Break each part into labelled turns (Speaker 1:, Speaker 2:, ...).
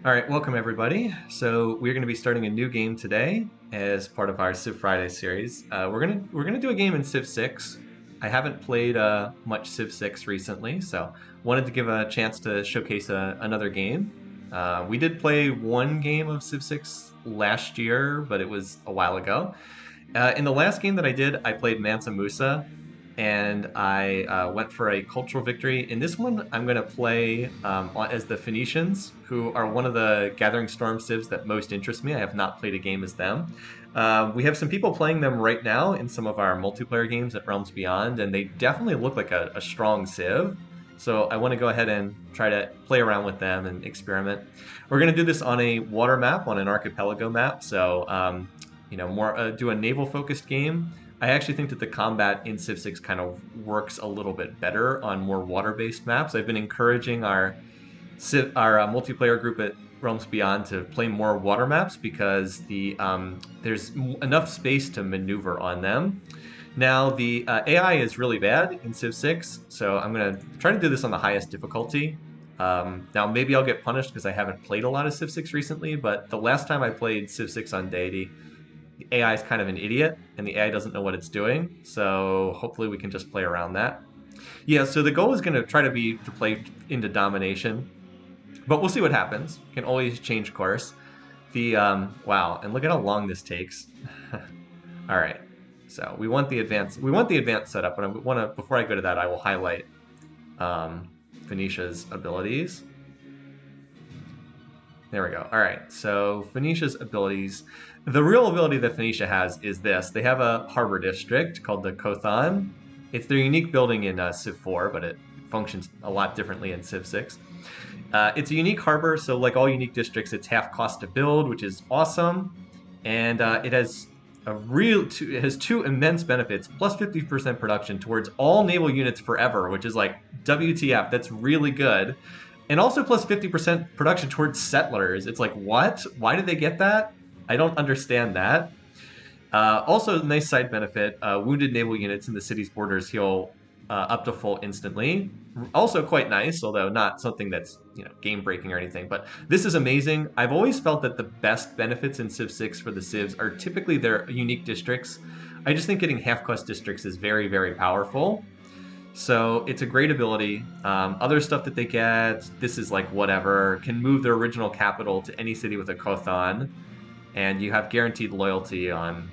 Speaker 1: All right, welcome everybody. So we're going to be starting a new game today as part of our Civ Friday series. We're gonna do a game in Civ 6. I haven't played much Civ 6 recently, so wanted to give a chance to showcase another game. We did play one game of Civ 6 last year, but it was a while ago. In the last game that I did, I played Mansa Musa, and I went for a cultural victory. In this one, I'm going to play as the Phoenicians, who are one of the Gathering Storm civs that most interest me. I have not played a game as them. We have some people playing them right now in some of our multiplayer games at Realms Beyond, and they definitely look like a strong civ. So I want to go ahead and try to play around with them and experiment. We're going to do this on a water map, on an archipelago map. So more do a naval focused game. I actually think that the combat in Civ 6 kind of works a little bit better on more water-based maps. I've been encouraging our multiplayer group at Realms Beyond to play more water maps because there's enough space to maneuver on them. Now, the AI is really bad in Civ 6, so I'm going to try to do this on the highest difficulty. Now, maybe I'll get punished because I haven't played a lot of Civ 6 recently, but the last time I played Civ 6 on Deity, the AI is kind of an idiot, and the AI doesn't know what it's doing, so hopefully we can just play around that. Yeah, so the goal is going to try to play into domination, but we'll see what happens. You can always change course. Wow, and look at how long this takes. All right, so we want the advanced setup, but before I go to that, I will highlight Phoenicia's abilities. There we go. All right, so Phoenicia's abilities. The real ability that Phoenicia has is this. They have a harbor district called the Kothan. It's their unique building in Civ 4, but it functions a lot differently in Civ 6. It's a unique harbor, so like all unique districts, it's half cost to build, which is awesome. And it has two immense benefits: plus 50% production towards all naval units forever, which is like WTF. That's really good. And also plus 50% production towards settlers. It's like, what? Why did they get that? I don't understand that. Also, nice side benefit, wounded naval units in the city's borders heal up to full instantly. Also quite nice, although not something that's game-breaking or anything. But this is amazing. I've always felt that the best benefits in Civ 6 for the civs are typically their unique districts. I just think getting half-cost districts is very, very powerful. So it's a great ability. Other stuff that they get, this is like whatever, can move their original capital to any city with a Kothan, and you have guaranteed loyalty on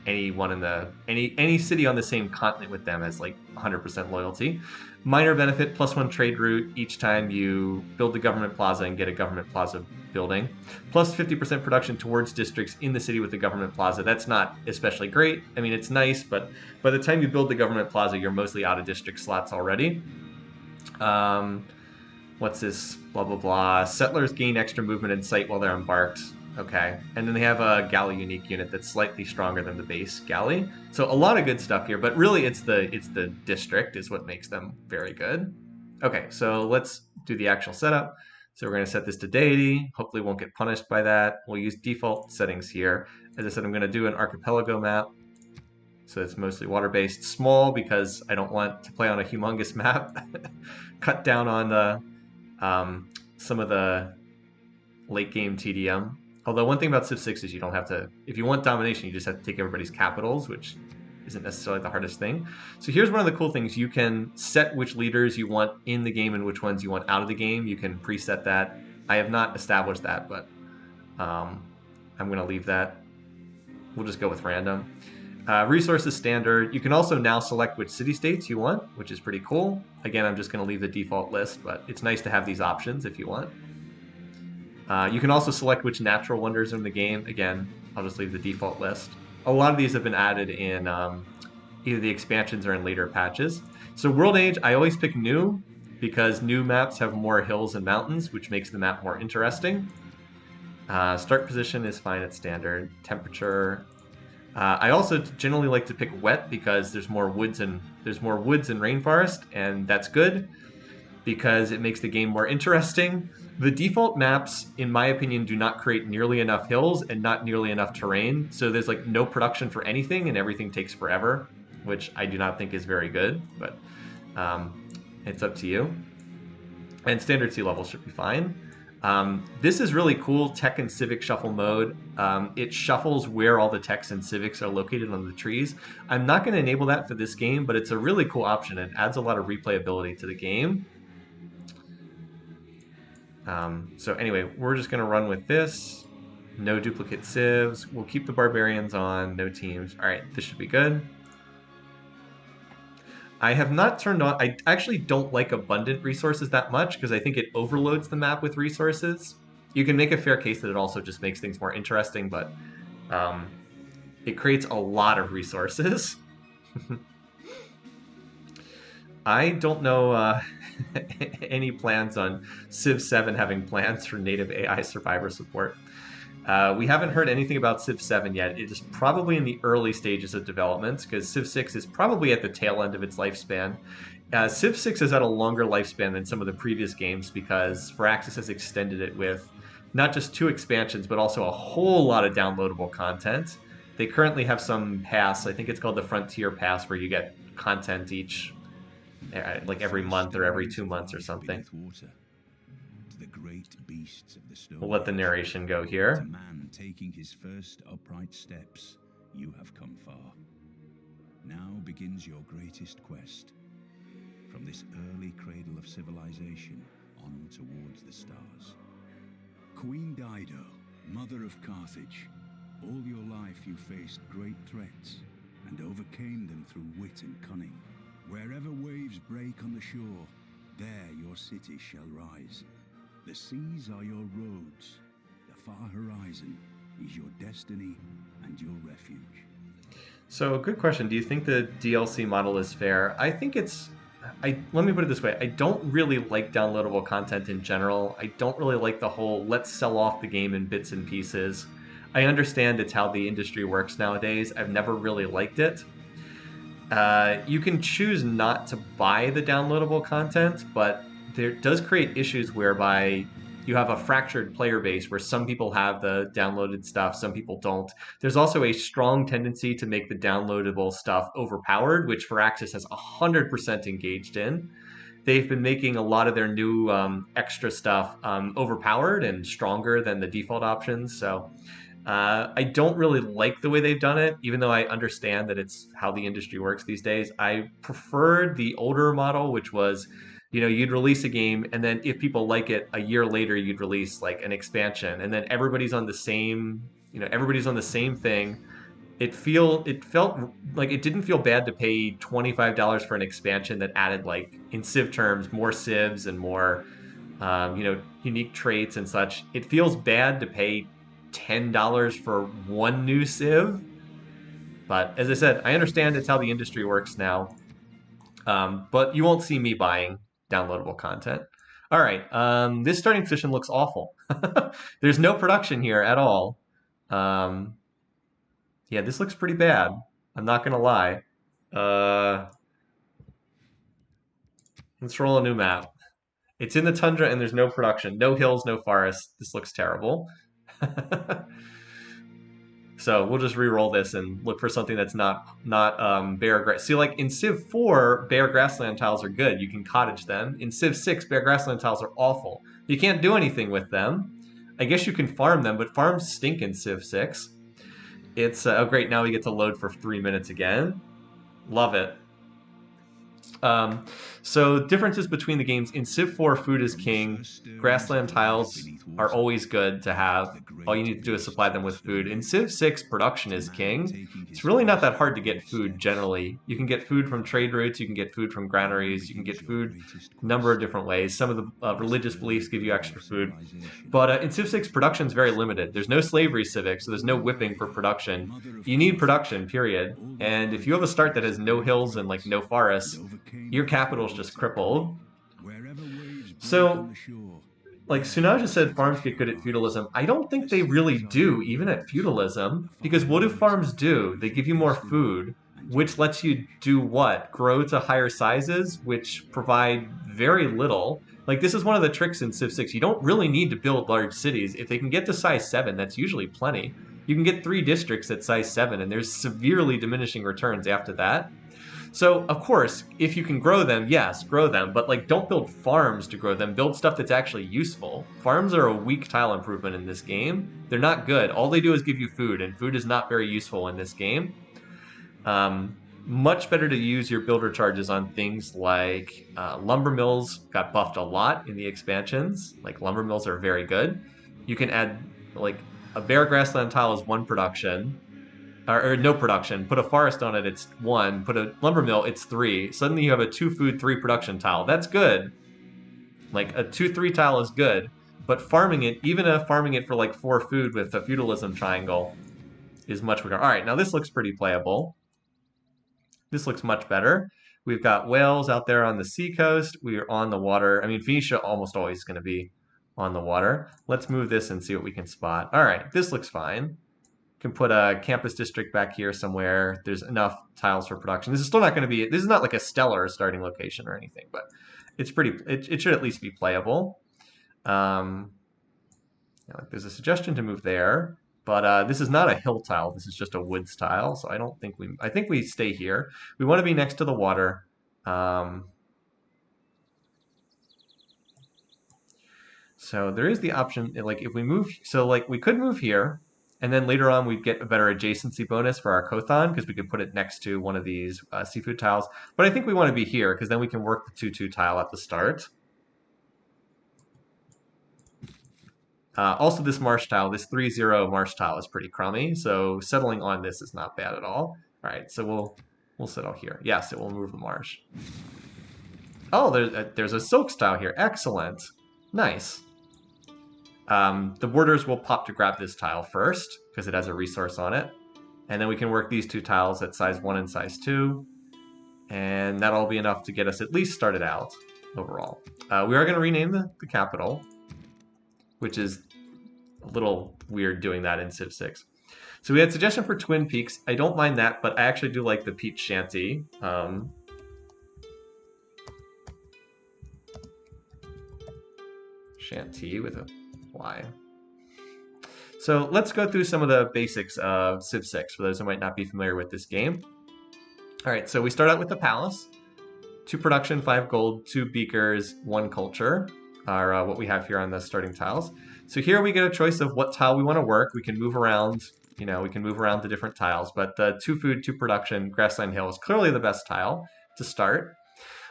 Speaker 1: any city on the same continent with them as like 100% loyalty. Minor benefit, +1 trade route each time you build the government plaza and get a government plaza building. Plus 50% production towards districts in the city with the government plaza. That's not especially great. I mean, it's nice, but by the time you build the government plaza, you're mostly out of district slots already. What's this? Blah, blah, blah. Settlers gain extra movement in sight while they're embarked. Okay, and then they have a galley unique unit that's slightly stronger than the base galley. So a lot of good stuff here, but really it's the district is what makes them very good. Okay, so let's do the actual setup. So we're going to set this to deity. Hopefully won't get punished by that. We'll use default settings here. As I said, I'm going to do an archipelago map. So it's mostly water-based. Small because I don't want to play on a humongous map. Cut down on the some of the late game TDM. Although one thing about Civ 6 is you don't have to, if you want domination, you just have to take everybody's capitals, which isn't necessarily the hardest thing. So here's one of the cool things. You can set which leaders you want in the game and which ones you want out of the game. You can preset that. I have not established that, but I'm going to leave that. We'll just go with random. Resources standard. You can also now select which city-states you want, which is pretty cool. Again, I'm just going to leave the default list, but it's nice to have these options if you want. You can also select which natural wonders are in the game. Again, I'll just leave the default list. A lot of these have been added in either the expansions or in later patches. So World Age, I always pick new because new maps have more hills and mountains, which makes the map more interesting. Start position is fine at standard. Temperature. I also generally like to pick wet because there's more woods and rainforest, and that's good because it makes the game more interesting. The default maps, in my opinion, do not create nearly enough hills and not nearly enough terrain. So there's like no production for anything and everything takes forever, which I do not think is very good, but it's up to you. And standard sea level should be fine. This is really cool, tech and civic shuffle mode. It shuffles where all the techs and civics are located on the trees. I'm not going to enable that for this game, but it's a really cool option. It adds a lot of replayability to the game. So anyway, we're just going to run with this. No duplicate civs. We'll keep the barbarians on, no teams. All right, this should be good. I have not turned on... I actually don't like abundant resources that much because I think it overloads the map with resources. You can make a fair case that it also just makes things more interesting, but it creates a lot of resources. I don't know any plans on Civ 7 having plans for native AI survivor support. We haven't heard anything about Civ 7 yet. It is probably in the early stages of development because Civ 6 is probably at the tail end of its lifespan. Civ 6 has had a longer lifespan than some of the previous games because Firaxis has extended it with not just 2 expansions, but also a whole lot of downloadable content. They currently have some pass, I think it's called the Frontier Pass, where you get content each, like every month or every 2 months or something.
Speaker 2: The great beasts of the snow.
Speaker 1: We'll let the narration go here.
Speaker 2: To man taking his first upright steps, you have come far. Now begins your greatest quest. From this early cradle of civilization on towards the stars. Queen Dido, mother of Carthage, all your life you faced great threats and overcame them through wit and cunning. Wherever waves break on the shore, there your city shall rise. The seas are your roads. The far horizon is your destiny and your refuge.
Speaker 1: So, good question. Do you think the DLC model is fair? I think it's... let me put it this way. I don't really like downloadable content in general. I don't really like the whole let's sell off the game in bits and pieces. I understand it's how the industry works nowadays. I've never really liked it. You can choose not to buy the downloadable content, but there does create issues whereby you have a fractured player base where some people have the downloaded stuff, some people don't. There's also a strong tendency to make the downloadable stuff overpowered, which Firaxis has 100% engaged in. They've been making a lot of their new extra stuff overpowered and stronger than the default options. So I don't really like the way they've done it, even though I understand that it's how the industry works these days. I preferred the older model, which was, you know, you'd release a game, and then if people like it, a year later you'd release like an expansion, and then everybody's on the same, you know, everybody's on the same thing. It felt like it didn't feel bad to pay $25 for an expansion that added, like, in Civ terms, more civs and more, you know, unique traits and such. It feels bad to pay $10 for one new civ, but as I said, I understand it's how the industry works now. But you won't see me buying downloadable content. All right, this starting position looks awful. There's no production here at all. Yeah, this looks pretty bad. I'm not gonna lie. Let's roll a new map. It's in the tundra and there's no production. No hills, no forests. This looks terrible. So we'll just re-roll this and look for something that's not bare grass. See, like in Civ 4, bare grassland tiles are good. You can cottage them. In Civ 6, bare grassland tiles are awful. You can't do anything with them. I guess you can farm them, but farms stink in Civ 6. It's, oh great, now we get to load for 3 minutes again. Love it. So differences between the games. In Civ 4, food is king. Grassland tiles are always good to have. All you need to do is supply them with food. In Civ 6, production is king. It's really not that hard to get food generally. You can get food from trade routes, you can get food from granaries, you can get food a number of different ways. Some of the religious beliefs give you extra food. But in Civ 6, production is very limited. There's no slavery civic, so there's no whipping for production. You need production, period. And if you have a start that has no hills and like no forests, your capital's just crippled. So, like Sunaja said, farms get good at feudalism. I don't think they really do, even at feudalism, because what do farms do? They give you more food, which lets you do what? Grow to higher sizes, which provide very little. Like, this is one of the tricks in Civ 6. You don't really need to build large cities. If they can get to size 7, that's usually plenty. You can get 3 districts at size 7, and there's severely diminishing returns after that. So, of course, if you can grow them, yes, grow them, but like don't build farms to grow them. Build stuff that's actually useful. Farms are a weak tile improvement in this game. They're not good. All they do is give you food, and food is not very useful in this game. Much better to use your builder charges on things like lumber mills got buffed a lot in the expansions. Like lumber mills are very good. You can add like a bare grassland tile is 1 production, or no production. Put a forest on it, it's 1. Put a lumber mill, it's 3. Suddenly you have a 2 food, 3 production tile. That's good. Like a 2-3 tile is good, but farming it, even farming it for like 4 food with a feudalism triangle, is much weaker. All right, now this looks pretty playable. This looks much better. We've got whales out there on the seacoast. We are on the water. I mean, Phoenicia almost always going to be on the water. Let's move this and see what we can spot. All right, this looks fine. Can put a campus district back here somewhere. There's enough tiles for production. This is still not going to be, this is not like a stellar starting location or anything, but it's pretty, it should at least be playable. There's a suggestion to move there, but this is not a hill tile. This is just a woods tile, so I don't think I think we stay here. We want to be next to the water. So there is the option, like if we move, so like we could move here, and then later on we'd get a better adjacency bonus for our Kothon because we could put it next to one of these seafood tiles. But I think we want to be here because then we can work the 2-2 tile at the start. Also, this marsh tile, this 3-0 marsh tile is pretty crummy, so settling on this is not bad at all. All right, so we'll settle here. Yes, it will move the marsh. Oh, there's a silk tile here. Excellent. Nice. The borders will pop to grab this tile first because it has a resource on it. And then we can work these 2 tiles at size 1 and size 2. And that'll be enough to get us at least started out overall. We are going to rename the capital, which is a little weird doing that in Civ 6. So we had suggestion for Twin Peaks. I don't mind that, but I actually do like the Peach Shanty. Shanty with a Y. So let's go through some of the basics of Civ 6 for those who might not be familiar with this game. All right, so we start out with the palace. 2 production, 5 gold, 2 beakers, 1 culture are what we have here on the starting tiles. So here we get a choice of what tile we want to work. We can move around, we can move around the different tiles, but the 2 food, 2 production, grassland hill is clearly the best tile to start.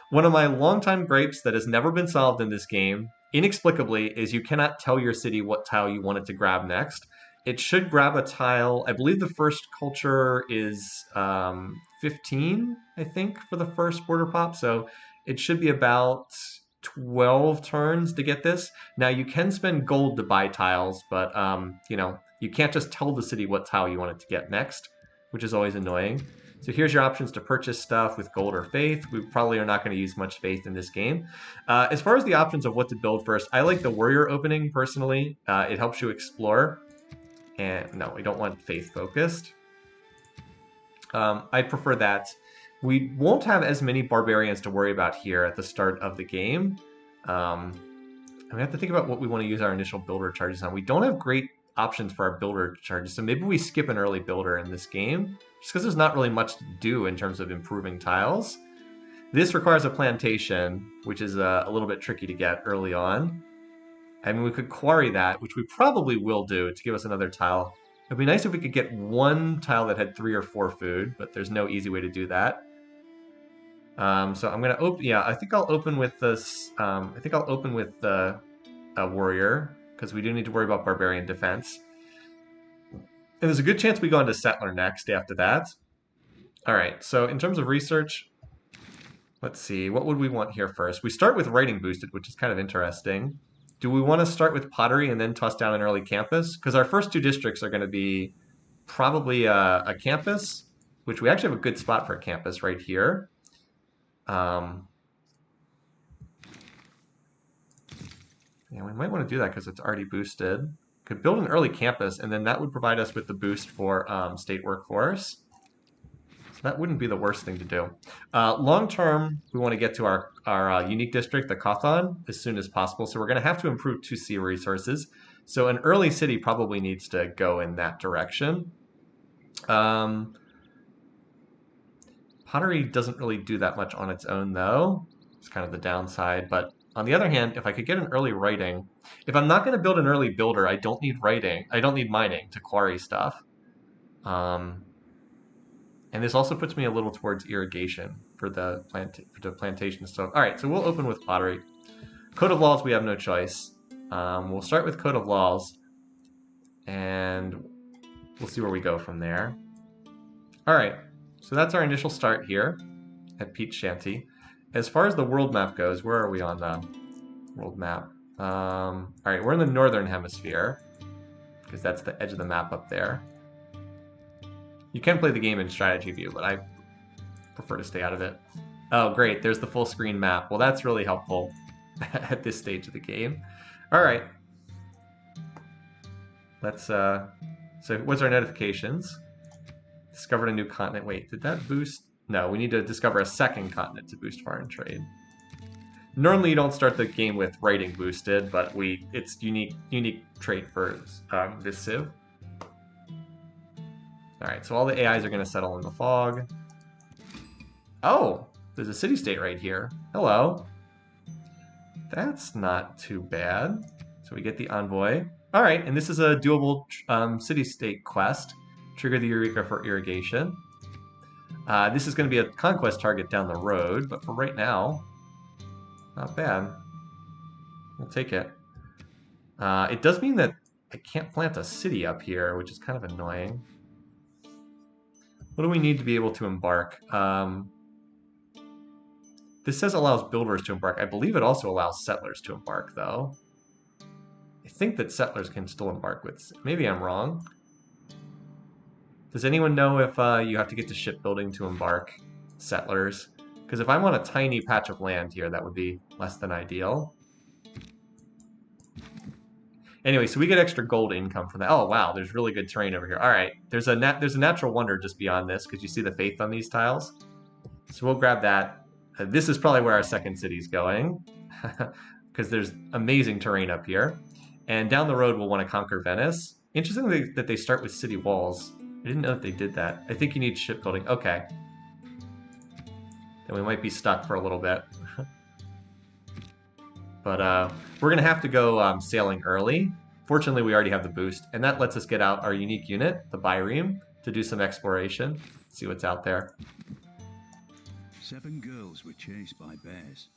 Speaker 1: One of my longtime gripes that has never been solved in this game, inexplicably, is you cannot tell your city what tile you want it to grab next. It should grab a tile, I believe the first culture is 15, I think, for the first border pop, so it should be about 12 turns to get this. Now you can spend gold to buy tiles, but you can't just tell the city what tile you want it to get next, which is always annoying. So here's your options to purchase stuff with gold or faith. We probably are not going to use much faith in this game. As far as the options of what to build first, I like the warrior opening personally. It helps you explore. And no, we don't want faith focused. I prefer that. We won't have as many barbarians to worry about here at the start of the game. We have to think about what we want to use our initial builder charges on. We don't have great options for our builder charges, so maybe we skip an early builder in this game, just because there's not really much to do in terms of improving tiles. This requires a plantation, which is a little bit tricky to get early on. I mean, we could quarry that, which we probably will do to give us another tile. It'd be nice if we could get 1 tile that had 3 or 4 food, but there's no easy way to do that. So I'm going to open, I think I'll open with this, I think I'll open with the warrior, because we do need to worry about barbarian defense. And there's a good chance we go into settler next after that. All right, so in terms of research, let's see, what would we want here first? We start with writing boosted, which is kind of interesting. Do we want to start with pottery and then toss down an early campus? Because our first 2 districts are going to be probably a campus, which we actually have a good spot for a campus right here. Yeah, we might want to do that because it's already boosted. Could build an early campus, and then that would provide us with the boost for state workforce. So that wouldn't be the worst thing to do. Long term, we want to get to our unique district, the Kothon, as soon as possible. So we're going to have to improve 2C resources. So an early city probably needs to go in that direction. Pottery doesn't really do that much on its own, though. It's kind of the downside. But on the other hand, if I could get an early writing, if I'm not going to build an early builder, I don't need writing. I don't need mining to quarry stuff. And this also puts me a little towards irrigation for the plantation stuff. All right, so we'll open with pottery. Code of laws, we have no choice. We'll start with code of laws, and we'll see where we go from there. All right, so that's our initial start here at Peach Shanty. As far as the world map goes, where are we on the world map? All right, we're in the northern hemisphere because that's the edge of the map up there. You can play the game in strategy view, but I prefer to stay out of it. Oh, great, there's the full screen map. Well, that's really helpful at this stage of the game. All right. Let's, so what's our notifications? Discovered a new continent. Wait, did that boost? No, we need to discover a second continent to boost foreign trade. Normally you don't start the game with writing boosted, but it's unique trait for this civ. All right, so all the AIs are going to settle in the fog. Oh, there's a city-state right here. Hello. That's not too bad. So we get the envoy. All right, and this is a doable city-state quest. Trigger the Eureka for irrigation. This is going to be a conquest target down the road, but for right now, not bad. We'll take it. It does mean that I can't plant a city up here, which is kind of annoying. What do we need to be able to embark? This says allows builders to embark. I believe it also allows settlers to embark, though. I think that settlers can still embark with... Maybe I'm wrong. Does anyone know if you have to get to shipbuilding to embark settlers? Because if I'm on a tiny patch of land here, that would be less than ideal. Anyway, so we get extra gold income from that. Oh, wow, there's really good terrain over here. All right, there's a natural wonder just beyond this, because you see the faith on these tiles. So we'll grab that. This is probably where our second city's going, because there's amazing terrain up here. And down the road, we'll want to conquer Venice. Interesting that they start with city walls. I didn't know that they did that. I think you need shipbuilding. Okay. Then we might be stuck for a little bit. But we're going to have to go sailing early. Fortunately, we already have the boost, and that lets us get out our unique unit, the Byreme, to do some exploration, see what's out there.
Speaker 2: 7 girls were chased by bears.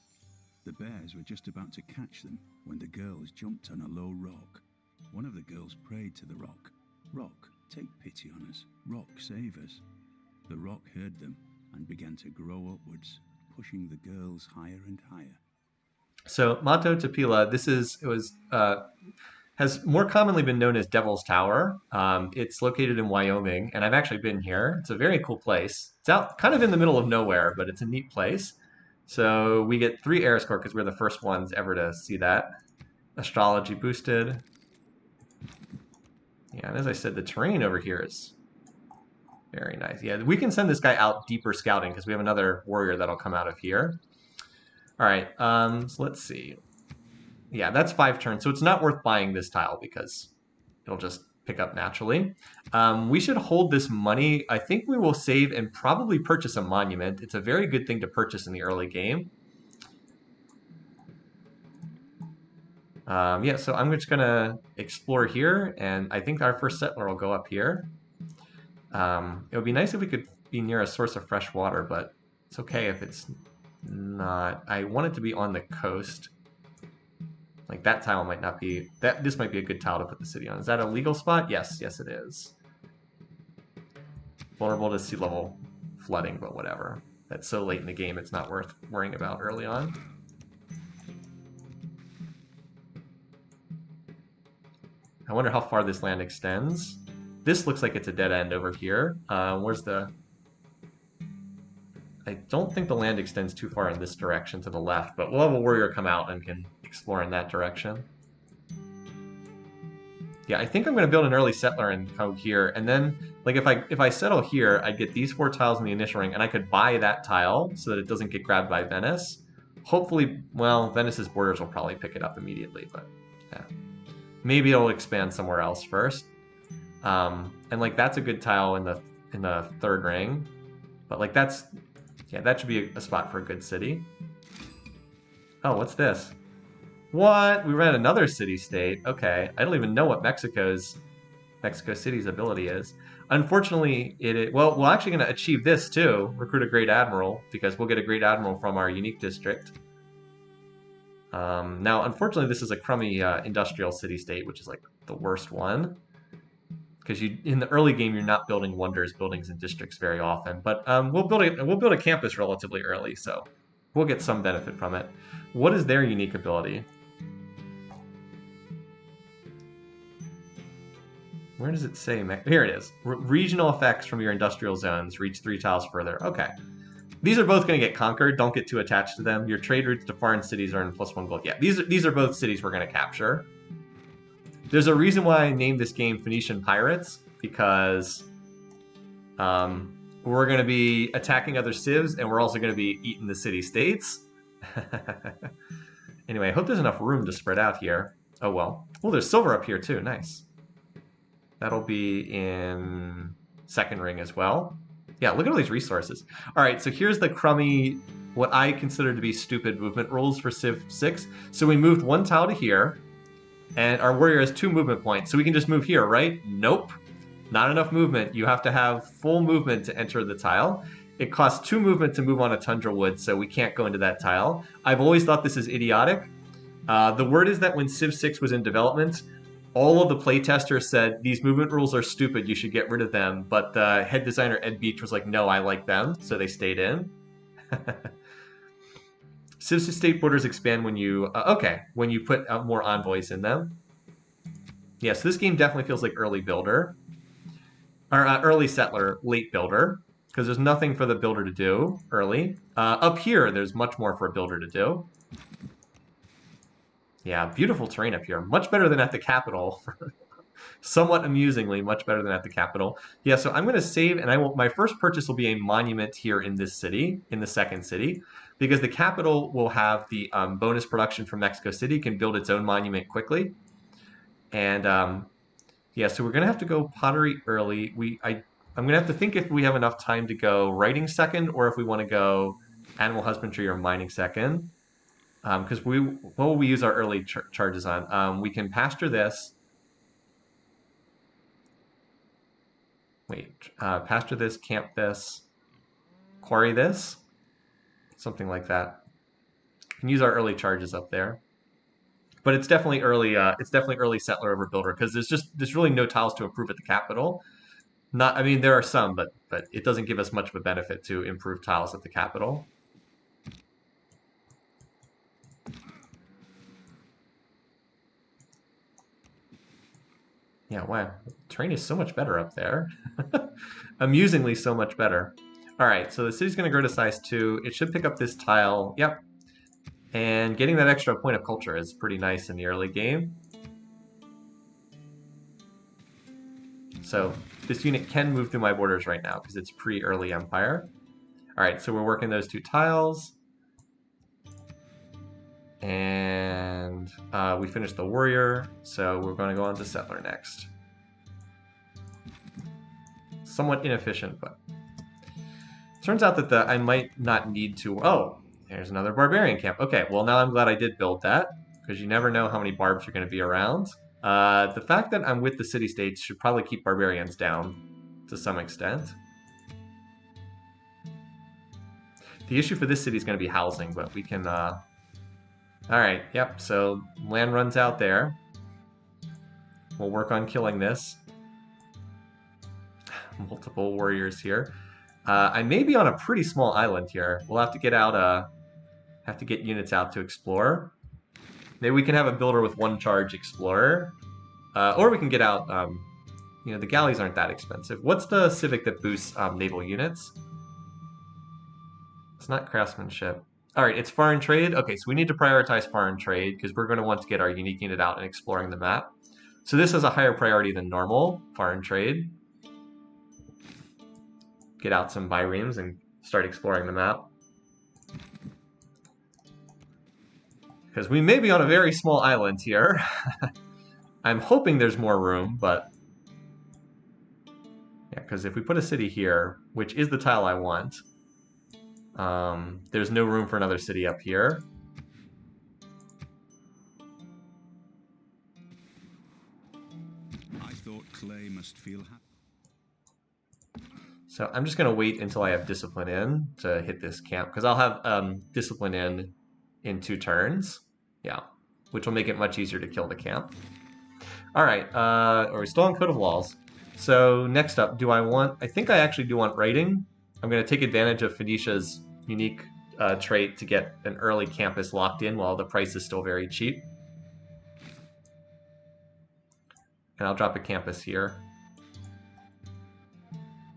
Speaker 2: The bears were just about to catch them when the girls jumped on a low rock. One of the girls prayed to the rock. Rock, take pity on us. Rock, save us. The rock heard them and began to grow upwards, pushing the girls higher and higher.
Speaker 1: So Mato Tapila, has more commonly been known as Devil's Tower. It's located in Wyoming, and I've actually been here. It's a very cool place. It's out kind of in the middle of nowhere, but it's a neat place. So we get 3 air score because we're the first ones ever to see that. Astrology boosted. Yeah, and as I said, the terrain over here is very nice. Yeah, we can send this guy out deeper scouting because we have another warrior that'll come out of here. All right, so let's see. Yeah, that's 5 turns, so it's not worth buying this tile because it'll just pick up naturally. We should hold this money. I think we will save and probably purchase a monument. It's a very good thing to purchase in the early game. Yeah, so I'm just going to explore here, and I think our first settler will go up here. It would be nice if we could be near a source of fresh water, but it's okay if it's not. I want it to be on the coast. Like that tile might not be, this might be a good tile to put the city on. Is that a legal spot? Yes, yes it is. Vulnerable to sea level flooding, but whatever. That's so late in the game, it's not worth worrying about early on. I wonder how far this land extends. This looks like it's a dead end over here. Where's the... I don't think the land extends too far in this direction to the left, but we'll have a warrior come out and can explore in that direction. Yeah, I think I'm going to build an early settler and go here, and then, like, if I settle here, I'd get these 4 tiles in the initial ring, and I could buy that tile so that it doesn't get grabbed by Venice. Hopefully, well, Venice's borders will probably pick it up immediately, but yeah. Maybe it'll expand somewhere else first. And like that's a good tile in the 3rd ring, but like that's Yeah, that should be a spot for a good city. Oh, what's this? What? We ran another city-state. Okay, I don't even know what Mexico City's ability is. Unfortunately, well, we're actually going to achieve this too. Recruit a Great Admiral, because we'll get a Great Admiral from our unique district. Now, unfortunately, this is a crummy industrial city-state, which is like the worst one. Because in the early game, you're not building wonders, buildings, and districts very often. But we'll build a campus relatively early, so we'll get some benefit from it. What is their unique ability? Where does it say? Here it is. Regional effects from your industrial zones reach 3 tiles further. Okay. These are both going to get conquered. Don't get too attached to them. Your trade routes to foreign cities earn +1 gold. Yeah, these are both cities we're going to capture. There's a reason why I named this game Phoenician Pirates, because we're going to be attacking other civs, and we're also going to be eating the city-states. Anyway, I hope there's enough room to spread out here. Oh, well. Oh, there's silver up here, too. Nice. That'll be in second ring as well. Yeah, look at all these resources. All right, so here's the crummy, what I consider to be stupid movement rules for Civ 6. So we moved 1 tile to here, and our warrior has 2 movement points. So we can just move here, right? Nope. Not enough movement. You have to have full movement to enter the tile. It costs 2 movement to move on a tundra wood, so we can't go into that tile. I've always thought this is idiotic. The word is that when Civ 6 was in development, all of the playtesters said, these movement rules are stupid, you should get rid of them. But the head designer, Ed Beach, was like, no, I like them. So they stayed in. Civ state borders expand when you, when you put more envoys in them. Yeah, so this game definitely feels like early builder. Or early settler, late builder. Because there's nothing for the builder to do early. Up here, there's much more for a builder to do. Yeah, beautiful terrain up here. Much better than at the capital. Somewhat amusingly, much better than at the capital. Yeah, so I'm going to save, and my first purchase will be a monument here in this city, in the second city, because the capital will have the bonus production from Mexico City, can build its own monument quickly. And yeah, so we're going to have to go pottery early. I'm going to have to think if we have enough time to go writing second, or if we want to go animal husbandry or mining second. Because what will we use our early charges on? We can pasture this. Pasture this, camp this, quarry this, something like that. We can use our early charges up there. But it's definitely early. It's definitely early settler over builder, because there's really no tiles to improve at the capital. I mean, there are some, but it doesn't give us much of a benefit to improve tiles at the capital. Yeah, wow. Terrain is so much better up there. Amusingly so much better. All right, so the city's going to grow to size 2. It should pick up this tile. Yep. And getting that extra point of culture is pretty nice in the early game. So this unit can move through my borders right now because it's pre-early Empire. All right, so we're working those 2 tiles. And we finished the warrior, so we're going to go on to settler next. Somewhat inefficient, but turns out that I might not need to. Oh, there's another barbarian camp. Okay, well now I'm glad I did build that, because you never know how many barbs are going to be around. The fact that I'm with the city-states should probably keep barbarians down to some extent. The issue for this city is going to be housing, but we can... Alright, yep, so land runs out there. We'll work on killing this. Multiple warriors here. I may be on a pretty small island here. We'll have to get out, get units out to explore. Maybe we can have a builder with 1 charge explorer. Or we can get out, you know, the galleys aren't that expensive. What's the civic that boosts naval units? It's not craftsmanship. All right, it's foreign trade. Okay, so we need to prioritize foreign trade because we're going to want to get our unique unit out and exploring the map. So this has a higher priority than normal, foreign trade. Get out some biremes and start exploring the map. Because we may be on a very small island here. I'm hoping there's more room, but... yeah, because if we put a city here, which is the tile I want... There's no room for another city up here.
Speaker 2: I thought clay must feel happy.
Speaker 1: So I'm just going to wait until I have discipline in to hit this camp, because I'll have discipline in 2 turns. Yeah, which will make it much easier to kill the camp. All right, are we still on Code of Laws? So next up, do I want... I think I actually do want writing. I'm going to take advantage of Phoenicia's unique trait to get an early campus locked in while the price is still very cheap. And I'll drop a campus here,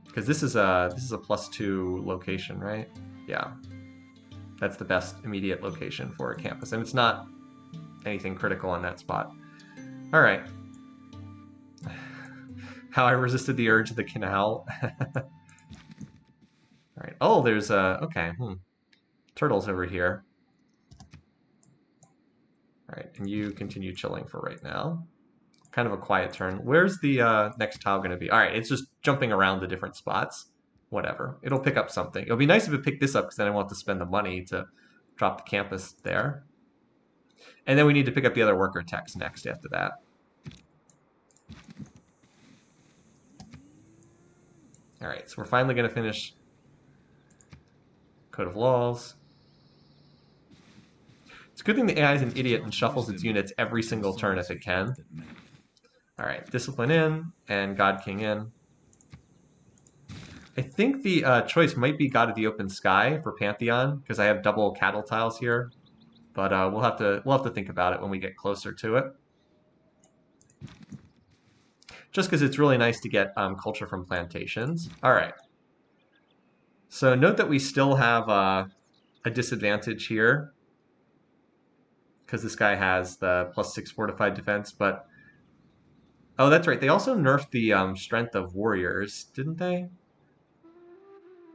Speaker 1: because this is a +2 location, right? Yeah, that's the best immediate location for a campus, and it's not anything critical on that spot. All right. How I resisted the urge of the canal. All right. Oh, there's okay. Turtles over here. All right, and you continue chilling for right now. Kind of a quiet turn. Where's the next tile going to be? All right, it's just jumping around the different spots. Whatever. It'll pick up something. It'll be nice if it picked this up, because then I won't have to spend the money to drop the campus there. And then we need to pick up the other worker text next after that. All right, so we're finally going to finish Code of Laws. It's a good thing the AI is an idiot and shuffles its units every single turn if it can. All right, Discipline in and God King in. I think the choice might be God of the Open Sky for Pantheon, because I have double cattle tiles here. But we'll have to think about it when we get closer to it. Just because it's really nice to get culture from plantations. All right. So note that we still have a disadvantage here, because this guy has the +6 fortified defense, but... Oh, that's right. They also nerfed the strength of warriors, didn't they?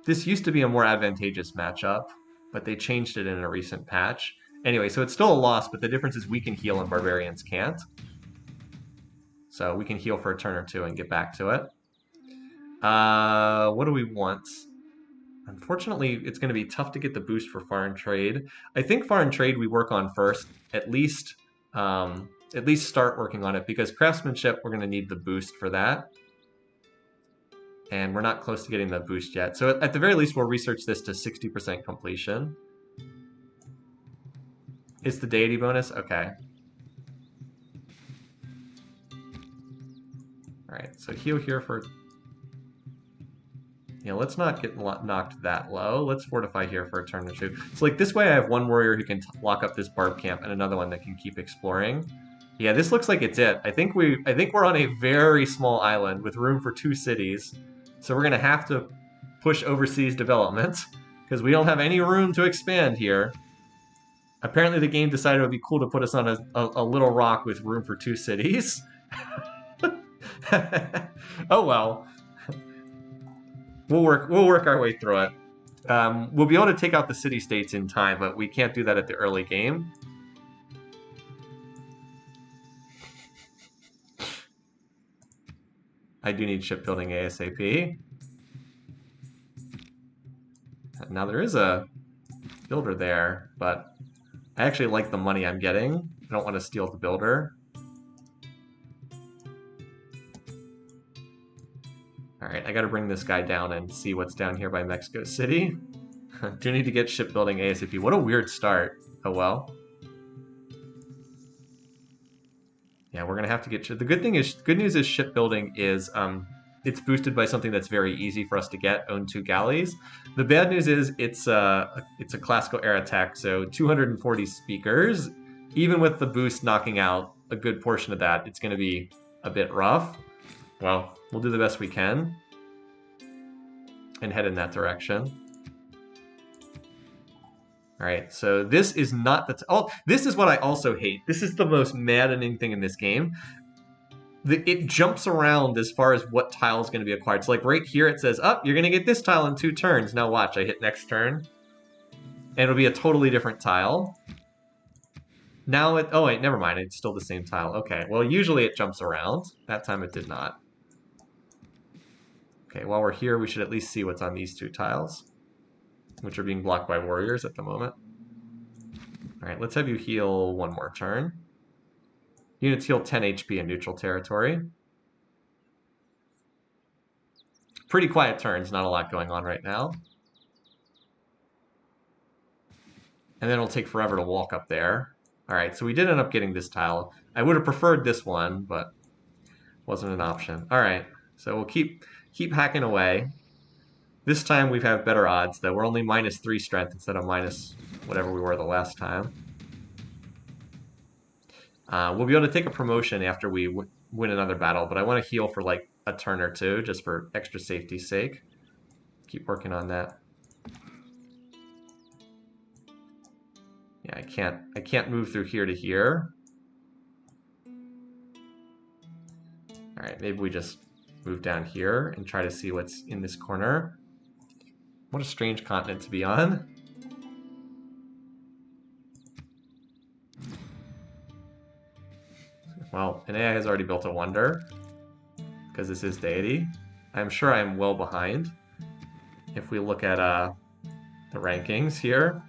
Speaker 1: This used to be a more advantageous matchup, but they changed it in a recent patch. Anyway, so it's still a loss, but the difference is we can heal and barbarians can't. So we can heal for a turn or 2 and get back to it. What do we want? Unfortunately, it's going to be tough to get the boost for foreign trade. I think foreign trade we work on first, at least start working on it, because craftsmanship, we're going to need the boost for that. And we're not close to getting the boost yet. So at the very least, we'll research this to 60% completion. It's the deity bonus? Okay. Alright, so heal here for... Yeah, let's not get knocked that low. Let's fortify here for a turn or 2. So like this way I have one warrior who can lock up this barb camp and another one that can keep exploring. Yeah, this looks like it's it. I think we're on a very small island with room for 2 cities. So we're gonna have to push overseas development, because we don't have any room to expand here. Apparently the game decided it would be cool to put us on a little rock with room for 2 cities. Oh well. We'll work our way through it. We'll be able to take out the city-states in time, but we can't do that at the early game. I do need shipbuilding ASAP. Now there is a builder there, but I actually like the money I'm getting. I don't want to steal the builder. Alright, I gotta bring this guy down and see what's down here by Mexico City. Do need to get shipbuilding ASAP. What a weird start. Oh well. Yeah, we're gonna have to get... The good news is shipbuilding is it's boosted by something that's very easy for us to get, own 2 galleys. The bad news is it's a classical era tech, so 240 speakers. Even with the boost knocking out a good portion of that, it's gonna be a bit rough. Well, we'll do the best we can and head in that direction. All right, so this is not the... Oh, this is what I also hate. This is the most maddening thing in this game. It jumps around as far as what tile is going to be acquired. So like right here it says, oh, you're going to get this tile in 2 turns. Now watch, I hit next turn. And it'll be a totally different tile. Now it... Oh, wait, never mind. It's still the same tile. Okay, well, usually it jumps around. That time it did not. Okay, while we're here, we should at least see what's on these 2 tiles. which are being blocked by warriors at the moment. All right, let's have you heal one more turn. Units heal 10 HP in neutral territory. Pretty quiet turns, not a lot going on right now. And then it'll take forever to walk up there. All right, so we did end up getting this tile. I would have preferred this one, but wasn't an option. All right, so we'll keep hacking away. This time we have better odds, though. We're only -3 strength instead of minus whatever we were the last time. We'll be able to take a promotion after we win another battle, but I want to heal for like a turn or two, just for extra safety's sake. Keep working on that. Yeah, I can't move through here to here. All right, maybe we just move down here and try to see what's in this corner. What a strange continent to be on. Well, an AI has already built a wonder, because this is deity. I'm sure I'm well behind. If we look at the rankings here,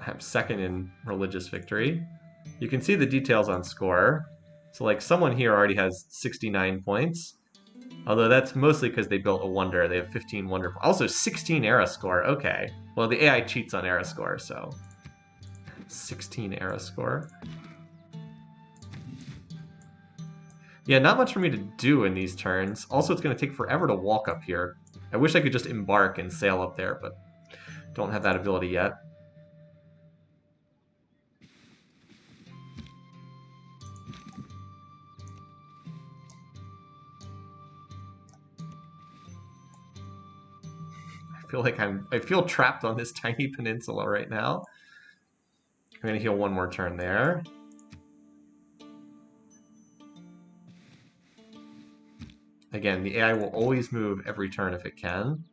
Speaker 1: I'm second in religious victory. You can see the details on score. So like someone here already has 69 points. Although that's mostly because they built a wonder. They have 15 wonder. Also 16 era score. Okay. Well, the AI cheats on era score, so 16 era score. Yeah, not much for me to do in these turns. Also, it's going to take forever to walk up here. I wish I could just embark and sail up there, but don't have that ability yet. I feel trapped on this tiny peninsula right now. I'm going to heal one more turn there. Again, the AI will always move every turn if it can.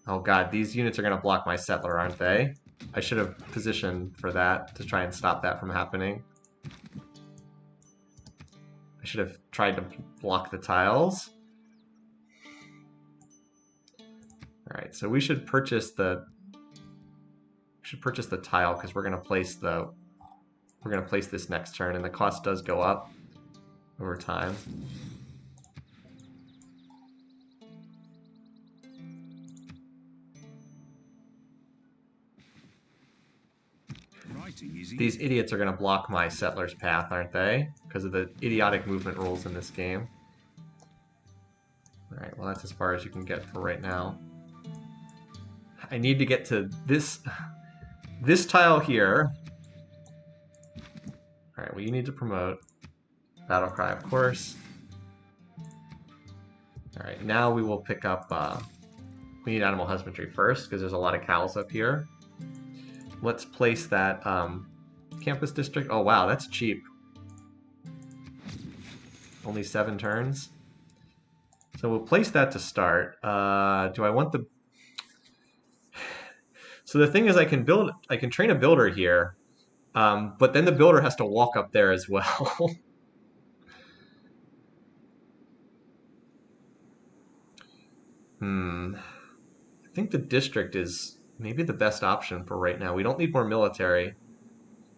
Speaker 1: Oh god, these units are going to block my settler, aren't they? I should have positioned for that to try and stop that from happening. I should have tried to block the tiles. Alright, so we should purchase the tile because we're gonna place this next turn, and the cost does go up over time. These idiots are going to block my settler's path, aren't they? Because of the idiotic movement rules in this game. Alright, well that's as far as you can get for right now. I need to get to this tile here. Alright, well you need to promote. Battle cry, of course. Alright, now we will pick up... we need animal husbandry first, because there's a lot of cows up here. Let's place that campus district. Oh wow, that's cheap. Only 7 turns. So we'll place that to start. Do I want the... So the thing is I can train a builder here, but then the builder has to walk up there as well. I think the district is maybe the best option for right now. We don't need more military.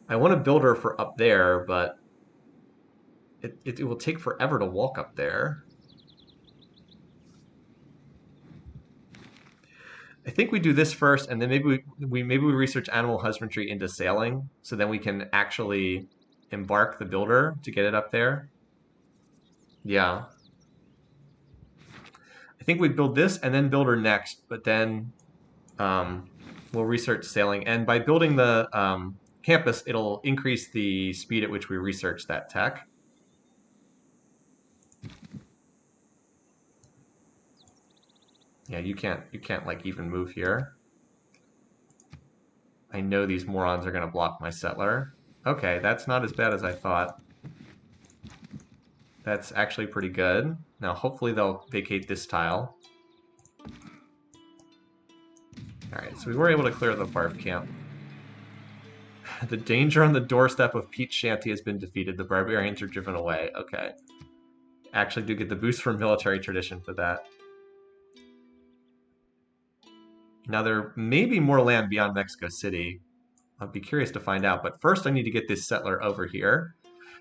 Speaker 1: I want a builder for up there, but it will take forever to walk up there. I think we do this first, and then maybe we research animal husbandry into sailing, so then we can actually embark the builder to get it up there. Yeah. I think we build this and then builder next, but then we'll research sailing. And by building the campus, it'll increase the speed at which we research that tech. Yeah, you can't like even move here. I know these morons are gonna block my settler. Okay, that's not as bad as I thought. That's actually pretty good. Now hopefully they'll vacate this tile. Alright, so we were able to clear the barb camp. The danger on the doorstep of Pete's Shanty has been defeated. The barbarians are driven away. Okay. actually do get the boost from military tradition for that. Now there may be more land beyond Mexico City. I'll be curious to find out, but first I need to get this settler over here.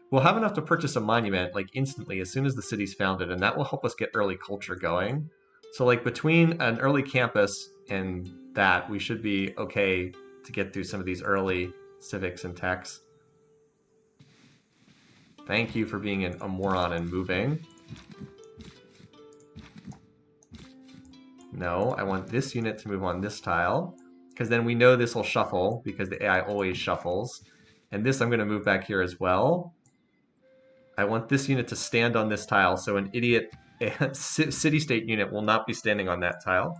Speaker 1: We'll have enough to purchase a monument like instantly as soon as the city's founded, and that will help us get early culture going. So like between an early campus and that, we should be okay to get through some of these early civics and techs. Thank you for being a moron and moving. No, I want this unit to move on this tile, because then we know this will shuffle, because the AI always shuffles. And this I'm going to move back here as well. I want this unit to stand on this tile, so an idiot city-state unit will not be standing on that tile.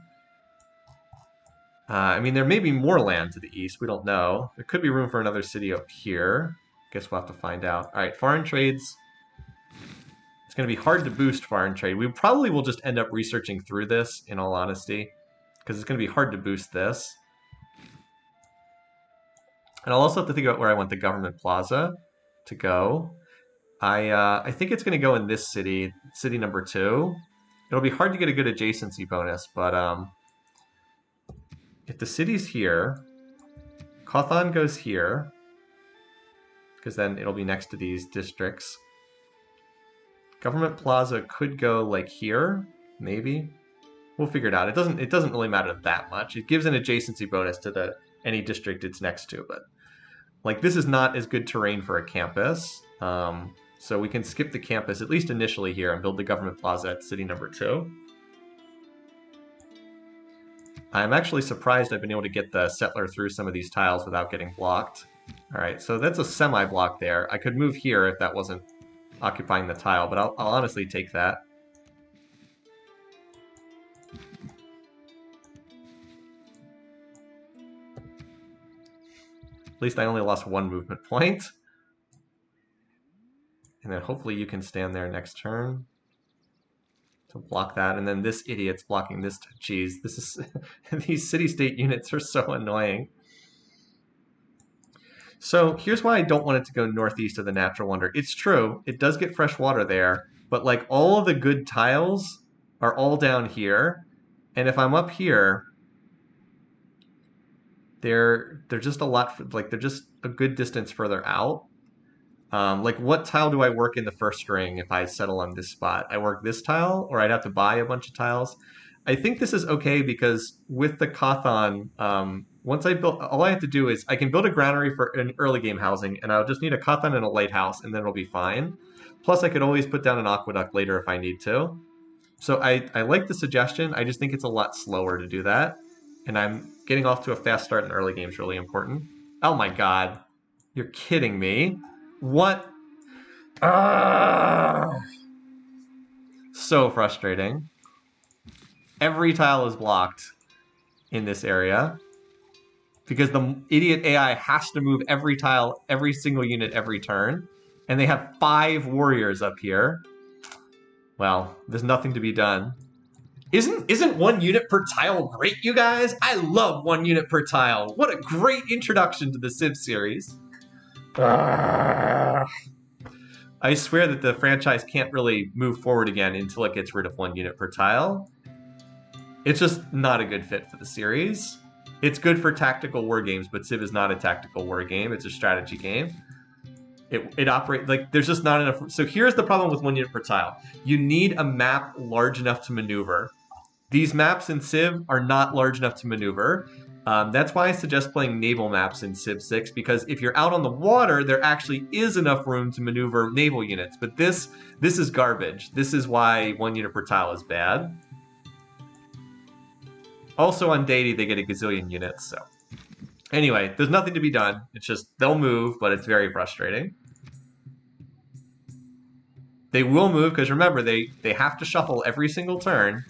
Speaker 1: I mean, there may be more land to the east. We don't know. There could be room for another city up here. Guess we'll have to find out. All right, foreign trades. It's going to be hard to boost foreign trade. We probably will just end up researching through this, in all honesty, because it's going to be hard to boost this. And I'll also have to think about where I want the government plaza to go. I think it's going to go in this city, city number 2. It'll be hard to get a good adjacency bonus, but if the city's here, Kothan goes here, because then it'll be next to these districts. Government Plaza could go like here, maybe. We'll figure it out. It doesn't really matter that much. It gives an adjacency bonus to any district it's next to, but like this is not as good terrain for a campus. So we can skip the campus, at least initially here, and build the government plaza at city number 2. I'm actually surprised I've been able to get the settler through some of these tiles without getting blocked. All right, so that's a semi-block there. I could move here if that wasn't occupying the tile, but I'll honestly take that. At least I only lost 1 movement point. And then hopefully you can stand there next turn to block that. And then this idiot's blocking this. Geez, this is these city-state units are so annoying. So here's why I don't want it to go northeast of the Natural Wonder. It's true, it does get fresh water there, but like all of the good tiles are all down here. And if I'm up here, they're just a lot, like they're just a good distance further out. Like what tile do I work in the first ring if I settle on this spot? I work this tile, or I'd have to buy a bunch of tiles. I think this is okay because with the Kothan, once I build, all I have to do is I can build a granary for an early game housing, and I'll just need a Kothan and a lighthouse, and then it'll be fine. Plus, I could always put down an aqueduct later if I need to. So I like the suggestion. I just think it's a lot slower to do that, and I'm getting off to a fast start in the early game is really important. Oh my god, you're kidding me. What? So frustrating. Every tile is blocked in this area because the idiot AI has to move every tile, every single unit, every turn. And they have 5 warriors up here. Well, there's nothing to be done. Isn't 1 unit per tile great, you guys? I love 1 unit per tile. What a great introduction to the Civ series. I swear that the franchise can't really move forward again until it gets rid of 1 unit per tile. It's just not a good fit for the series. It's good for tactical war games, but Civ is not a tactical war game. It's a strategy game. It operates like there's just not enough. So here's the problem with 1 unit per tile. You need a map large enough to maneuver. These maps in Civ are not large enough to maneuver. That's why I suggest playing naval maps in Civ 6, because if you're out on the water, there actually is enough room to maneuver naval units. But this is garbage. This is why 1 unit per tile is bad. Also on deity, they get a gazillion units, so. Anyway, there's nothing to be done. It's just, they'll move, but it's very frustrating. They will move, because remember, they have to shuffle every single turn.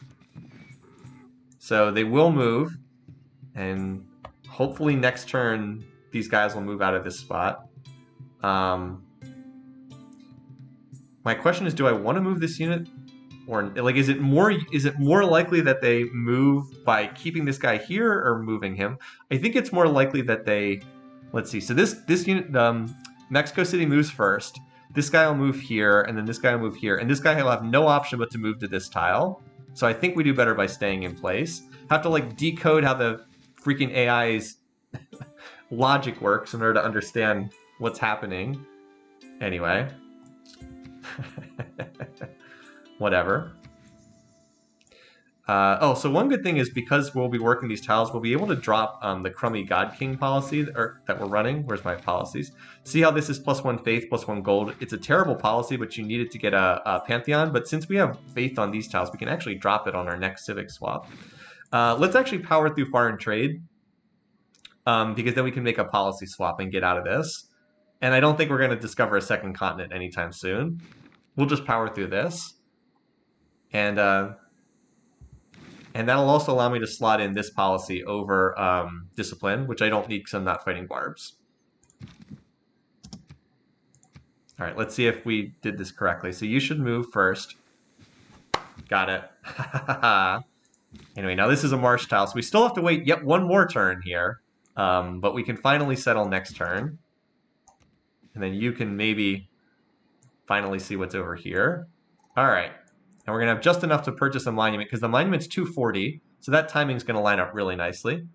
Speaker 1: So they will move. And hopefully next turn, these guys will move out of this spot. My question is, do I want to move this unit? Or like, is it more likely that they move by keeping this guy here or moving him? I think it's more likely that they, let's see. So this unit, Mexico City moves first. This guy will move here, and then this guy will move here, and this guy will have no option but to move to this tile. So I think we do better by staying in place. Have to like decode how the freaking AI's logic works in order to understand what's happening. Anyway. Whatever. So one good thing is because we'll be working these tiles, we'll be able to drop the crummy God King policy that we're running. Where's my policies? See how this is +1 faith, +1 gold. It's a terrible policy, but you need it to get a Pantheon. But since we have faith on these tiles, we can actually drop it on our next Civic swap. Let's actually power through foreign trade because then we can make a policy swap and get out of this. And I don't think we're going to discover a second continent anytime soon. We'll just power through this. And that'll also allow me to slot in this policy over discipline, which I don't need because I'm not fighting barbs. All right, let's see if we did this correctly. So you should move first. Got it. Anyway, now this is a marsh tile, so we still have to wait yet one more turn here. But we can finally settle next turn. And then you can maybe finally see what's over here. All right. And we're going to have just enough to purchase a monument because the monument's 240. So that timing's going to line up really nicely.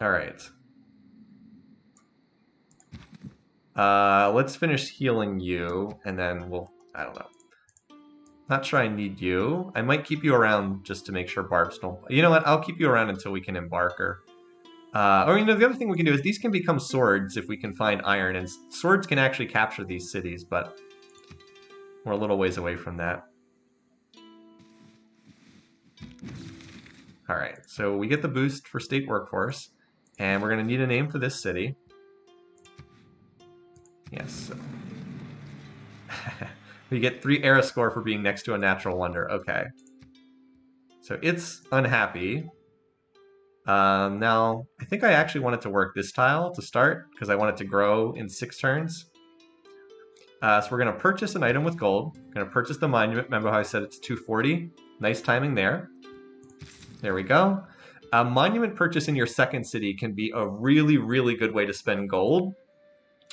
Speaker 1: All right. Let's finish healing you, and then I don't know. Not sure I need you. I might keep you around just to make sure barbs don't... You know what? I'll keep you around until we can embark her. Or, you know, the other thing we can do is these can become swords if we can find iron, and swords can actually capture these cities, but we're a little ways away from that. All right, so we get the boost for state workforce, and we're going to need a name for this city. Yes. We get 3 era score for being next to a natural wonder. Okay. So it's unhappy. Now, I think I actually wanted to work this tile to start because I want it to grow in 6 turns. So we're going to purchase an item with gold. We're going to purchase the monument. Remember how I said it's 240? Nice timing there. There we go. A monument purchase in your second city can be a really, really good way to spend gold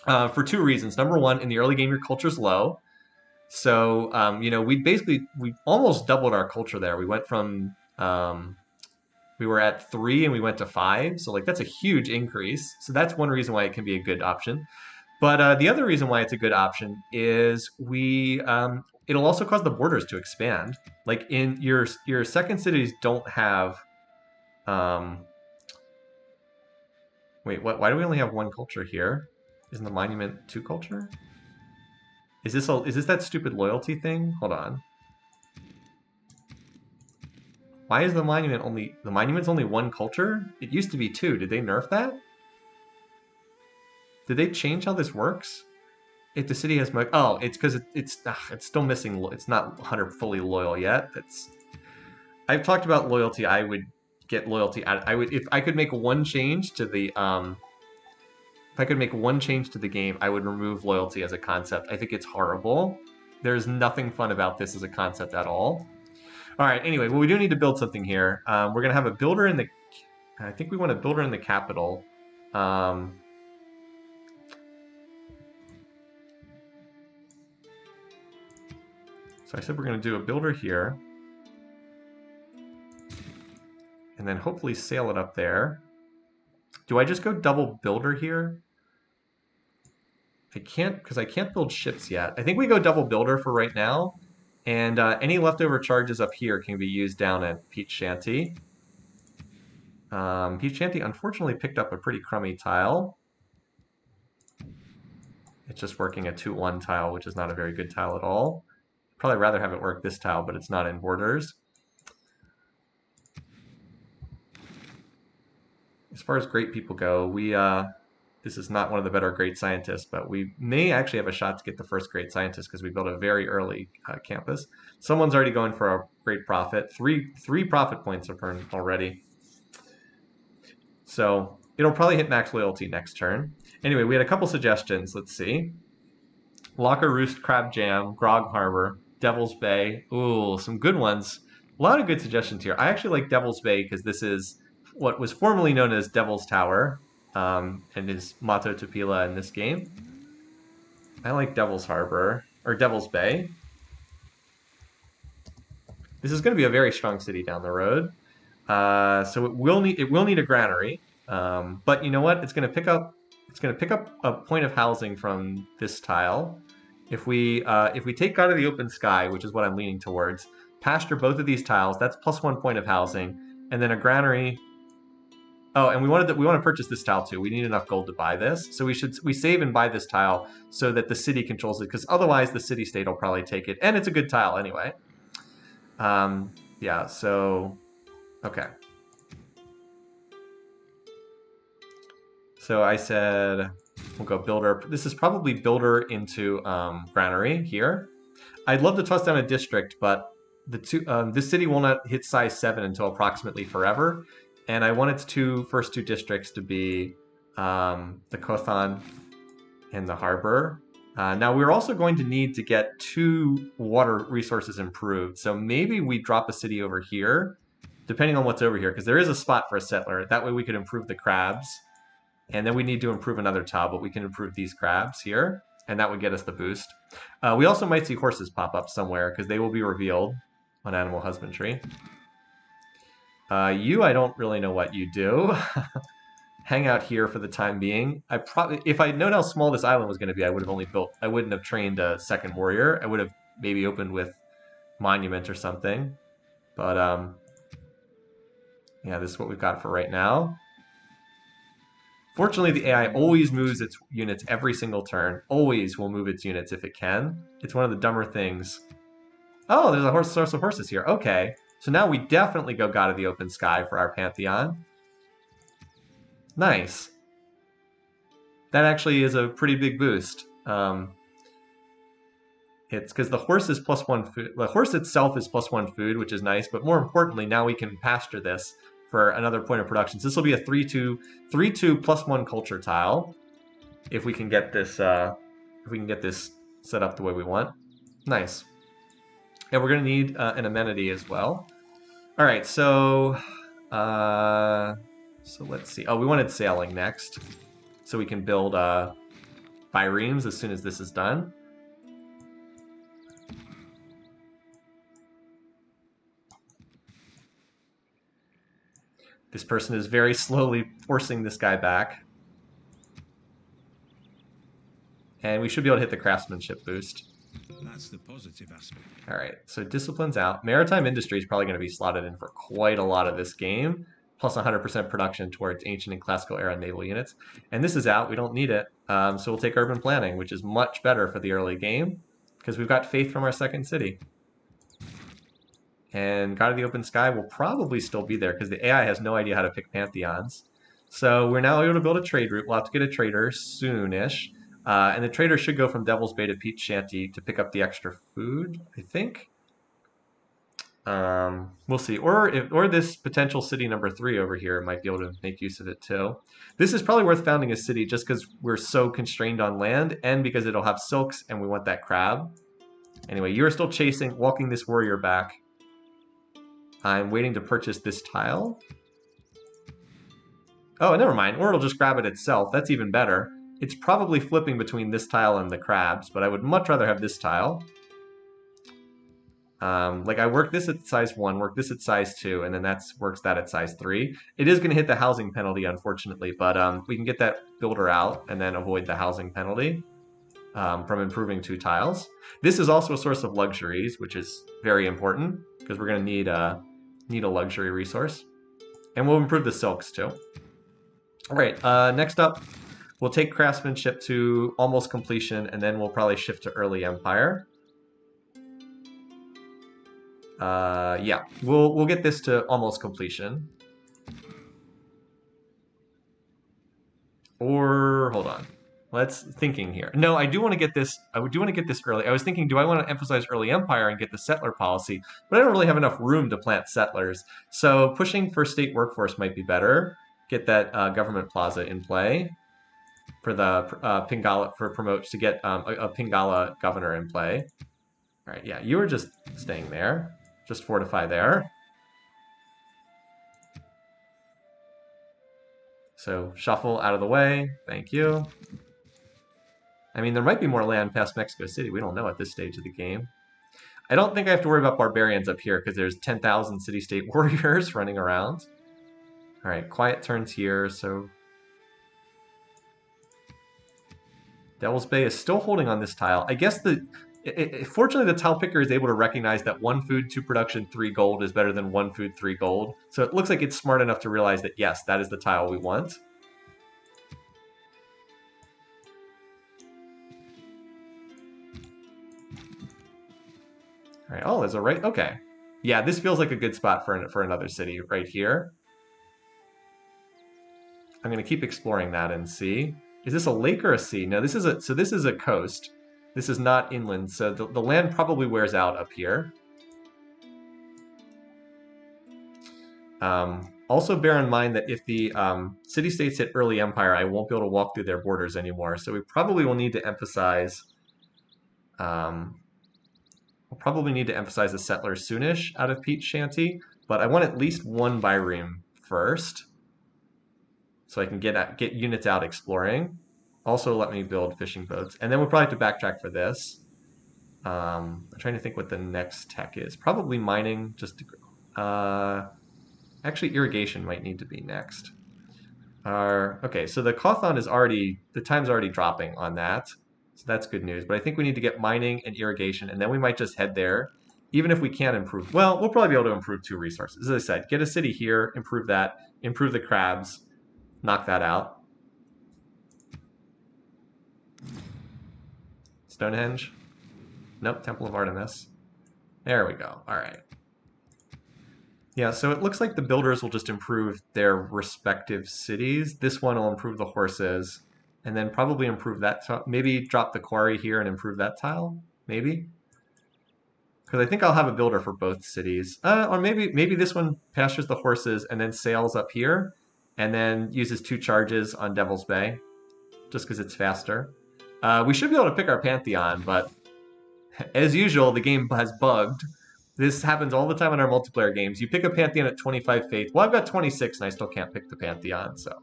Speaker 1: for 2 reasons. Number one, in the early game, your culture's low. So, you know, we almost doubled our culture there. We went from... we were at 3 and we went to 5. So, like, that's a huge increase. So that's one reason why it can be a good option. But the other reason why it's a good option is it'll also cause the borders to expand. Like, in your second cities don't have... Wait, why do we only have 1 culture here? Isn't the monument 2 culture? Is this that stupid loyalty thing? Hold on. Why is the monument's only 1 culture? It used to be 2. Did they nerf that? Did they change how this works? If the city has it's because it's still missing. It's not 100 fully loyal yet. I've talked about loyalty. I would get loyalty. If I could make one change to the game, I would remove loyalty as a concept. I think it's horrible. There's nothing fun about this as a concept at all. All right, anyway, well, we do need to build something here. We're going to have a builder in the... I think we want a builder in the capital. So I said we're going to do a builder here. And then hopefully sail it up there. Do I just go double builder here? I can't, because I can't build ships yet. I think we go double builder for right now. And any leftover charges up here can be used down at Peach Shanty. Peach Shanty unfortunately picked up a pretty crummy tile. It's just working a 2-1 tile, which is not a very good tile at all. Probably rather have it work this tile, but it's not in borders. As far as great people go, this is not one of the better great scientists, but we may actually have a shot to get the first great scientist because we built a very early campus. Someone's already going for a great profit. Three profit points are earned already. So it'll probably hit max loyalty next turn. Anyway, we had a couple suggestions. Let's see. Locker Roost, Crab Jam, Grog Harbor, Devil's Bay. Ooh, some good ones. A lot of good suggestions here. I actually like Devil's Bay because this is what was formerly known as Devil's Tower, and is Mato Tupila in this game. I like Devil's Harbor, or Devil's Bay. This is going to be a very strong city down the road. So it will need a granary, but you know what? It's going to pick up a point of housing from this tile. If we take God of the Open Sky, which is what I'm leaning towards, pasture both of these tiles, that's plus 1 point of housing, and then a granary. Oh, and we want to purchase this tile too. We need enough gold to buy this, so we save and buy this tile so that the city controls it, because otherwise the city state will probably take it, and it's a good tile anyway. Yeah. So okay. So I said we'll go builder. This is probably builder into granary here. I'd love to toss down a district, but this city will not hit size 7 until approximately forever, and I want its first two districts to be the Kothan and the harbor. Now we're also going to need to get 2 water resources improved, so maybe we drop a city over here, depending on what's over here, because there is a spot for a settler. That way we could improve the crabs. And then we need to improve another tile, but we can improve these crabs here, and that would get us the boost. We also might see horses pop up somewhere, because they will be revealed on Animal Husbandry. I don't really know what you do. Hang out here for the time being. If I had known how small this island was going to be, I wouldn't have trained a second warrior. I would have maybe opened with Monument or something. But, yeah, this is what we've got for right now. Fortunately, the AI always moves its units every single turn. Always will move its units if it can. It's one of the dumber things. Oh, there's a source of horses here. Okay. So now we definitely go God of the Open Sky for our Pantheon. Nice. That actually is a pretty big boost. It's because the horse is +1 food. The horse itself is +1 food, which is nice. But more importantly, now we can pasture this for another point of production. So this will be a 3/2 +1 culture tile. If we can get this, set up the way we want. Nice. And we're gonna need an amenity as well. All right, so let's see. Oh, we wanted sailing next, so we can build biremes as soon as this is done. This person is very slowly forcing this guy back. And we should be able to hit the craftsmanship boost.
Speaker 2: That's the positive aspect.
Speaker 1: All right, so discipline's out. Maritime industry is probably going to be slotted in for quite a lot of this game, plus 100% production towards ancient and classical era naval units. And this is out. We don't need it. So we'll take urban planning, which is much better for the early game because we've got faith from our second city. And God of the Open Sky will probably still be there because the AI has no idea how to pick pantheons. So we're now able to build a trade route. We'll have to get a trader soonish. And the trader should go from Devil's Bay to Peach Shanty to pick up the extra food, I think. We'll see. Or this potential city number 3 over here might be able to make use of it too. This is probably worth founding a city just because we're so constrained on land and because it'll have silks and we want that crab. Anyway, you are still walking this warrior back. I'm waiting to purchase this tile. Oh, never mind. Or it'll just grab it itself. That's even better. It's probably flipping between this tile and the crabs, but I would much rather have this tile. Like I work this at size 1, work this at size 2, and then works that at size 3. It is going to hit the housing penalty, unfortunately, but we can get that builder out and then avoid the housing penalty from improving 2 tiles. This is also a source of luxuries, which is very important because we're going to need a luxury resource. And we'll improve the silks too. All right, next up, we'll take craftsmanship to almost completion, and then we'll probably shift to early empire. Yeah, we'll get this to almost completion. Or hold on, let's thinking here. No, I do want to get this. I do want to get this early. I was thinking, do I want to emphasize early empire and get the settler policy? But I don't really have enough room to plant settlers. So pushing for state workforce might be better. Get that government plaza in play for the Pingala to get a Pingala governor in play. All right, yeah, you were just staying there. Just fortify there. So shuffle out of the way. Thank you. I mean, there might be more land past Mexico City. We don't know at this stage of the game. I don't think I have to worry about barbarians up here because there's 10,000 city-state warriors running around. All right, quiet turns here, so Devil's Bay is still holding on this tile. I guess fortunately the tile picker is able to recognize that 1 food, 2 production, 3 gold is better than 1 food, 3 gold. So it looks like it's smart enough to realize that yes, that is the tile we want. All right. Oh, there's a right. Okay. Yeah, this feels like a good spot for another city right here. I'm going to keep exploring that and see. Is this a lake or a sea? No, this is a coast. This is not inland, so the land probably wears out up here. Also bear in mind that if the city-states hit early empire, I won't be able to walk through their borders anymore. So we probably will need to emphasize we'll probably need to emphasize the settler soonish out of Pete's Shanty, but I want at least 1 byreme first, so I can get units out exploring. Also, let me build fishing boats, and then we'll probably have to backtrack for this. I'm trying to think what the next tech is. Probably mining. Just actually, irrigation might need to be next. Okay, so the Cawthon is already the time's already dropping on that. So that's good news. But I think we need to get mining and irrigation, and then we might just head there. Even if we can't improve, well, we'll probably be able to improve 2 resources. As I said, get a city here, improve that, improve the crabs, knock that out. Stonehenge? Nope, Temple of Artemis. There we go. All right. Yeah, so it looks like the builders will just improve their respective cities. This one will improve the horses. And then probably improve that, maybe drop the quarry here and improve that tile, maybe. Because I think I'll have a builder for both cities. Or maybe this one pastures the horses and then sails up here, and then uses 2 charges on Devil's Bay, just because it's faster. We should be able to pick our Pantheon, but as usual, the game has bugged. This happens all the time in our multiplayer games. You pick a Pantheon at 25 faith. Well, I've got 26 and I still can't pick the Pantheon, so...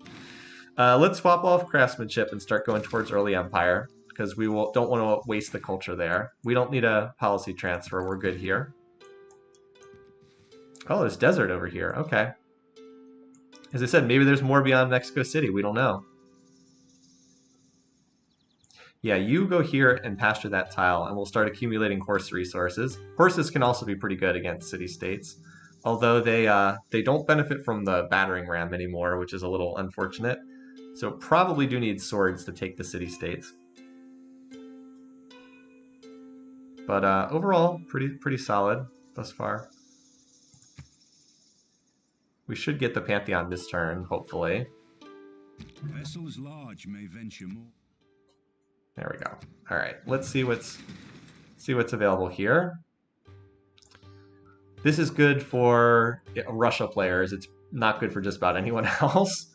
Speaker 1: let's swap off craftsmanship and start going towards early empire, because we don't want to waste the culture there. We don't need a policy transfer. We're good here. Oh, there's desert over here. Okay. As I said, maybe there's more beyond Mexico City. We don't know. Yeah, you go here and pasture that tile, and we'll start accumulating horse resources. Horses can also be pretty good against city-states, although they don't benefit from the battering ram anymore, which is a little unfortunate. So probably do need swords to take the city-states. But overall, pretty solid thus far. We should get the Pantheon this turn, hopefully.
Speaker 2: Vessels large may venture more.
Speaker 1: There we go. All right, let's see what's available here. This is good for Russia players. It's not good for just about anyone else.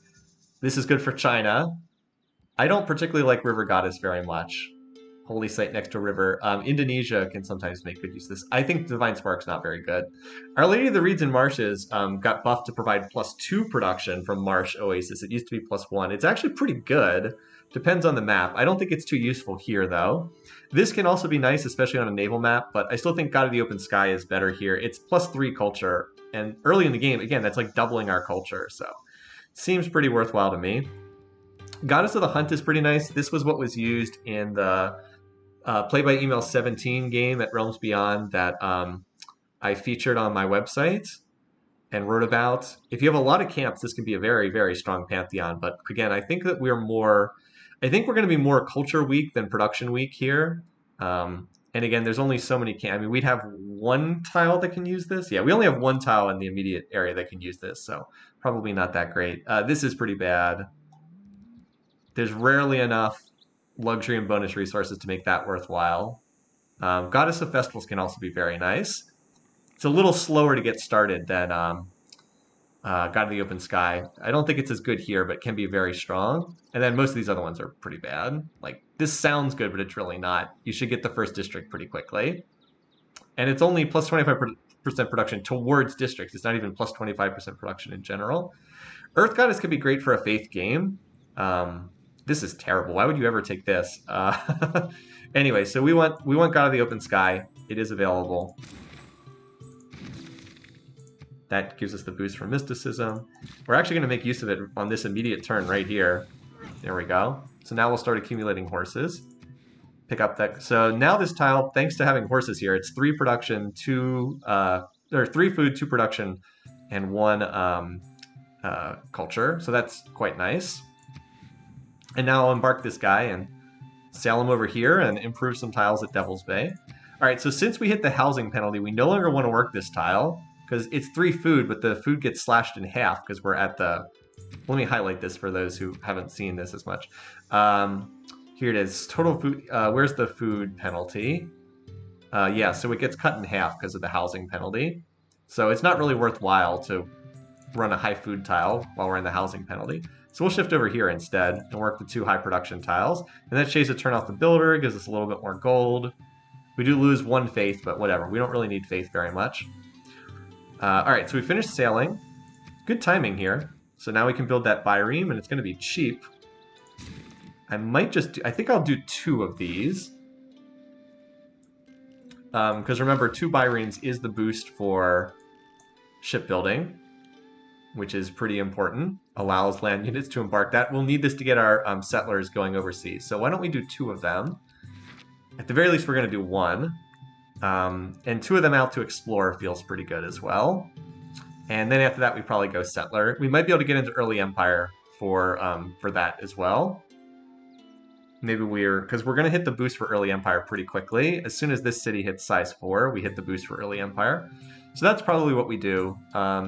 Speaker 1: This is good for China. I don't particularly like River Goddess very much. Holy site next to a river. Indonesia can sometimes make good use of this. I think Divine Spark's not very good. Our Lady of the Reeds and Marshes got buffed to provide +2 production from Marsh Oasis. It used to be +1. It's actually pretty good. Depends on the map. I don't think it's too useful here, though. This can also be nice, especially on a naval map, but I still think God of the Open Sky is better here. It's +3 culture, and early in the game, again, that's like doubling our culture, so seems pretty worthwhile to me. Goddess of the Hunt is pretty nice. This was what was used in the Play by Email 17 game at Realms Beyond that I featured on my website and wrote about. If you have a lot of camps, this can be a very, very strong Pantheon, but again, I think that I think we're going to be more culture weak than production weak here. And again, there's only so many camps. I mean, we'd have 1 tile that can use this. Yeah, we only have 1 tile in the immediate area that can use this, so probably not that great. This is pretty bad. There's rarely enough luxury and bonus resources to make that worthwhile. Goddess of Festivals can also be very nice. It's a little slower to get started than God of the Open Sky. I don't think it's as good here, but can be very strong. And then most of these other ones are pretty bad. Like, this sounds good, but it's really not. You should get the first district pretty quickly. And it's only +25% production towards districts. It's not even +25% production in general. Earth Goddess could be great for a faith game. This is terrible. Why would you ever take this? Anyway, so we want God of the Open Sky. It is available. That gives us the boost for mysticism. We're actually going to make use of it on this immediate turn right here. There we go. So now we'll start accumulating horses. Pick up that. So now this tile, thanks to having horses here, it's 3 production, 2 or 3 food, 2 production, and 1 culture. So that's quite nice. And now I'll embark this guy and sail him over here and improve some tiles at Devil's Bay. All right, so since we hit the housing penalty, we no longer want to work this tile because it's 3 food, but the food gets slashed in half because we're at the... Let me highlight this for those who haven't seen this as much. Here it is. Total food. Where's the food penalty? Yeah, so it gets cut in half because of the housing penalty. So it's not really worthwhile to run a high food tile while we're in the housing penalty. So we'll shift over here instead and work the 2 high production tiles. And that shaves a turn off the builder, gives us a little bit more gold. We do lose 1 faith, but whatever. We don't really need faith very much. All right, so we finished sailing. Good timing here. So now we can build that bireme, and it's going to be cheap. I might just do, I think I'll do 2 of these. Because remember, 2 biremes is the boost for shipbuilding, which is pretty important. Allows land units to embark. That we'll need this to get our settlers going overseas. So why don't we do 2 of them? At the very least, we're going to do 1. And 2 of them out to explore feels pretty good as well. And then after that, we probably go settler. We might be able to get into early empire for that as well. Maybe because we're going to hit the boost for early empire pretty quickly. As soon as this city hits size 4, we hit the boost for early empire. So that's probably what we do.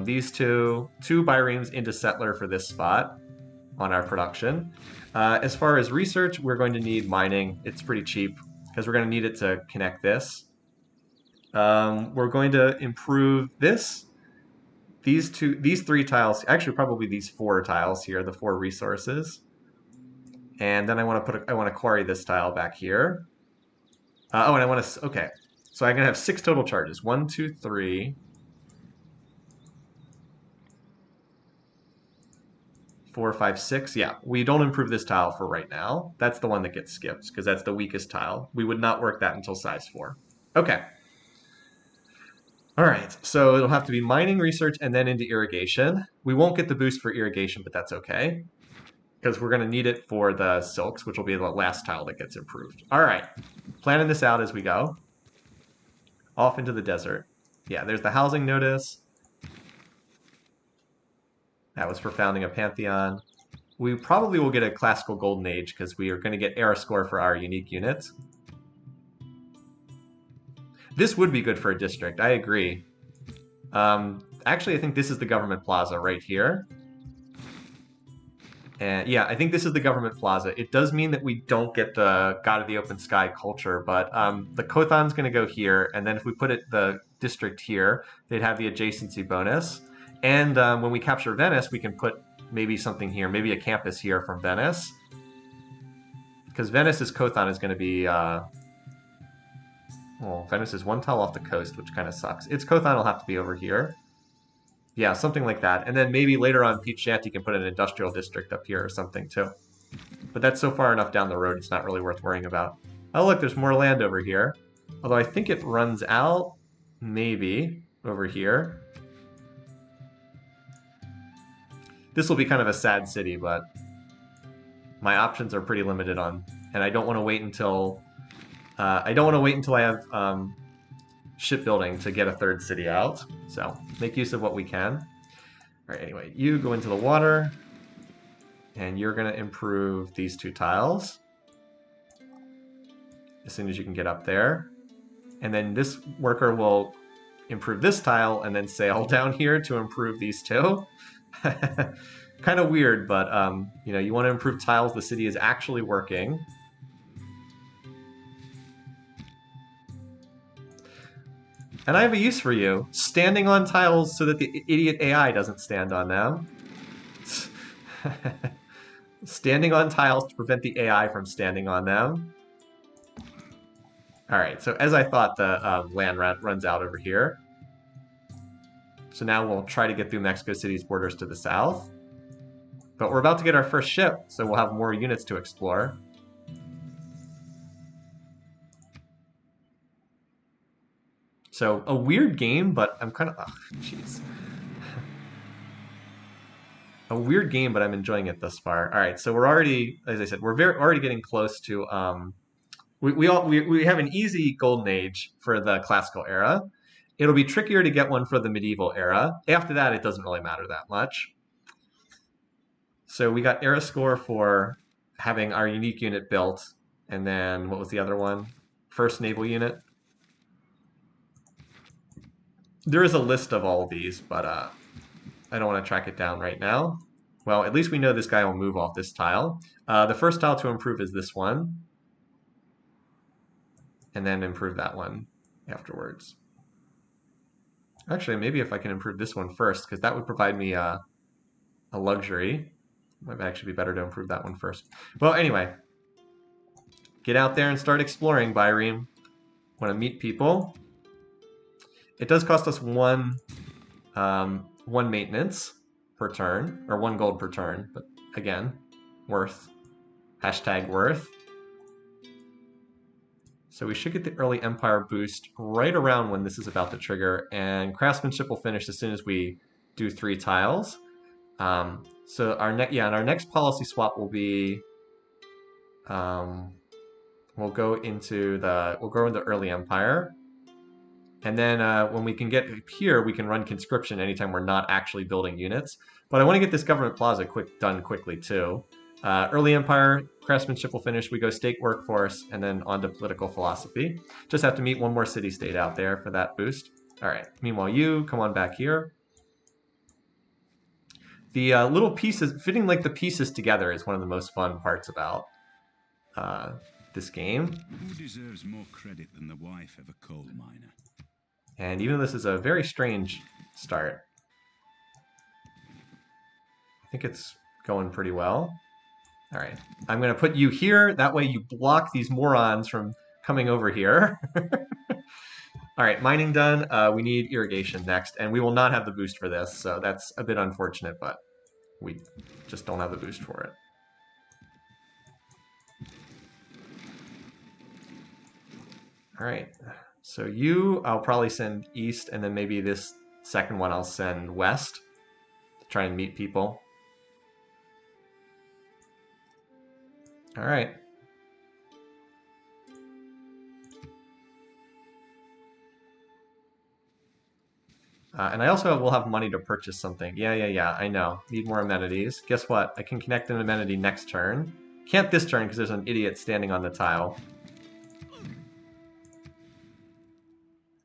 Speaker 1: These two biremes into settler for this spot on our production. As far as research, we're going to need mining. It's pretty cheap because we're going to need it to connect this. We're going to improve this. These 3 tiles, actually probably these 4 tiles here, the 4 resources. And then I want to quarry this tile back here. Oh, and I want to, okay. So I'm going to have 6 total charges. 1, 2, 3, 4, 5, 6. Yeah, we don't improve this tile for right now. That's the one that gets skipped because that's the weakest tile. We would not work that until size 4. Okay. All right, so it'll have to be mining, research, and then into irrigation. We won't get the boost for irrigation, but that's okay because we're going to need it for the silks, which will be the last tile that gets improved. All right, planning this out as we go. Off into the desert. Yeah, there's the housing notice. That was for founding a pantheon. We probably will get a classical golden age because we are going to get era score for our unique units. This would be good for a district, I agree. Actually, I think this is the government plaza right here. And yeah, I think this is the government plaza. It does mean that we don't get the God of the Open Sky culture, but the Kothan's going to go here, and then if we put the district here, they'd have the adjacency bonus. And when we capture Venice, we can put maybe something here, maybe a campus here from Venice. Because Venice's Kothan is going to be... well, Venice is 1 tile off the coast, which kind of sucks. Its Kothan will have to be over here. Yeah, something like that. And then maybe later on, Peach Shanty can put an industrial district up here or something, too. But that's so far enough down the road, it's not really worth worrying about. Oh, look, there's more land over here. Although I think it runs out, maybe, over here. This will be kind of a sad city, but my options are pretty limited on... And I don't want to wait until... I have shipbuilding to get a 3rd city out, so make use of what we can. All right, anyway, you go into the water, and you're going to improve these 2 tiles as soon as you can get up there. And then this worker will improve this tile and then sail down here to improve these 2. Kind of weird, but you know, you want to improve tiles the city is actually working. And I have a use for you. Standing on tiles so that the idiot AI doesn't stand on them. Standing on tiles to prevent the AI from standing on them. Alright, so as I thought, the land runs out over here. So now we'll try to get through Mexico City's borders to the south. But we're about to get our first ship, so we'll have more units to explore. So a weird game, but I'm kind of, oh, jeez. A weird game, but I'm enjoying it thus far. All right, so we're already, as I said, we're already getting close to. We have an easy golden age for the classical era. It'll be trickier to get one for the medieval era. After that, it doesn't really matter that much. So we got era score for having our unique unit built, and then what was the other one? First naval unit. There is a list of all of these, but I don't want to track it down right now. Well, at least we know this guy will move off this tile. The first tile to improve is this one, and then improve that one afterwards. Actually, maybe if I can improve this one first, because that would provide me a luxury. Might actually be better to improve that one first. Well, anyway, get out there and start exploring, Byreme. Want to meet people. It does cost us one maintenance per turn, or 1 gold per turn, but again, worth. Hashtag worth. So we should get the early Empire boost right around when this is about to trigger, and Craftsmanship will finish as soon as we do 3 tiles. So our next policy swap will be, we'll go into early Empire, and then when we can get up here, we can run conscription anytime we're not actually building units. But I want to get this government plaza done quickly too. Early Empire, Craftsmanship will finish. We go state workforce, and then on to political philosophy. Just have to meet one more city-state out there for that boost. All right. Meanwhile, you come on back here. The little pieces, fitting like the pieces together is one of the most fun parts about this game.
Speaker 2: Who deserves more credit than the wife of a coal miner?
Speaker 1: And even though this is a very strange start, I think it's going pretty well. All right, I'm going to put you here. That way you block these morons from coming over here. All right, mining done. We need irrigation next, and we will not have the boost for this, so that's a bit unfortunate, but we just don't have the boost for it. All right, so I'll probably send east, and then maybe this second one I'll send west to try and meet people. All right. And I also will have money to purchase something. Yeah, I know. Need more amenities. Guess what? I can connect an amenity next turn. Can't this turn because there's an idiot standing on the tile.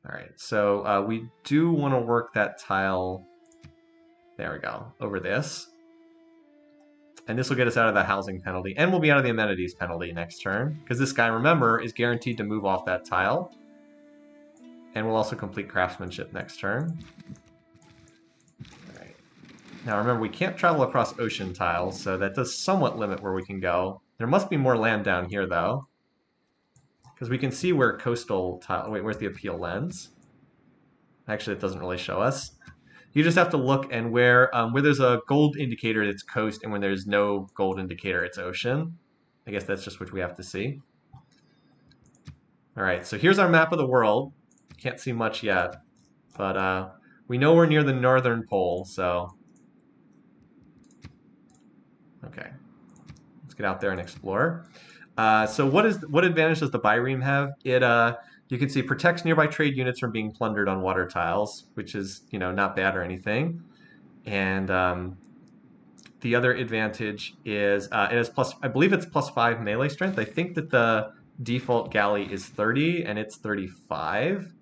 Speaker 1: All right, so we do want to work that tile. There we go, over this. And this will get us out of the housing penalty, and we'll be out of the amenities penalty next turn, because this guy, remember, is guaranteed to move off that tile. And we'll also complete craftsmanship next turn. All right. Now remember, we can't travel across ocean tiles, so that does somewhat limit where we can go. There must be more land down here, though, because we can see where coastal tile... Wait, where's the appeal lens? Actually, it doesn't really show us. You just have to look, and where there's a gold indicator, it's coast, and when there's no gold indicator, it's ocean. I guess that's just what we have to see. All right, so here's our map of the world. Can't see much yet, but we know we're near the northern pole, so... Okay, let's get out there and explore. So what advantage does the Byreme have? It you can see protects nearby trade units from being plundered on water tiles, which is, you know, not bad or anything. And the other advantage is it has I believe it's +5 melee strength. I think that the default galley is 30 and it's 35.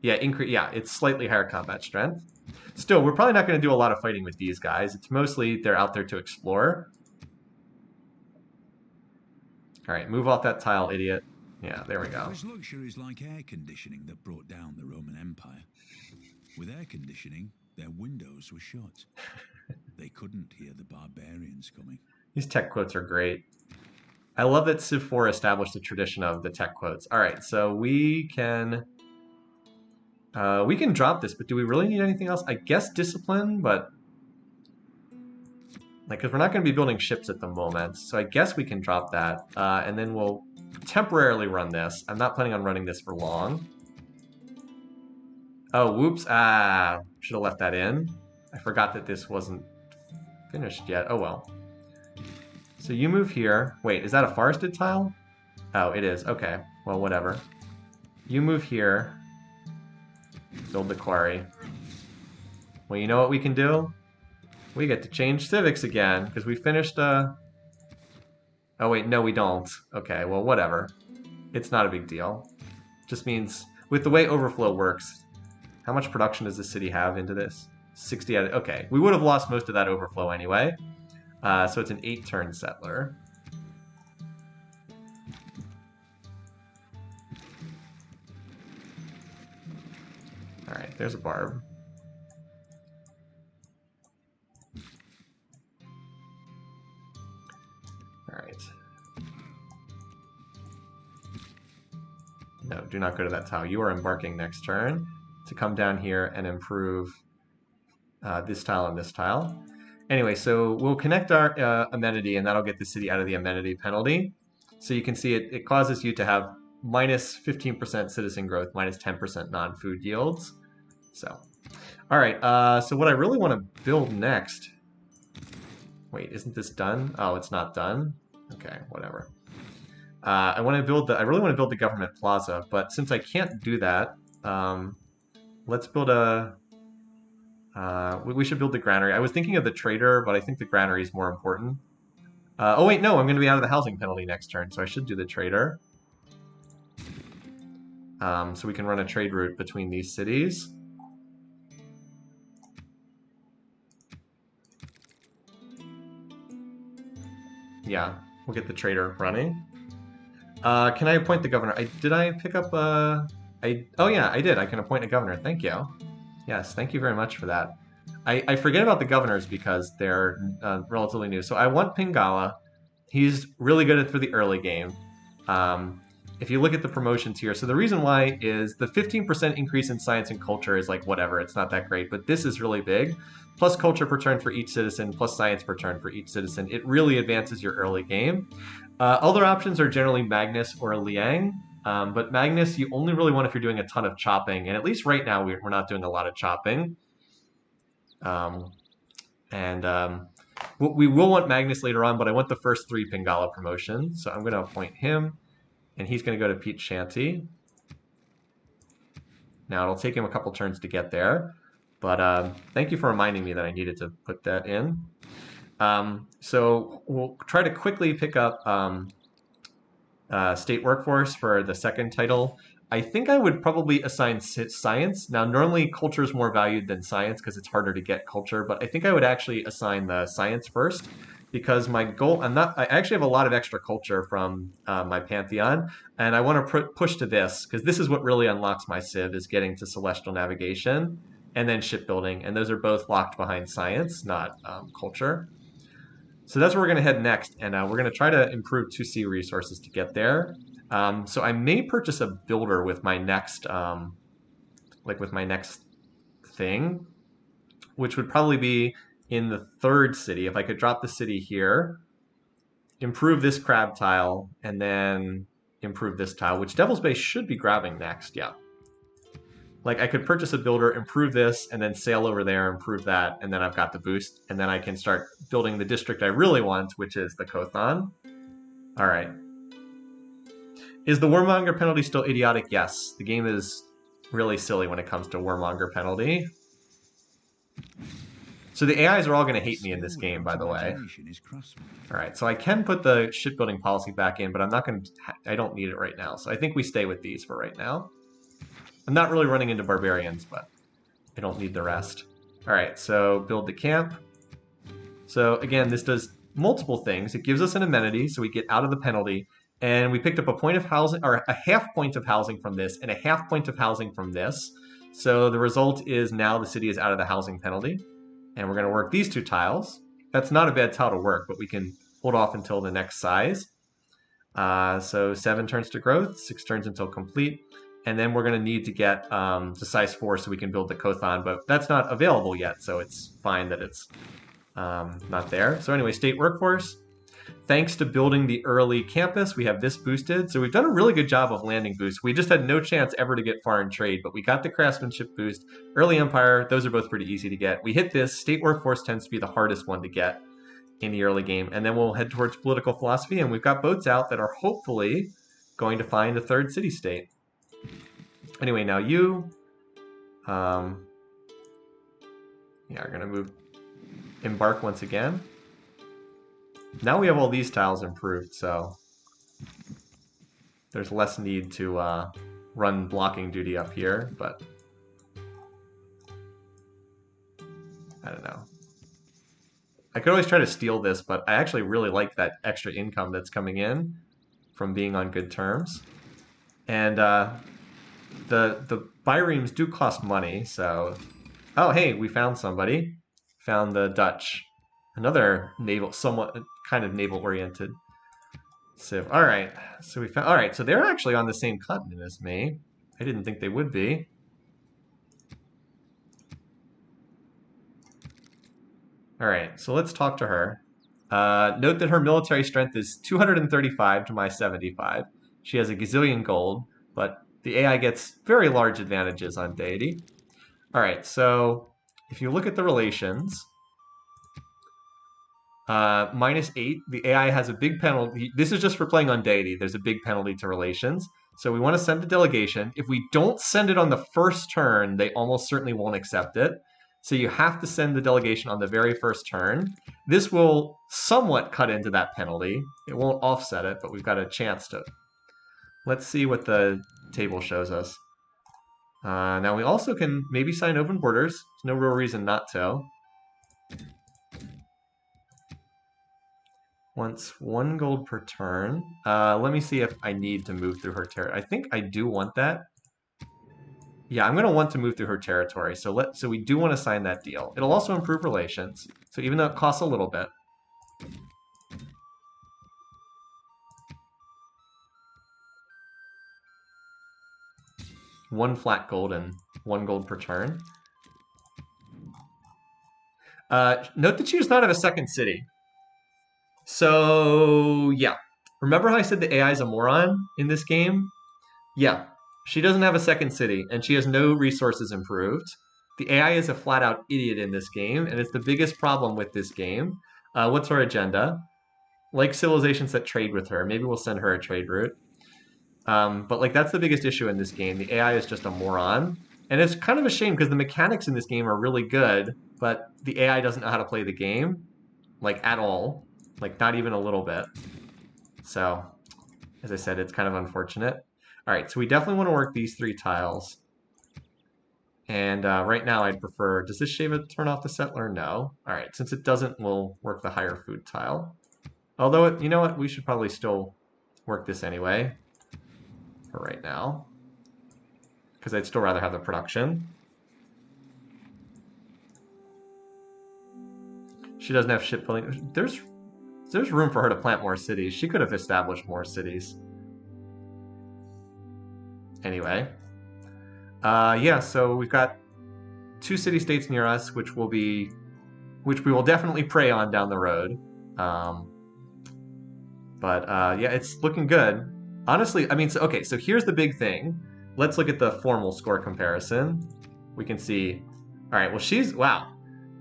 Speaker 1: Yeah, it's slightly higher combat strength. Still, we're probably not going to do a lot of fighting with these guys. It's mostly they're out there to explore. All right, move off that tile, idiot. Yeah, there we go.
Speaker 2: It was luxuries like air conditioning that brought down the Roman Empire. With air conditioning, their windows were shut. They couldn't hear the barbarians coming.
Speaker 1: These tech quotes are great. I love that Civ 4 established the tradition of the tech quotes. All right, so we can drop this, but do we really need anything else? I guess discipline, but Like, because we're not going to be building ships at the moment, so I guess we can drop that, and then we'll temporarily run this. I'm not planning on running this for long. Oh, whoops. Should have left that in. I forgot that this wasn't finished yet. Oh, well. So you move here. Wait, is that a forested tile? Oh, it is. Okay. Well, whatever. You move here. Build the quarry. Well, you know what we can do? We get to change civics again, because we finished, Oh, wait, no, we don't. Okay, well, whatever. It's not a big deal. Just means, with the way overflow works, how much production does the city have into this? 60 out of... Okay, we would have lost most of that overflow anyway. So it's an 8-turn settler. Alright, there's a barb. Alright. No, do not go to that tile. You are embarking next turn to come down here and improve this tile and this tile. Anyway, so we'll connect our amenity, and that'll get the city out of the amenity penalty. So you can see it causes you to have minus 15% citizen growth, minus 10% non-food yields. So, all right, so what I really want to build next... Wait, isn't this done? Oh, it's not done? Okay, whatever. I want to build I really want to build the government plaza, but since I can't do that, let's build a... we should build the granary. I was thinking of the trader, but I think the granary is more important. Oh wait, no, I'm going to be out of the housing penalty next turn, so I should do the trader. So we can run a trade route between these cities. Yeah, we'll get the trader running. Can I appoint the governor? Did I pick up oh yeah, I did. I can appoint a governor. Thank you. Yes, thank you very much for that. I forget about the governors because they're relatively new. So I want Pingala. He's really good for the early game. If you look at the promotions here, so the reason why is the 15% increase in science and culture is like whatever, it's not that great, but this is really big. Plus culture per turn for each citizen, plus science per turn for each citizen. It really advances your early game. Other options are generally Magnus or Liang, but Magnus you only really want if you're doing a ton of chopping, and at least right now we're not doing a lot of chopping. We will want Magnus later on, but I want the first 3 Pingala promotions, so I'm going to appoint him. And he's going to go to Peach Shanty. Now, it'll take him a couple turns to get there. But thank you for reminding me that I needed to put that in. So we'll try to quickly pick up state workforce for the second title. I think I would probably assign science. Now, normally culture is more valued than science because it's harder to get culture. But I think I would actually assign the science first. Because my goal, I actually have a lot of extra culture from my Pantheon, and I want to push to this, because this is what really unlocks my Civ, is getting to Celestial Navigation, and then Shipbuilding, and those are both locked behind Science, not culture. So that's where we're going to head next, and we're going to try to improve 2C resources to get there. So I may purchase a builder with my next, thing, which would probably be in the 3rd city. If I could drop the city here, improve this crab tile, and then improve this tile, which Devil's Bay should be grabbing next, yeah. Like, I could purchase a builder, improve this, and then sail over there, improve that, and then I've got the boost, and then I can start building the district I really want, which is the Kothon. All right. Is the Warmonger penalty still idiotic? Yes. The game is really silly when it comes to Warmonger penalty. So the AIs are all going to hate me in this game, by the way. All right, so I can put the shipbuilding policy back in, but I'm not going to... I don't need it right now, so I think we stay with these for right now. I'm not really running into barbarians, but I don't need the rest. All right, so build the camp. So again, this does multiple things. It gives us an amenity, so we get out of the penalty, and we picked up a point of housing, or a half point of housing from this, and a half point of housing from this. So the result is now the city is out of the housing penalty. And we're going to work these 2 tiles. That's not a bad tile to work, but we can hold off until the next size. So 7 turns to growth, 6 turns until complete. And then we're going to need to get to size 4 so we can build the Kothon, but that's not available yet, so it's fine that it's Not there. So anyway, state workforce. Thanks to building the early campus, we have this boosted. So we've done a really good job of landing boosts. We just had no chance ever to get foreign trade, but we got the craftsmanship boost. Early empire, those are both pretty easy to get. We hit this. State workforce tends to be the hardest one to get in the early game. And then we'll head towards political philosophy, and we've got boats out that are hopefully going to find a third city-state. Anyway, now you... yeah, we're going to embark once again. Now we have all these tiles improved, so there's less need to run blocking duty up here, but I don't know. I could always try to steal this, but I actually really like that extra income that's coming in from being on good terms. And the biremes do cost money, so... Oh, hey, we found somebody. Found the Dutch. Another naval, somewhat kind of naval-oriented civ. All right, so we found. All right, so they're actually on the same continent as me. I didn't think they would be. All right, so let's talk to her. Note that her military strength is 235 to my 75. She has a gazillion gold, but the AI gets very large advantages on deity. All right, so if you look at the relations. -8, the AI has a big penalty. This is just for playing on deity. There's a big penalty to relations. So we want to send a delegation. If we don't send it on the first turn, they almost certainly won't accept it. So you have to send the delegation on the very first turn. This will somewhat cut into that penalty. It won't offset it, but we've got a chance to. Let's see what the table shows us. Now we also can maybe sign open borders. There's no real reason not to. Once 1 gold per turn. Let me see if I need to move through her territory. I think I do want that. Yeah, I'm going to want to move through her territory. So we do want to sign that deal. It'll also improve relations. So even though it costs a little bit. One flat gold and 1 gold per turn. Note that she does not have a second city. So, yeah. Remember how I said the AI is a moron in this game? Yeah. She doesn't have a second city, and she has no resources improved. The AI is a flat-out idiot in this game, and it's the biggest problem with this game. What's her agenda? Like civilizations that trade with her. Maybe we'll send her a trade route. But like that's the biggest issue in this game. The AI is just a moron. And it's kind of a shame because the mechanics in this game are really good, but the AI doesn't know how to play the game. Like, at all. Like, not even a little bit. So, as I said, it's kind of unfortunate. All right, so we definitely want to work these 3 tiles. And right now I'd prefer... Does this shave it turn off the settler? No. All right, since it doesn't, we'll work the higher food tile. Although, you know what? We should probably still work this anyway. For right now. Because I'd still rather have the production. She doesn't have shipbuilding. There's room for her to plant more cities. She could have established more cities. Anyway. Yeah, so we've got 2 city-states near us, which we will definitely prey on down the road. Yeah, it's looking good. Honestly, I mean, okay, so here's the big thing. Let's look at the formal score comparison. We can see, all right, well, wow.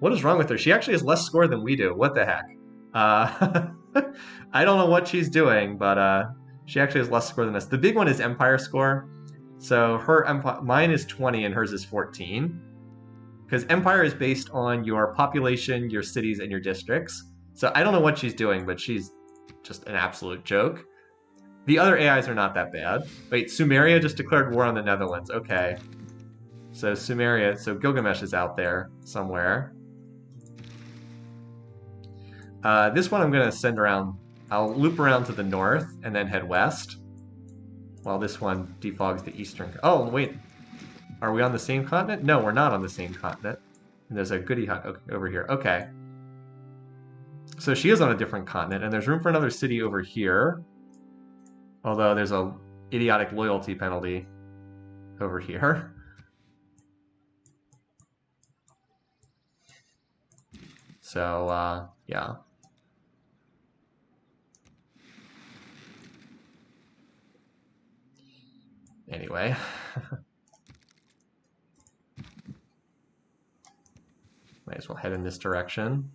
Speaker 1: What is wrong with her? She actually has less score than we do. What the heck? I don't know what she's doing, but she actually has less score than us. The big one is Empire score. So mine is 20 and hers is 14. Because Empire is based on your population, your cities, and your districts. So I don't know what she's doing, but she's just an absolute joke. The other AIs are not that bad. Wait, Sumeria just declared war on the Netherlands. Okay. So Sumeria, so Gilgamesh is out there somewhere. This one I'm going to send around. I'll loop around to the north and then head west. While this one defogs the eastern. Oh, wait. Are we on the same continent? No, we're not on the same continent. And there's a goody hut over here. Okay. So she is on a different continent, and there's room for another city over here. Although there's a idiotic loyalty penalty over here. So, yeah. Anyway. Might as well head in this direction.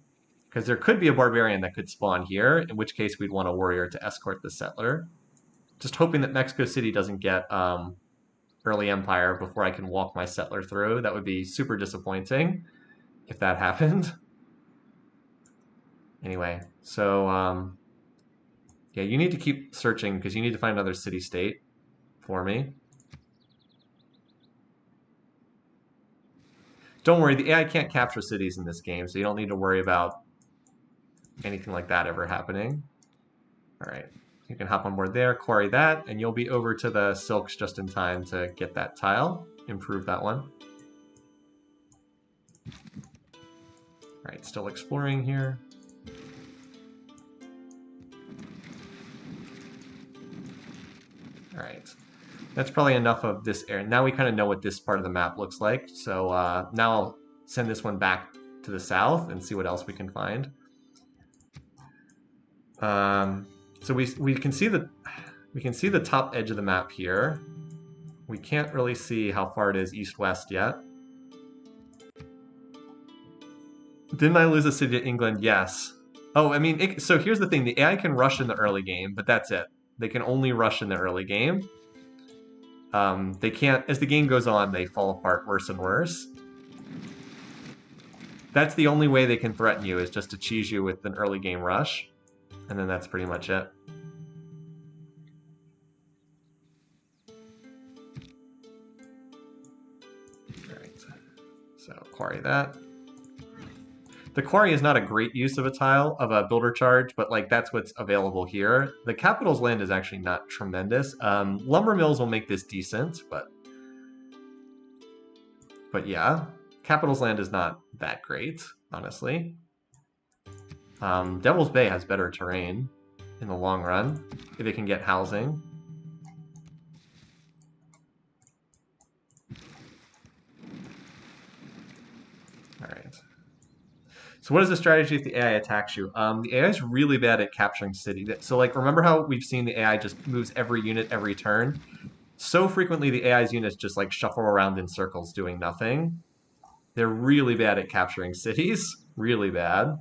Speaker 1: Because there could be a barbarian that could spawn here, in which case we'd want a warrior to escort the settler. Just hoping that Mexico City doesn't get early empire before I can walk my settler through. That would be super disappointing if that happened. Anyway, so yeah, you need to keep searching because you need to find another city-state for me. Don't worry, the AI can't capture cities in this game, so you don't need to worry about anything like that ever happening. All right, you can hop on board there, quarry that, and you'll be over to the silks just in time to get that tile, improve that one. All right, still exploring here. All right, that's probably enough of this area. Now we kind of know what this part of the map looks like. So now I'll send this one back to the south and see what else we can find. So we can see the top edge of the map here. We can't really see how far it is east-west yet. Didn't I lose a city to England? Yes. Oh, I mean, so here's the thing. The AI can rush in the early game, but that's it. They can only rush in the early game. They can't, as the game goes on, they fall apart worse and worse. That's the only way they can threaten you, is just to cheese you with an early game rush. And then that's pretty much it. Alright, so quarry that. The quarry is not a great use of a tile, of a builder charge, but like that's what's available here. The capital's land is actually not tremendous. Lumber mills will make this decent, but yeah, capital's land is not that great, honestly. Devil's Bay has better terrain in the long run, if it can get housing. Alright. So what is the strategy if the AI attacks you? The AI is really bad at capturing city. So like, remember how we've seen the AI just moves every unit every turn? So frequently the AI's units just like shuffle around in circles doing nothing. They're really bad at capturing cities. Really bad.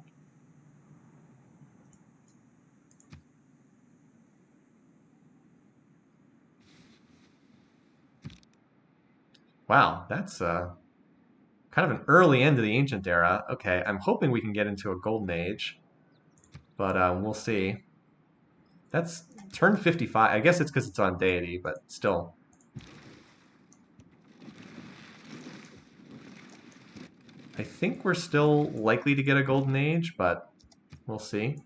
Speaker 1: Wow, that's kind of an early end of the Ancient Era. Okay, I'm hoping we can get into a Golden Age, but we'll see. That's turn 55. I guess it's because it's on deity, but still. I think we're still likely to get a Golden Age, but we'll see.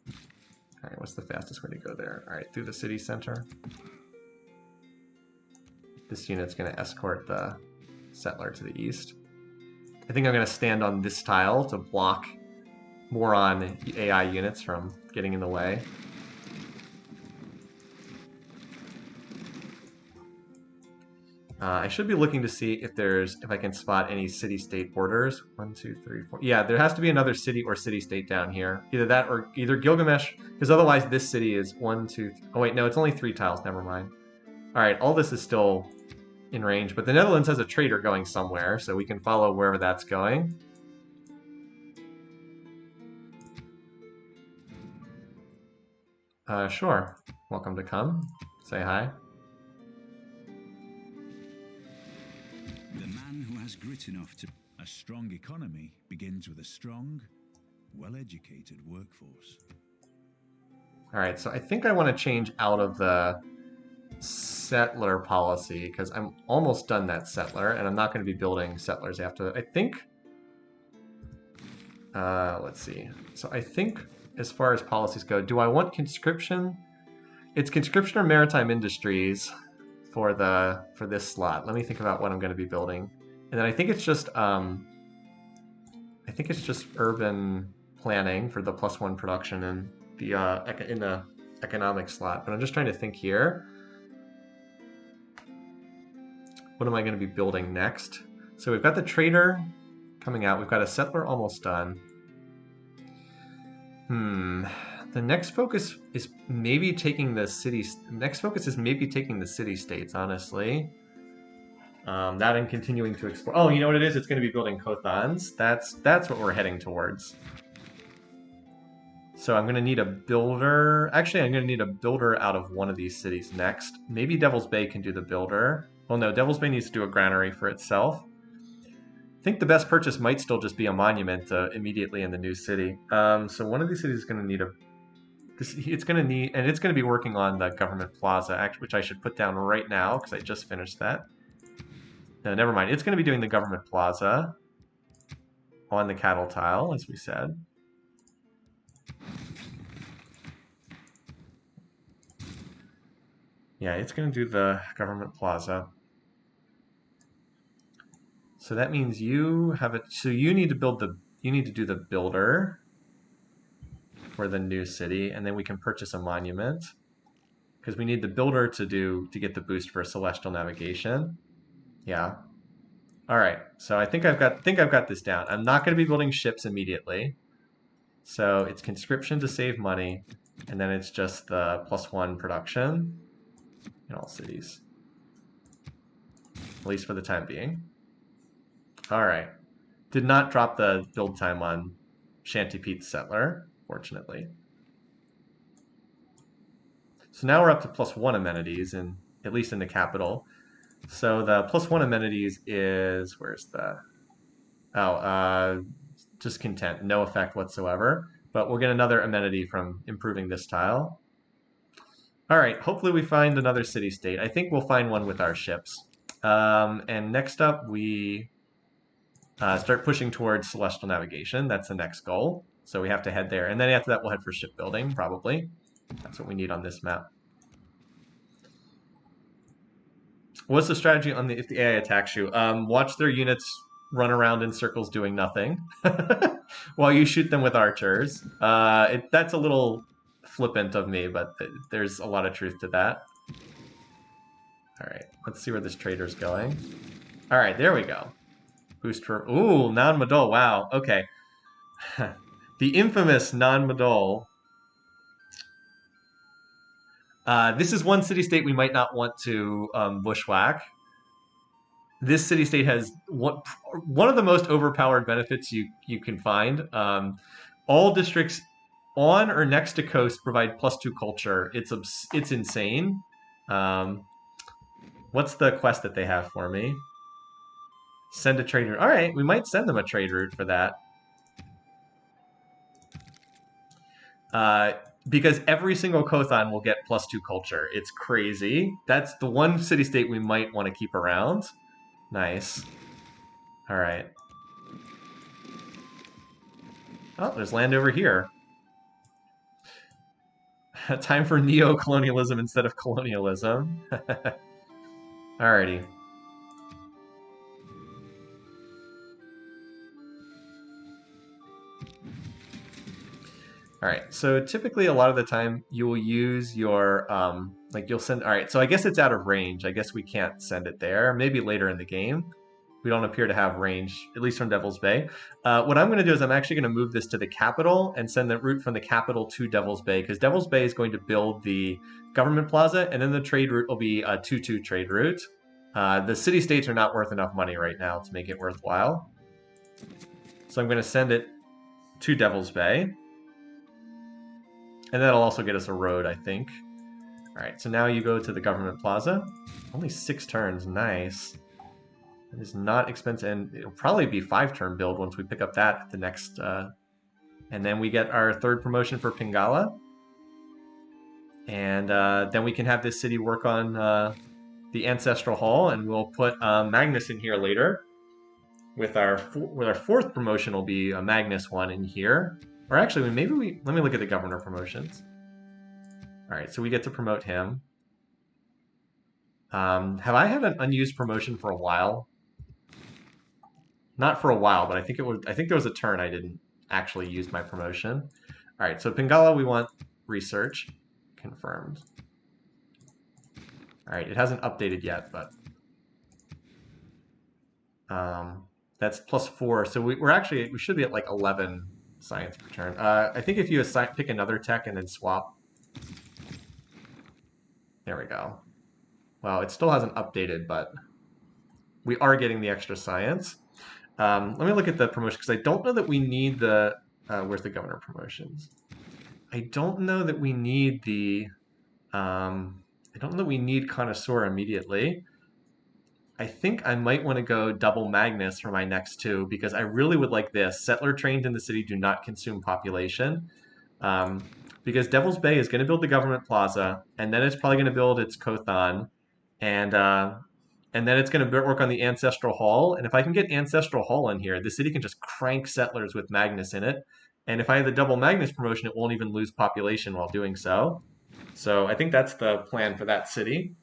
Speaker 1: All right, what's the fastest way to go there? All right, through the city center. This unit's going to escort the settler to the east. I think I'm going to stand on this tile to block moron AI units from getting in the way. I should be looking to see if I can spot any city-state borders. 1, 2, 3, 4. Yeah, there has to be another city or city-state down here. Either that or either Gilgamesh, because otherwise this city is 1, 2, 3. Oh wait, no, it's only 3 tiles. Never mind. All right, all this is still in range, but the Netherlands has a trader going somewhere, so we can follow wherever that's going. Sure. Welcome to come. Say hi.
Speaker 2: The man who has grit enough to... A strong economy begins with a strong, well-educated workforce.
Speaker 1: All right, so I think I want to change out of the settler policy because I'm almost done that settler, and I'm not going to be building settlers after that. I think... let's see. So I think as far as policies go, do I want conscription? It's conscription or maritime industries for this slot. Let me think about what I'm going to be building. And then I think it's just urban planning for the +1 production and the in the economic slot. But I'm just trying to think here. What am I going to be building next? So we've got the trader coming out. We've got a settler almost done. The next focus is maybe taking the cities. Next focus is maybe taking the city-states, honestly. That and continuing to explore. Oh, you know what it is? It's going to be building Kothans. That's what we're heading towards. So I'm going to need a builder. Actually, I'm going to need a builder out of one of these cities next. Maybe Devil's Bay can do the builder. Well, no, Devil's Bay needs to do a granary for itself. I think the best purchase might still just be a monument immediately in the new city. So one of these cities is going to need a... it's going to need... And it's going to be working on the government plaza, which I should put down right now because I just finished that. No, never mind. It's going to be doing the government plaza on the cattle tile, as we said. Yeah, it's going to do the government plaza. So that means you have it. So you need to build the. You need to do the builder for the new city, and then we can purchase a monument because we need the builder to get the boost for celestial navigation. Yeah. All right. So I think I've got this down. I'm not going to be building ships immediately. So it's conscription to save money, and then it's just the +1 production in all cities, at least for the time being. All right. Did not drop the build time on Shanty Pete's settler, fortunately. So now we're up to +1 amenities, and at least in the capital. So the +1 amenities is, where's the... Oh, just content, no effect whatsoever. But we'll get another amenity from improving this tile. All right, hopefully we find another city-state. I think we'll find one with our ships. And next up, we start pushing towards celestial navigation. That's the next goal. So we have to head there. And then after that, we'll head for shipbuilding, probably. That's what we need on this map. What's the strategy on if the AI attacks you? Watch their units run around in circles doing nothing while you shoot them with archers. That's a little flippant of me, but there's a lot of truth to that. All right, let's see where this trader's going. All right, there we go. Boost for... Ooh, non-Madol. Wow, okay. The infamous non-Madol. This is one city-state we might not want to bushwhack. This city-state has one of the most overpowered benefits you can find. All districts on or next to coast provide +2 culture. It's insane. What's the quest that they have for me? Send a trade route. All right, we might send them a trade route for that. Because every single Kothan will get +2 culture. It's crazy. That's the one city-state we might want to keep around. Nice. All right. Oh, there's land over here. Time for neo-colonialism instead of colonialism. Alrighty. All right, so typically a lot of the time you will use your, you'll send, all right, so I guess it's out of range. I guess we can't send it there. Maybe later in the game. We don't appear to have range, at least from Devil's Bay. What I'm going to do is I'm actually going to move this to the capital and send the route from the capital to Devil's Bay, because Devil's Bay is going to build the government plaza, and then the trade route will be a 2-2 trade route. The city-states are not worth enough money right now to make it worthwhile. So I'm going to send it to Devil's Bay. And that'll also get us a road, I think. All right, so now you go to the government plaza. Only 6 turns, nice. It is not expensive, and it'll probably be 5-turn build once we pick up that the next... and then we get our 3rd promotion for Pingala. And then we can have this city work on the Ancestral Hall, and we'll put Magnus in here later. With our 4th promotion will be a Magnus one in here. Or actually, maybe let me look at the governor promotions. All right, so we get to promote him. Have I had an unused promotion for a while? Not for a while, but I think there was a turn I didn't actually use my promotion. All right, so Pingala, we want research. Confirmed. All right, it hasn't updated yet, but That's +4. So we should be at like 11 science per turn. I think if you pick another tech and then swap. There we go. Well, it still hasn't updated, but we are getting the extra science. Let me look at the promotion because I don't know that we need the. Where's the governor promotions? I don't know that we need the. I don't know that we need connoisseur immediately. I think I might want to go double Magnus for my next two because I really would like this. Settler trained in the city do not consume population. Um, because Devil's Bay is going to build the government plaza, and then it's probably going to build its Kothan, and then it's going to work on the Ancestral Hall. And if I can get Ancestral Hall in here, the city can just crank settlers with Magnus in it. And if I have the double Magnus promotion, it won't even lose population while doing so. So I think that's the plan for that city.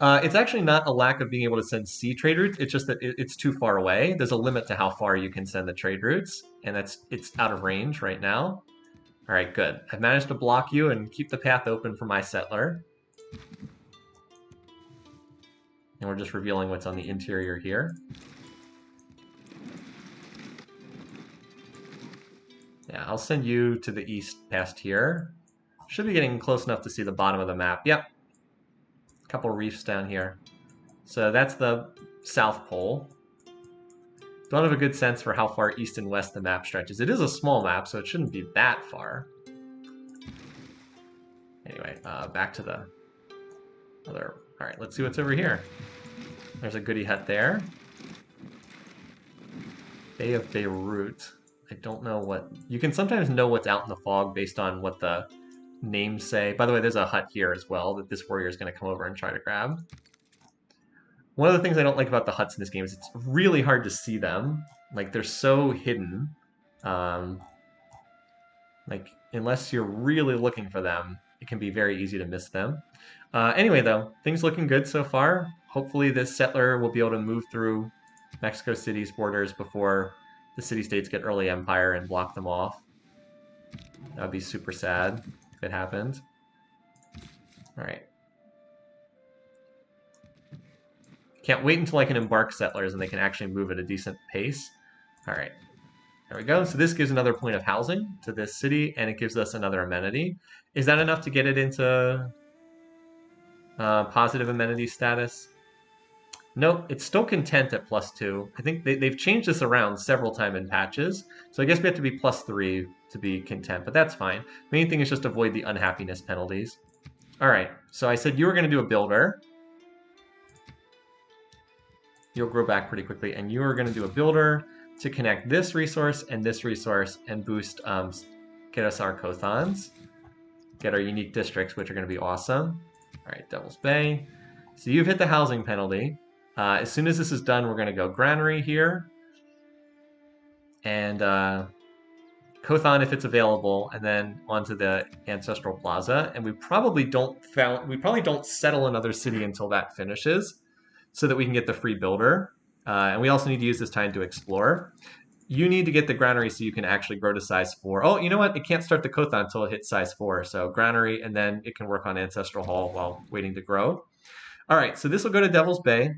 Speaker 1: It's actually not a lack of being able to send sea trade routes. It's just that it's too far away. There's a limit to how far you can send the trade routes, and it's out of range right now. All right, good. I've managed to block you and keep the path open for my settler. And we're just revealing what's on the interior here. Yeah, I'll send you to the east past here. Should be getting close enough to see the bottom of the map. Yep. A couple reefs down here. So that's the South Pole. Don't have a good sense for how far east and west the map stretches. It is a small map, so it shouldn't be that far. Anyway, back to the other. All right, let's see what's over here. There's a goody hut there. Bay of Beirut. I don't know what... You can sometimes know what's out in the fog based on what the names say. By the way, there's a hut here as well that this warrior is going to come over and try to grab. One of the things I don't like about the huts in this game is it's really hard to see them. Like, they're so hidden. Like, unless you're really looking for them, it can be very easy to miss them. Anyway, though, things looking good so far. Hopefully this settler will be able to move through Mexico City's borders before the city-states get early empire and block them off. That would be super sad if it happened. All right. Can't wait until I can embark settlers and they can actually move at a decent pace. All right. There we go. So this gives another point of housing to this city, and it gives us another amenity. Is that enough to get it into positive amenity status? Nope, it's still content at +2. I think they've changed this around several times in patches. So I guess we have to be +3 to be content, but that's fine. Main thing is just avoid the unhappiness penalties. All right, so I said you were going to do a builder. You'll grow back pretty quickly, and you are going to do a builder to connect this resource and boost, get us our Kothans, get our unique districts, which are going to be awesome. All right, Devil's Bay. So you've hit the housing penalty. As soon as this is done, we're going to go Granary here. And Kothan if it's available, and then onto the Ancestral Plaza. And we probably don't settle another city until that finishes, so that we can get the free builder. And we also need to use this time to explore. You need to get the Granary so you can actually grow to size 4. Oh, you know what? It can't start the Kothan until it hits size 4. So Granary, and then it can work on Ancestral Hall while waiting to grow. All right, so this will go to Devil's Bay.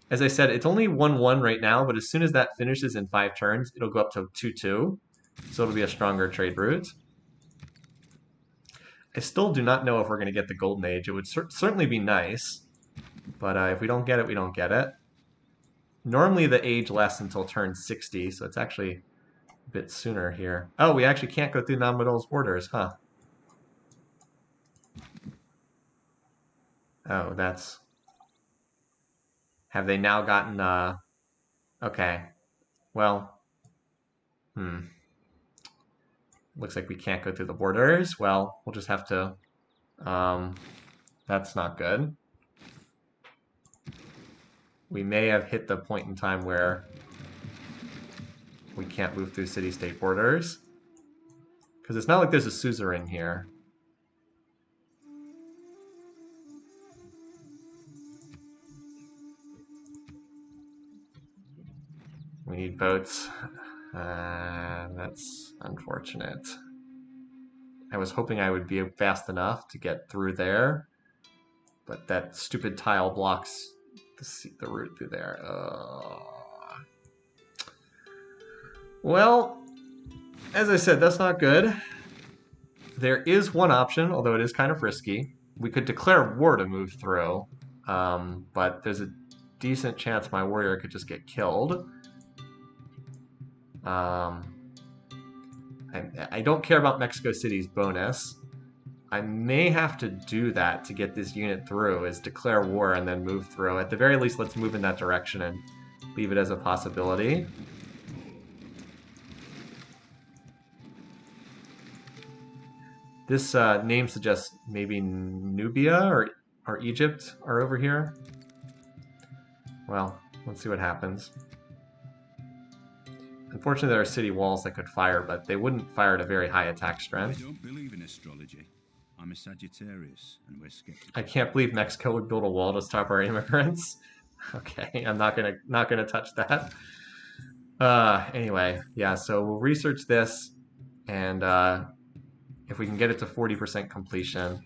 Speaker 1: As I said, it's only 1-1 right now, but as soon as that finishes in 5 turns, it'll go up to 2-2. So it'll be a stronger trade route. I still do not know if we're going to get the Golden Age. It would certainly be nice, but if we don't get it, we don't get it. Normally the age lasts until turn 60, so it's actually a bit sooner here. Oh, we actually can't go through non-middle's borders, huh? Oh, that's... Have they now gotten, okay. Well, looks like we can't go through the borders. Well, we'll just have to, that's not good. We may have hit the point in time where we can't move through city-state borders. Because it's not like there's a suzerain here. We need boats. That's unfortunate. I was hoping I would be fast enough to get through there, but that stupid tile blocks the route through there. Well, as I said, that's not good. There is one option, although it is kind of risky. We could declare war to move through, but there's a decent chance my warrior could just get killed. Um, I don't care about Mexico City's bonus. I may have to do that to get this unit through, is declare war and then move through. At the very least, let's move in that direction and leave it as a possibility. This name suggests maybe Nubia or Egypt are over here. Well, let's see what happens. Unfortunately, there are city walls that could fire, but they wouldn't fire at a very high attack strength.
Speaker 2: I don't believe in astrology. I'm a Sagittarius, and we're skeptical.
Speaker 1: I can't believe Mexico would build a wall to stop our immigrants. Okay, I'm not gonna touch that. Anyway, yeah. So we'll research this, and if we can get it to 40% completion,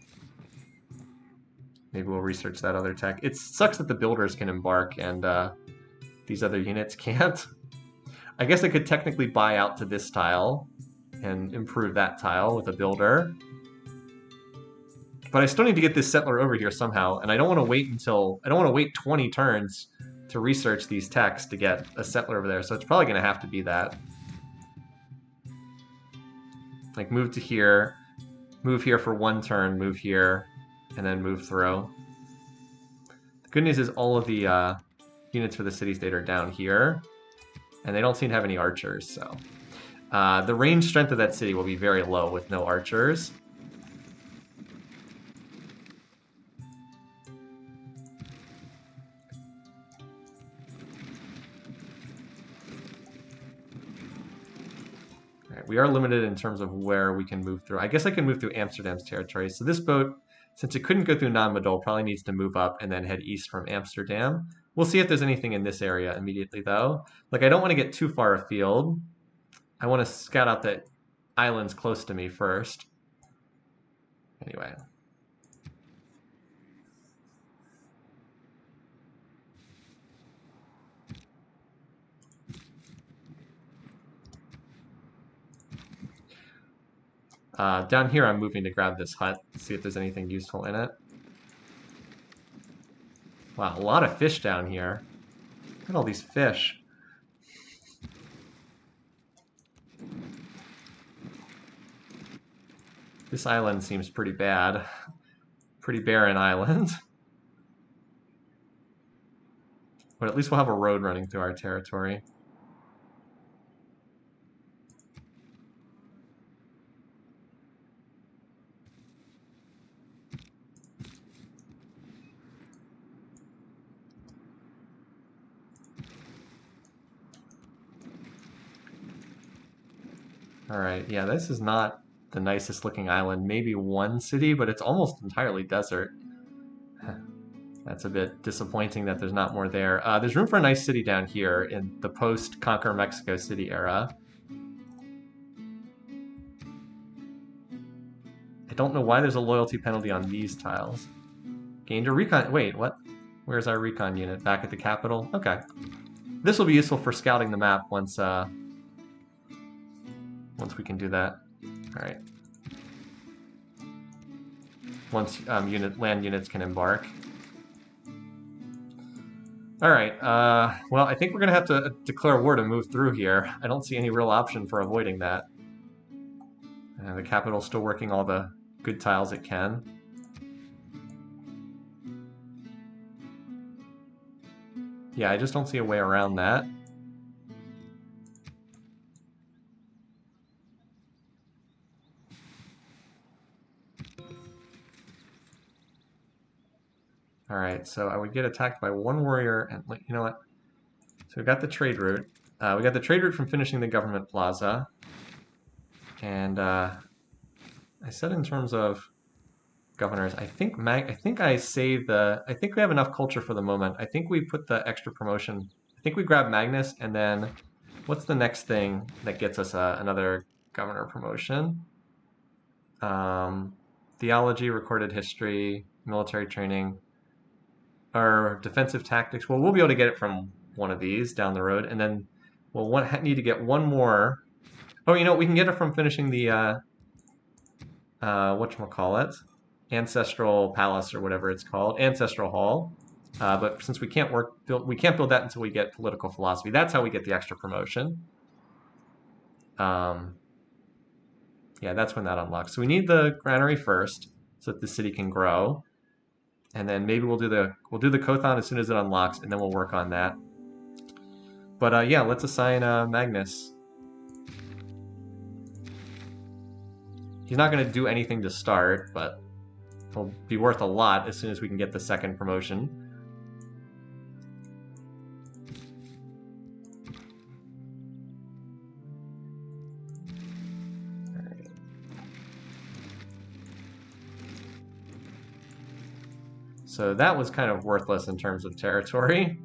Speaker 1: maybe we'll research that other tech. It sucks that the builders can embark and these other units can't. I guess I could technically buy out to this tile and improve that tile with a builder. But I still need to get this settler over here somehow, and I don't want to wait 20 turns to research these techs to get a settler over there, so it's probably going to have to be that. Like, move to here, move here for one turn, move here, and then move through. The good news is all of the units for the city-state are down here, and they don't seem to have any archers, so... the range strength of that city will be very low with no archers. We are limited in terms of where we can move through. I guess I can move through Amsterdam's territory. So this boat, since it couldn't go through Non-Madol, probably needs to move up and then head east from Amsterdam. We'll see if there's anything in this area immediately, though. Like, I don't want to get too far afield. I want to scout out the islands close to me first. Anyway. Down here, I'm moving to grab this hut, see if there's anything useful in it. Wow, a lot of fish down here. Look at all these fish. This island seems pretty bad. Pretty barren island. But at least we'll have a road running through our territory. Alright, yeah, this is not the nicest looking island. Maybe one city, but it's almost entirely desert. That's a bit disappointing that there's not more there. There's room for a nice city down here in the post-Conquer Mexico City era. I don't know why there's a loyalty penalty on these tiles. Gained a recon... Wait, what? Where's our recon unit? Back at the capital? Okay. This will be useful for scouting the map once we can do that. Alright. Once land units can embark. Alright, well, I think we're going to have to declare war to move through here. I don't see any real option for avoiding that. The capital's still working all the good tiles it can. Yeah, I just don't see a way around that. Alright, so I would get attacked by one warrior, and you know what? So we got the trade route. We got the trade route from finishing the government plaza. And I said in terms of governors, I think I saved the... I think we have enough culture for the moment. I think we put the extra promotion... I think we grab Magnus, and then what's the next thing that gets us another governor promotion? Theology, recorded history, military training... Our defensive tactics, well, we'll be able to get it from one of these down the road, and then We'll need to get one more. Oh, you know, we can get it from finishing the, whatchamacallit? Ancestral Palace or whatever it's called. Ancestral Hall. But since we can't we can't build that until we get Political Philosophy. That's how we get the extra promotion. Yeah, that's when that unlocks. So we need the granary first, so that the city can grow, and then maybe we'll do the Kothon as soon as it unlocks, and then we'll work on that. But yeah, let's assign Magnus. He's not going to do anything to start, but he'll be worth a lot as soon as we can get the second promotion. So that was kind of worthless in terms of territory.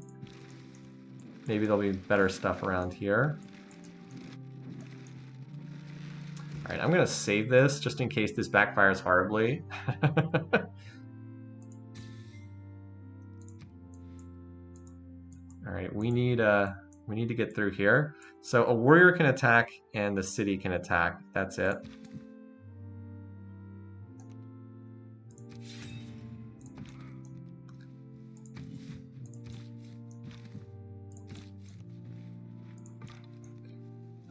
Speaker 1: Maybe there'll be better stuff around here. All right, I'm going to save this just in case this backfires horribly. All right, we need to get through here. So a warrior can attack and the city can attack. That's it.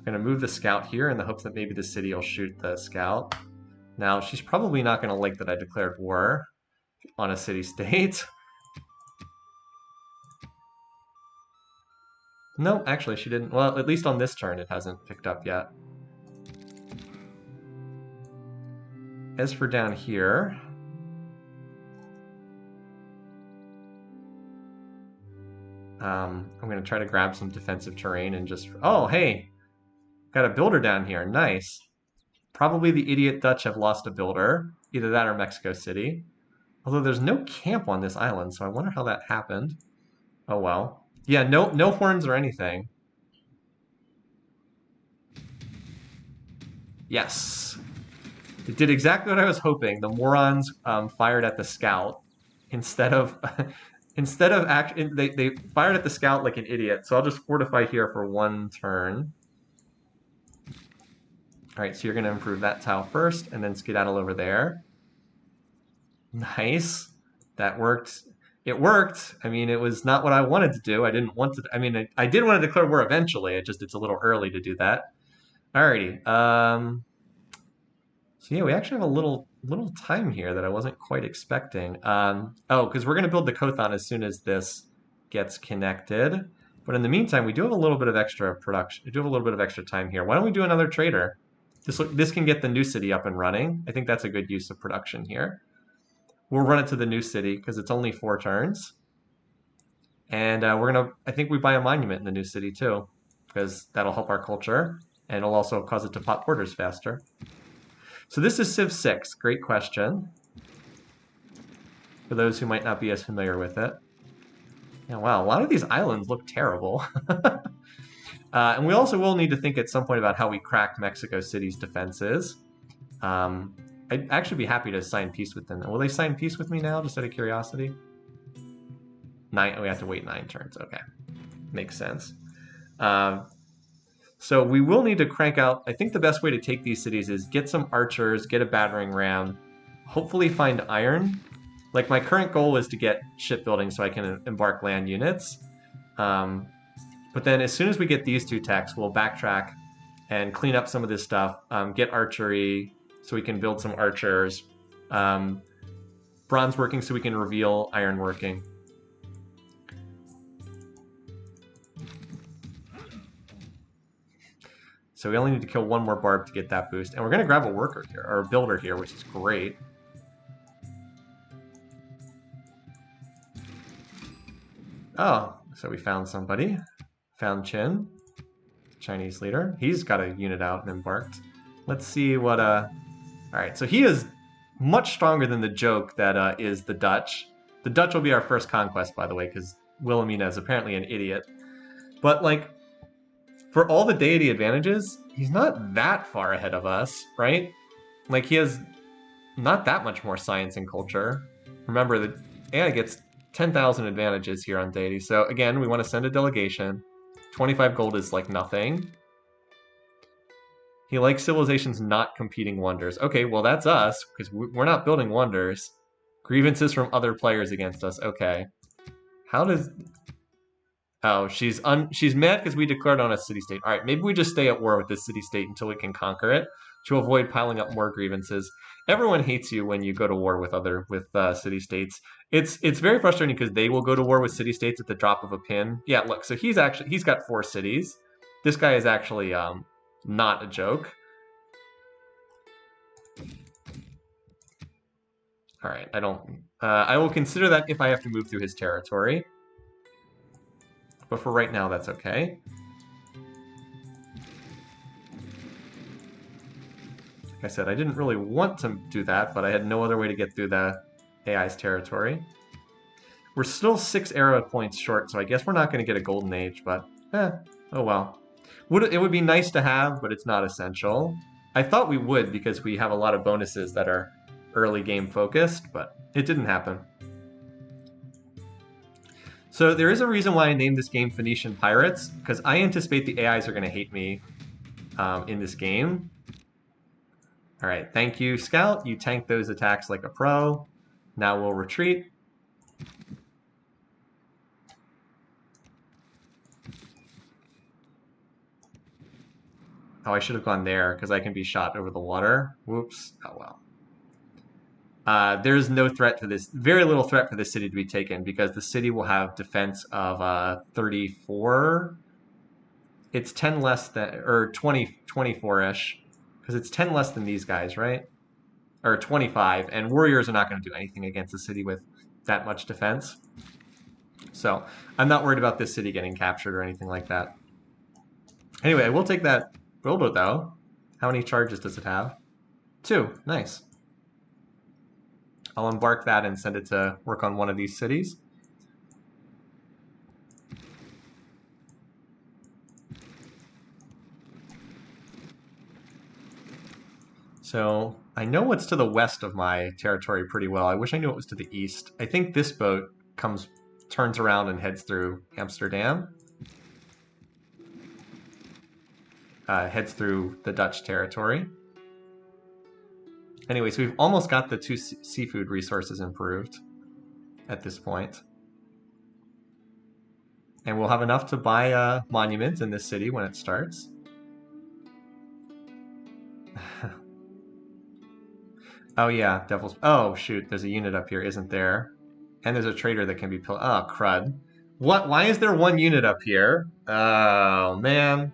Speaker 1: I'm going to move the scout here in the hopes that maybe the city will shoot the scout. Now, she's probably not going to like that I declared war on a city-state. No, actually, she didn't. Well, at least on this turn, it hasn't picked up yet. As for down here... I'm going to try to grab some defensive terrain and just... Oh, hey! Got a builder down here. Nice. Probably the idiot Dutch have lost a builder. Either that or Mexico City. Although there's no camp on this island, so I wonder how that happened. Oh well. Yeah, no horns or anything. Yes. It did exactly what I was hoping. The morons fired at the scout instead of they fired at the scout like an idiot. So I'll just fortify here for one turn. All right, so you're going to improve that tile first and then skedaddle over there. Nice. That worked. It worked. I mean, it was not what I wanted to do. I didn't want to. I mean, I did want to declare war eventually. It's a little early to do that. Alrighty. So yeah, we actually have a little time here that I wasn't quite expecting. Oh, because we're going to build the Kothon as soon as this gets connected. But in the meantime, we do have a little bit of extra production. We do have a little bit of extra time here. Why don't we do another trader? This can get the new city up and running. I think that's a good use of production here. We'll run it to the new city because it's only 4 turns. And I think we buy a monument in the new city too, because that'll help our culture and it'll also cause it to pop borders faster. So this is Civ 6. Great question. For those who might not be as familiar with it. Yeah, wow, a lot of these islands look terrible. And we also will need to think at some point about how we crack Mexico City's defenses. I'd actually be happy to sign peace with them. Will they sign peace with me now, just out of curiosity? We have to wait 9 turns. Okay, makes sense. So we will need to crank out... I think the best way to take these cities is get some archers, get a battering ram, hopefully find iron. Like, my current goal is to get shipbuilding so I can embark land units. But then as soon as we get these 2 techs, we'll backtrack and clean up some of this stuff, get archery so we can build some archers, bronze working so we can reveal iron working. So we only need to kill 1 more barb to get that boost. And we're going to grab a worker here, or a builder here, which is great. Oh, so we found somebody. Found Chin, Chinese leader. He's got a unit out and embarked. Let's see what... All right, so he is much stronger than the joke that is the Dutch. The Dutch will be our first conquest, by the way, because Wilhelmina is apparently an idiot. But, like, for all the deity advantages, he's not that far ahead of us, right? Like, he has not that much more science and culture. Remember, the AI gets 10,000 advantages here on deity. So, again, we want to send a delegation. 25 gold is like nothing. He likes civilizations not competing wonders. Okay, well that's us, because we're not building wonders. Grievances from other players against us. Okay. How does... Oh, she's mad because we declared on a city-state. All right, maybe we just stay at war with this city-state until we can conquer it to avoid piling up more grievances. Everyone hates you when you go to war with city-states. It's very frustrating because they will go to war with city-states at the drop of a pin. Yeah, look, so he's got 4 cities. This guy is actually not a joke. All right, I will consider that if I have to move through his territory. But for right now, that's okay. Like I said, I didn't really want to do that, but I had no other way to get through the AI's territory. We're still 6 era points short, so I guess we're not going to get a golden age, but oh well. It would be nice to have, but it's not essential. I thought we would because we have a lot of bonuses that are early game focused, but it didn't happen. So there is a reason why I named this game Phoenician Pirates, because I anticipate the AIs are going to hate me in this game. All right, thank you, Scout. You tanked those attacks like a pro. Now we'll retreat. Oh, I should have gone there because I can be shot over the water. Whoops. Oh, well. There's no threat to this, very little threat for this city to be taken because the city will have defense of 34. It's 10 less than, or 20, 24-ish, because it's 10 less than these guys, right? Or 25, and warriors are not going to do anything against a city with that much defense. So I'm not worried about this city getting captured or anything like that. Anyway, we'll take that rowboat, though. How many charges does it have? 2. Nice. I'll embark that and send it to work on one of these cities. So I know what's to the west of my territory pretty well. I wish I knew what was to the east. I think this boat turns around and heads through Amsterdam. Heads through the Dutch territory. Anyway, so we've almost got the 2 seafood resources improved at this point. And we'll have enough to buy a monument in this city when it starts. Oh yeah, Devil's... Oh shoot, there's a unit up here, isn't there? And there's a trader that can be... Oh, crud. What? Why is there 1 unit up here? Oh, man.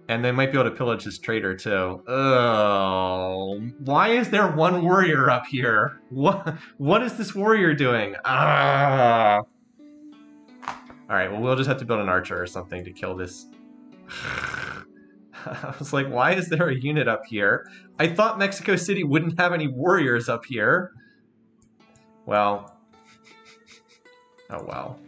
Speaker 1: And they might be able to pillage this trader, too. Oh, why is there 1 warrior up here? What is this warrior doing? Ah. Alright, well, we'll just have to build an archer or something to kill this. I was like, why is there a unit up here? I thought Mexico City wouldn't have any warriors up here. Well. Oh, well.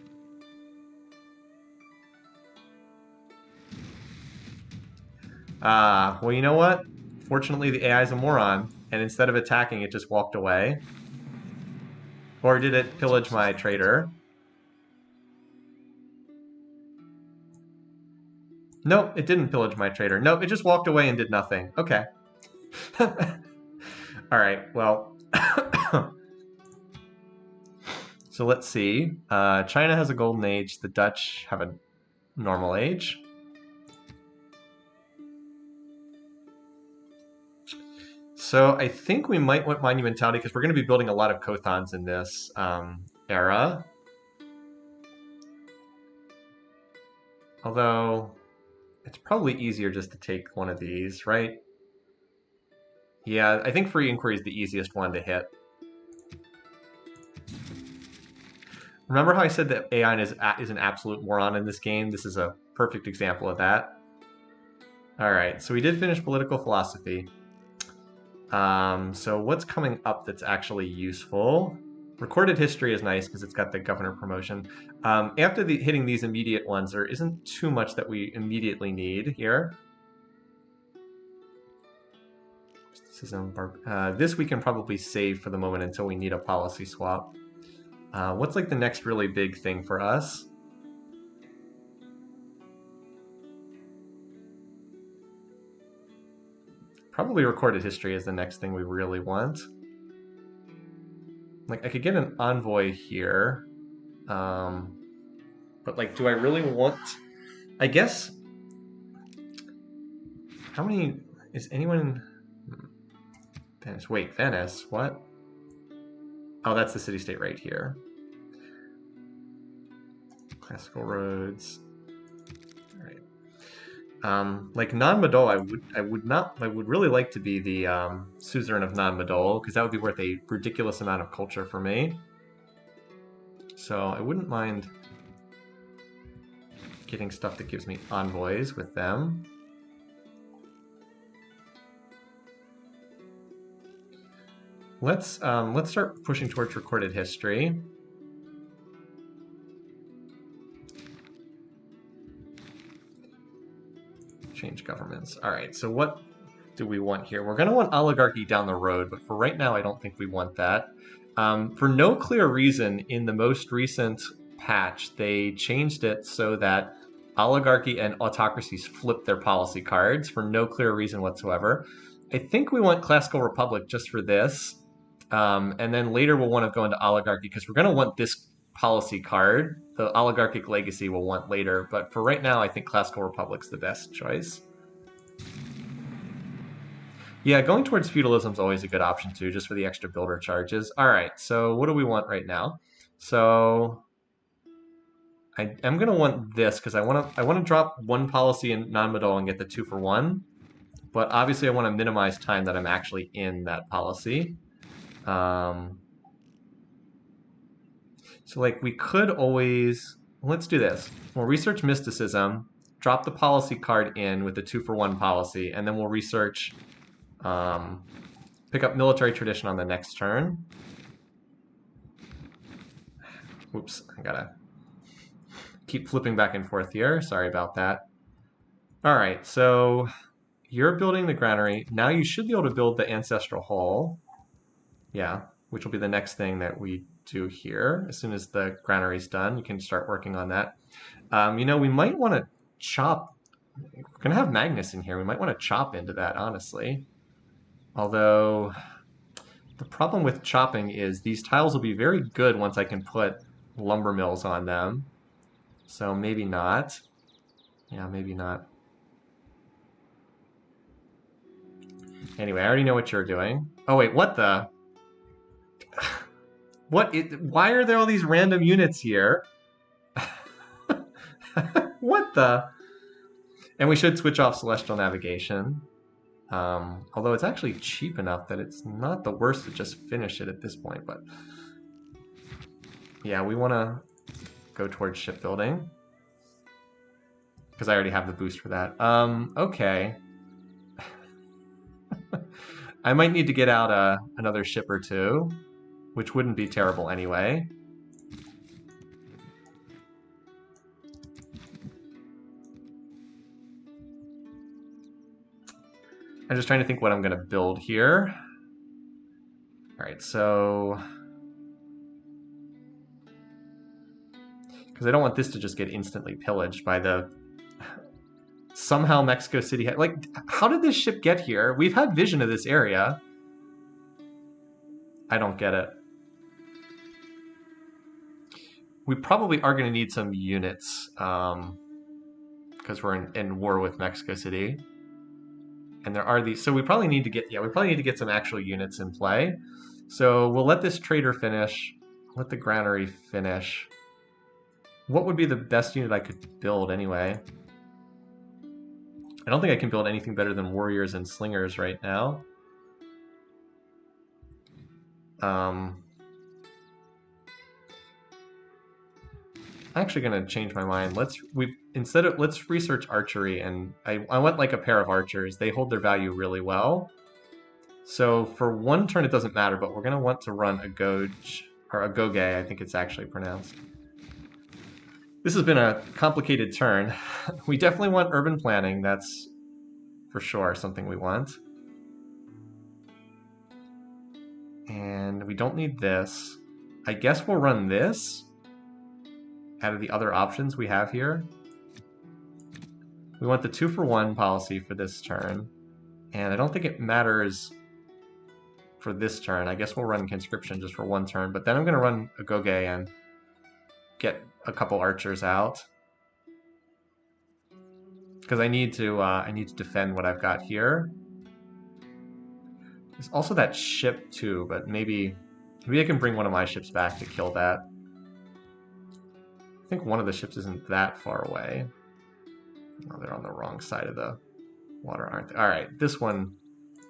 Speaker 1: Well, you know what? Fortunately, the AI is a moron, and instead of attacking, it just walked away. Or did it pillage my trader? Nope, it didn't pillage my trader. Nope, it just walked away and did nothing. Okay. Alright, well... So let's see. China has a golden age. The Dutch have a normal age. So I think we might want monumentality because we're going to be building a lot of Kothans in this era. Although it's probably easier just to take one of these, right? Yeah, I think free inquiry is the easiest one to hit. Remember how I said that AI is an absolute moron in this game? This is a perfect example of that. All right, so we did finish political philosophy. So what's coming up that's actually useful? Recorded history is nice because it's got the governor promotion. After hitting these immediate ones, there isn't too much that we immediately need here. This we can probably save for the moment until we need a policy swap. What's like the next really big thing for us? Probably recorded history is the next thing we really want. Like, I could get an envoy here. But, like, do I really want... I guess... How many... Is anyone... Venice. Wait, Venice? What? Oh, that's the city-state right here. Classical roads. All right. Like non-Madol, I would really like to be the suzerain of non-Madol, because that would be worth a ridiculous amount of culture for me. So I wouldn't mind getting stuff that gives me envoys with them. Let's start pushing towards recorded history. Change governments. All right, so what do we want here? We're going to want oligarchy down the road, but for right now, I don't think we want that. For no clear reason, in the most recent patch, they changed it so that oligarchy and autocracies flip their policy cards for no clear reason whatsoever. I think we want classical republic just for this. And then later we'll want to go into oligarchy because we're going to want this policy card. The oligarchic legacy we'll want later, but for right now I think classical republic's the best choice. Yeah, going towards feudalism is always a good option too, just for the extra builder charges. All right, so what do we want right now? So I am going to want this because I want to drop one policy in non-Madol and get the 2-for-1. But obviously I want to minimize time that I'm actually in that policy. So like we could always, let's do this. We'll research mysticism, drop the policy card in with the 2-for-1 policy, and then we'll research, pick up military tradition on the next turn. Oops, I gotta keep flipping back and forth here. Sorry about that. All right, so you're building the granary. Now you should be able to build the ancestral hall. Yeah, which will be the next thing that we do here. As soon as the granary's done, you can start working on that. You know, we might want to chop. We're going to have Magnus in here. We might want to chop into that, honestly. Although, the problem with chopping is these tiles will be very good once I can put lumber mills on them. So maybe not. Yeah, maybe not. Anyway, I already know what you're doing. Oh, wait, what the... Why are there all these random units here? What the? And we should switch off Celestial Navigation. Although it's actually cheap enough that it's not the worst to just finish it at this point. But yeah, we want to go towards shipbuilding. Because I already have the boost for that. Okay. I might need to get out another ship or two, which wouldn't be terrible anyway. I'm just trying to think what I'm going to build here. All right, so... Because I don't want this to just get instantly pillaged by the... Somehow Mexico City... Like, how did this ship get here? We've had vision of this area. I don't get it. We probably are going to need some units because we're in war with Mexico City. And there are these, so we probably need to get some actual units in play. So we'll let this trader finish, let the granary finish. What would be the best unit I could build anyway? I don't think I can build anything better than warriors and slingers right now. I'm actually going to change my mind. Let's research archery, and I want like a pair of archers. They hold their value really well. So for one turn it doesn't matter, but we're going to want to run a Goge, or a Goge, I think it's actually pronounced. This has been a complicated turn. We definitely want urban planning. That's for sure something we want. And we don't need this. I guess we'll run this out of the other options we have here. We want the 2-for-1 policy for this turn. And I don't think it matters for this turn. I guess we'll run Conscription just for one turn, but then I'm going to run a Goge and get a couple archers out. Because I need to defend what I've got here. There's also that ship too, but maybe I can bring one of my ships back to kill that. I think one of the ships isn't that far away. Oh, they're on the wrong side of the water, aren't they? All right, this one,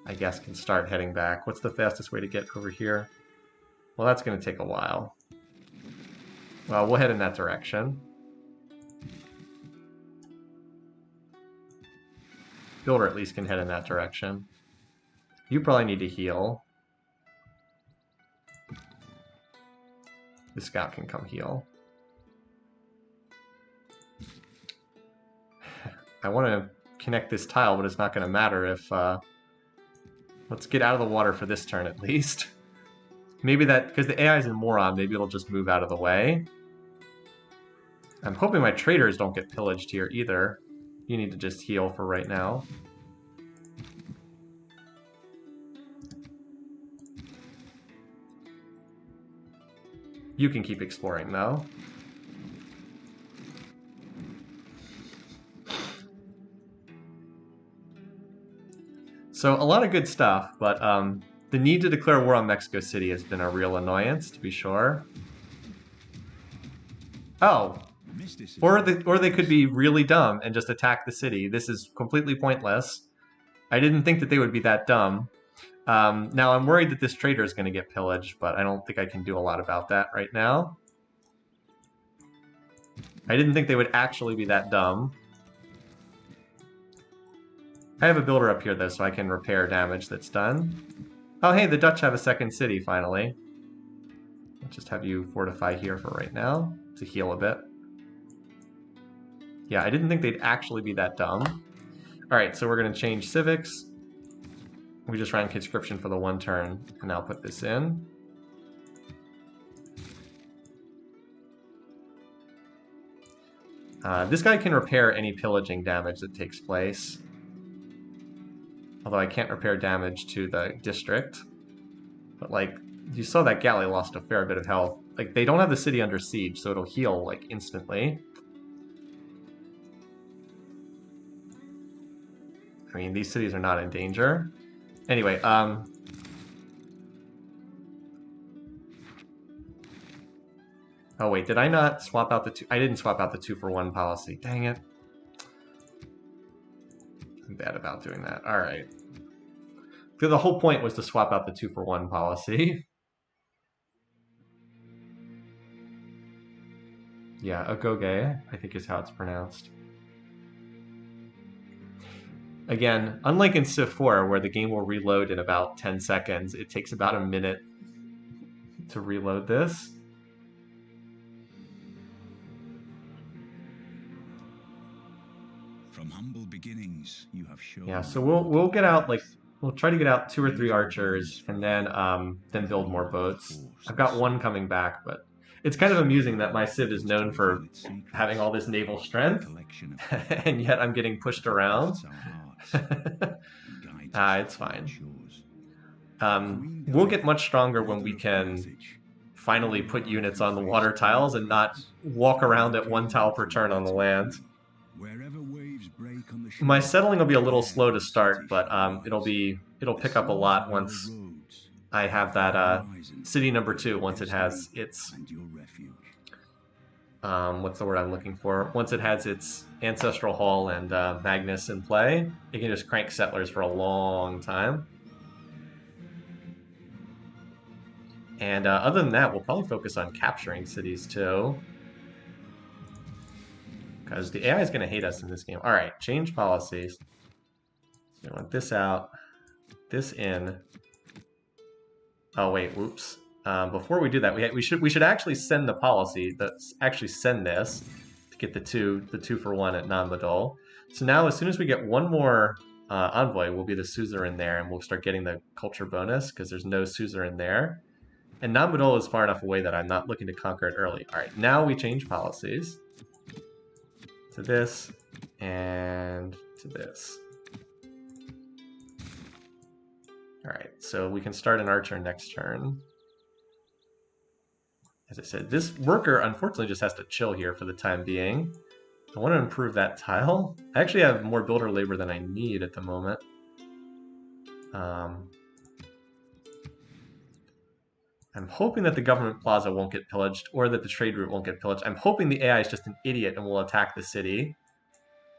Speaker 1: I guess, can start heading back. What's the fastest way to get over here? Well, that's going to take a while. Well, we'll head in that direction. Builder at least can head in that direction. You probably need to heal. The scout can come heal. I want to connect this tile, but it's not going to matter if... let's get out of the water for this turn at least. Maybe that... because the AI is in Moron, maybe it'll just move out of the way. I'm hoping my traders don't get pillaged here either. You need to just heal for right now. You can keep exploring, though. So, a lot of good stuff, but the need to declare war on Mexico City has been a real annoyance, to be sure. Oh! Or they could be really dumb and just attack the city. This is completely pointless. I didn't think that they would be that dumb. Now, I'm worried that this trader is going to get pillaged, but I don't think I can do a lot about that right now. I didn't think they would actually be that dumb. I have a builder up here, though, so I can repair damage that's done. Oh, hey, the Dutch have a second city, finally. I'll just have you fortify here for right now to heal a bit. Yeah, I didn't think they'd actually be that dumb. Alright, so we're going to change civics. We just ran conscription for the one turn, and I'll put this in. This guy can repair any pillaging damage that takes place. Although I can't repair damage to the district. But, like, you saw that galley lost a fair bit of health. Like, they don't have the city under siege, so it'll heal, like, instantly. I mean, these cities are not in danger. Anyway, oh wait, did I not swap out the two? I didn't swap out the 2-for-1 policy. Dang it. I'm bad about doing that. Alright. The whole point was to swap out the 2-for-1 policy. Yeah, Agoge, I think is how it's pronounced. Again, unlike in Civ 4, where the game will reload in about 10 seconds, it takes about a minute to reload this.
Speaker 2: From humble beginnings, you have shown.
Speaker 1: Yeah, so we'll get out, like, we'll try to get out 2 or 3 archers, and then build more boats. I've got one coming back, but it's kind of amusing that my Civ is known for having all this naval strength, and yet I'm getting pushed around. It's fine. We'll get much stronger when we can finally put units on the water tiles and not walk around at 1 tile per turn on the land. My settling will be a little slow to start, but it'll pick up a lot once I have that city number 2. Once it has its what's the word I'm looking for? Once it has its Ancestral Hall and Magnus in play, it can just crank settlers for a long time. And other than that, we'll probably focus on capturing cities too. Because the AI is going to hate us in this game. Alright, change policies. We want this out, this in. Oh wait, whoops. Before we do that, we should actually send the policy. Let's actually send this to get the 2-for-1 at Nanmadol. So now, as soon as we get one more envoy, will be the suzerain there, and we'll start getting the culture bonus because there's no suzerain there. And Nanmadol is far enough away that I'm not looking to conquer it early. All right, now we change policies to this and to this. Alright, so we can start an archer next turn. As I said, this worker unfortunately just has to chill here for the time being. I want to improve that tile. I actually have more builder labor than I need at the moment. I'm hoping that the government plaza won't get pillaged or that the trade route won't get pillaged. I'm hoping the AI is just an idiot and will attack the city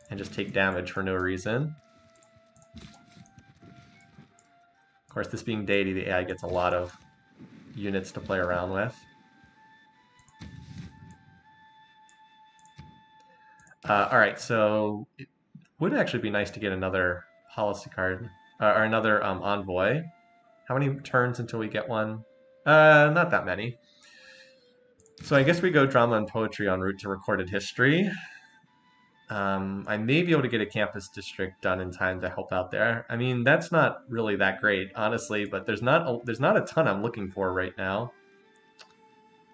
Speaker 1: and just take damage for no reason. Of course, this being deity, the AI gets a lot of units to play around with. Alright, so it would actually be nice to get another policy card, or another envoy. How many turns until we get one? Not that many. So I guess we go drama and poetry en route to recorded history. I may be able to get a campus district done in time to help out there. I mean, that's not really that great, honestly, but there's not a ton I'm looking for right now.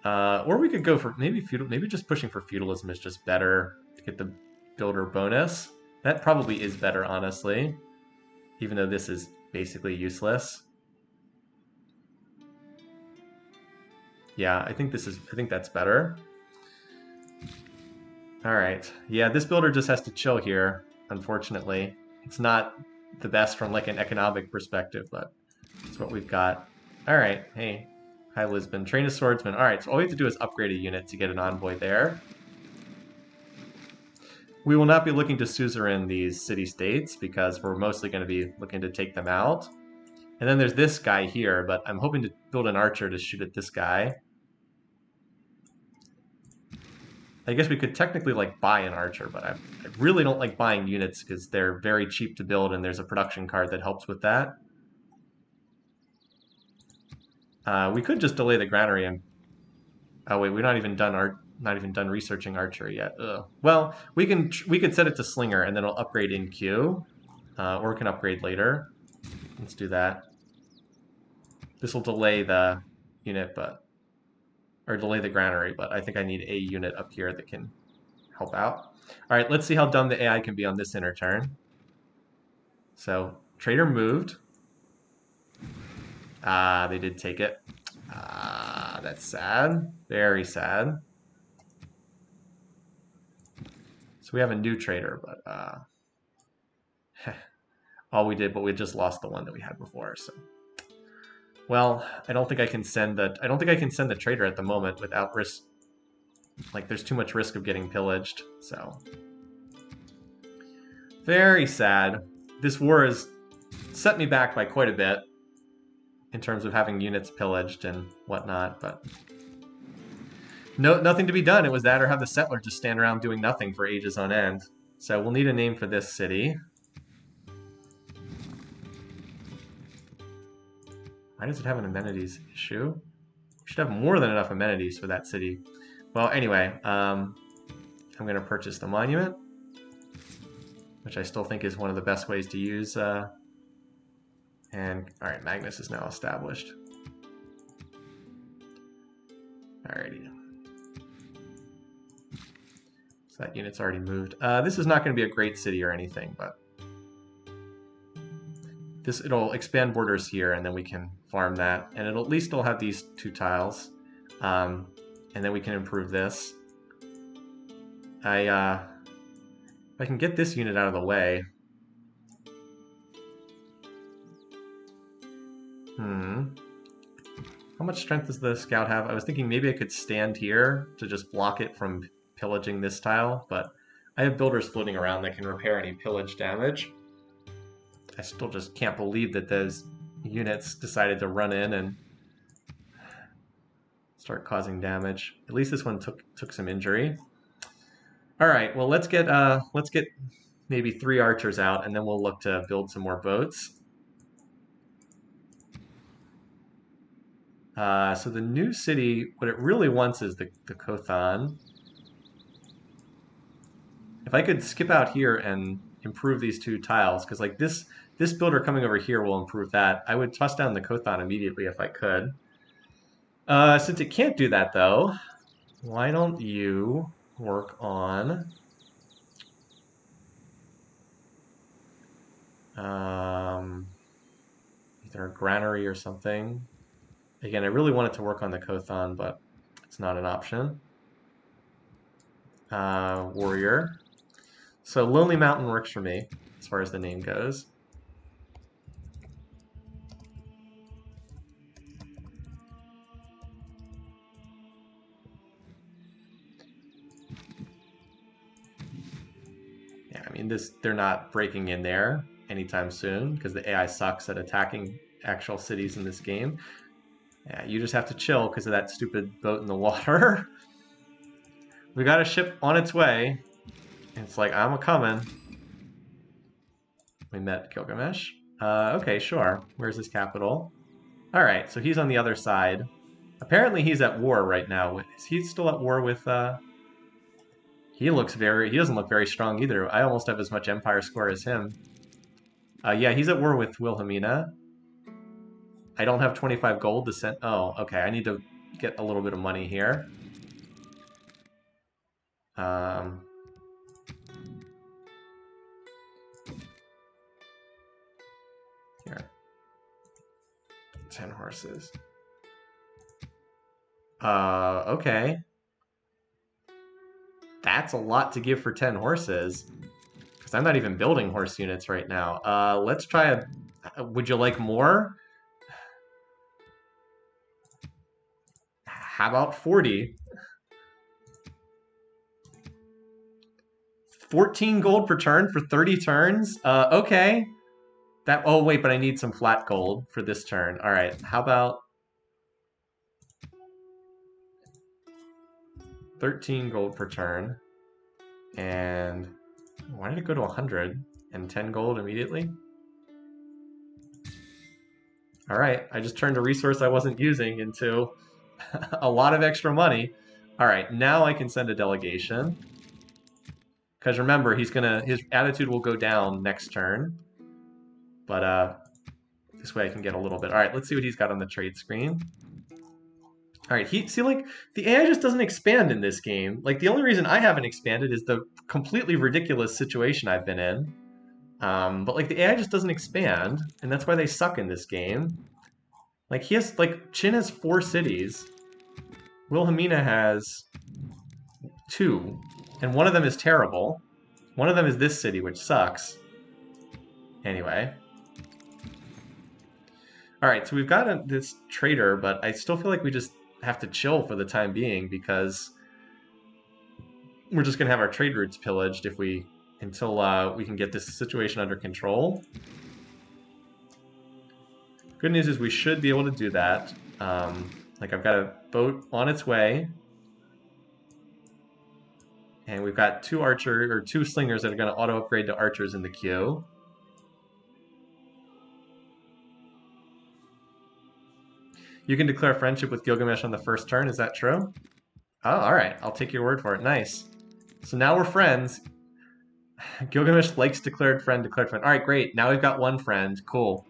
Speaker 1: Or we could go for maybe feudal. Maybe just pushing for feudalism is just better to get the builder bonus. That probably is better, honestly, even though this is basically useless. Yeah, I think that's better. All right. Yeah, this builder just has to chill here, unfortunately. It's not the best from like an economic perspective, but it's what we've got. All right. Hey. Hi, Lisbon. Train a swordsman. All right, so all we have to do is upgrade a unit to get an envoy there. We will not be looking to suzerain these city-states because we're mostly going to be looking to take them out. And then there's this guy here, but I'm hoping to build an archer to shoot at this guy. I guess we could technically like buy an archer, but I really don't like buying units because they're very cheap to build and there's a production card that helps with that. We could just delay the granary and... Oh wait, we're not even done researching archery yet. Ugh. Well, we could set it to slinger and then it'll upgrade in queue, or it can upgrade later. Let's do that. This will delay the unit, or delay the granary, but I think I need a unit up here that can help out. All right, let's see how dumb the AI can be on this inner turn. So trader moved. They did take it. That's sad. Very sad. So we have a new trader, but all we did, but we just lost the one that we had before. So, well, I don't think I can send the trader at the moment without risk. Like, there's too much risk of getting pillaged. So, very sad. This war has set me back by quite a bit in terms of having units pillaged and whatnot, but nothing to be done. It was that or have the settler just stand around doing nothing for ages on end. So we'll need a name for this city. Why does it have an amenities issue? We should have more than enough amenities for that city. Well, anyway, I'm going to purchase the monument, which I still think is one of the best ways to use. And, all right, Magnus is now established. Alrighty. So that unit's already moved. This is not going to be a great city or anything, but it'll expand borders here, and then we can farm that, and it'll at least still have these 2 tiles, and then we can improve this. If I can get this unit out of the way. How much strength does the scout have? I was thinking maybe I could stand here to just block it from pillaging this tile, but I have builders floating around that can repair any pillage damage. I still just can't believe that those units decided to run in and start causing damage. At least this one took some injury. All right, well let's get maybe 3 archers out, and then we'll look to build some more boats. So the new city, what it really wants is the Kothan. If I could skip out here and improve these 2 tiles, because like this builder coming over here will improve that. I would toss down the Kothan immediately if I could. Since it can't do that though, why don't you work on there a granary or something? Again, I really wanted to work on the Kothon, but it's not an option. Warrior. So Lonely Mountain works for me, as far as the name goes. Yeah, I mean, they're not breaking in there anytime soon because the AI sucks at attacking actual cities in this game. Yeah, you just have to chill because of that stupid boat in the water. We got a ship on its way. It's like, I'm a coming. We met Gilgamesh. Okay, sure. Where's his capital? Alright, so he's on the other side. Apparently he's at war right now. Is he still at war with, he doesn't look very strong either. I almost have as much empire score as him. Yeah, he's at war with Wilhelmina. I don't have 25 gold to send. Oh, okay. I need to get a little bit of money here. Um, here. 10 horses. Okay. That's a lot to give for 10 horses. Because I'm not even building horse units right now. Let's try a... Would you like more? How about 40? 14 gold per turn for 30 turns? Okay. Oh, wait, but I need some flat gold for this turn. All right, how about 13 gold per turn? And why did it go to 100 and 10 gold immediately? All right, I just turned a resource I wasn't using into a lot of extra money. All right, now I can send a delegation. Because remember, his attitude will go down next turn. But this way I can get a little bit. All right, let's see what he's got on the trade screen. All right, like, the AI just doesn't expand in this game. Like, the only reason I haven't expanded is the completely ridiculous situation I've been in. But, like, the AI just doesn't expand, and that's why they suck in this game. Like, Qin has 4 cities. Wilhelmina has 2, and one of them is terrible. One of them is this city, which sucks. Anyway. Alright, so we've got this trader, but I still feel like we just have to chill for the time being because we're just going to have our trade routes pillaged until we can get this situation under control. Good news is we should be able to do that. Like, I've got a boat on its way. And we've got 2 slingers that are going to auto-upgrade to archers in the queue. You can declare friendship with Gilgamesh on the first turn, is that true? Oh, alright, I'll take your word for it. Nice. So now we're friends. Gilgamesh likes declared friend. Alright, great. Now we've got 1 friend. Cool.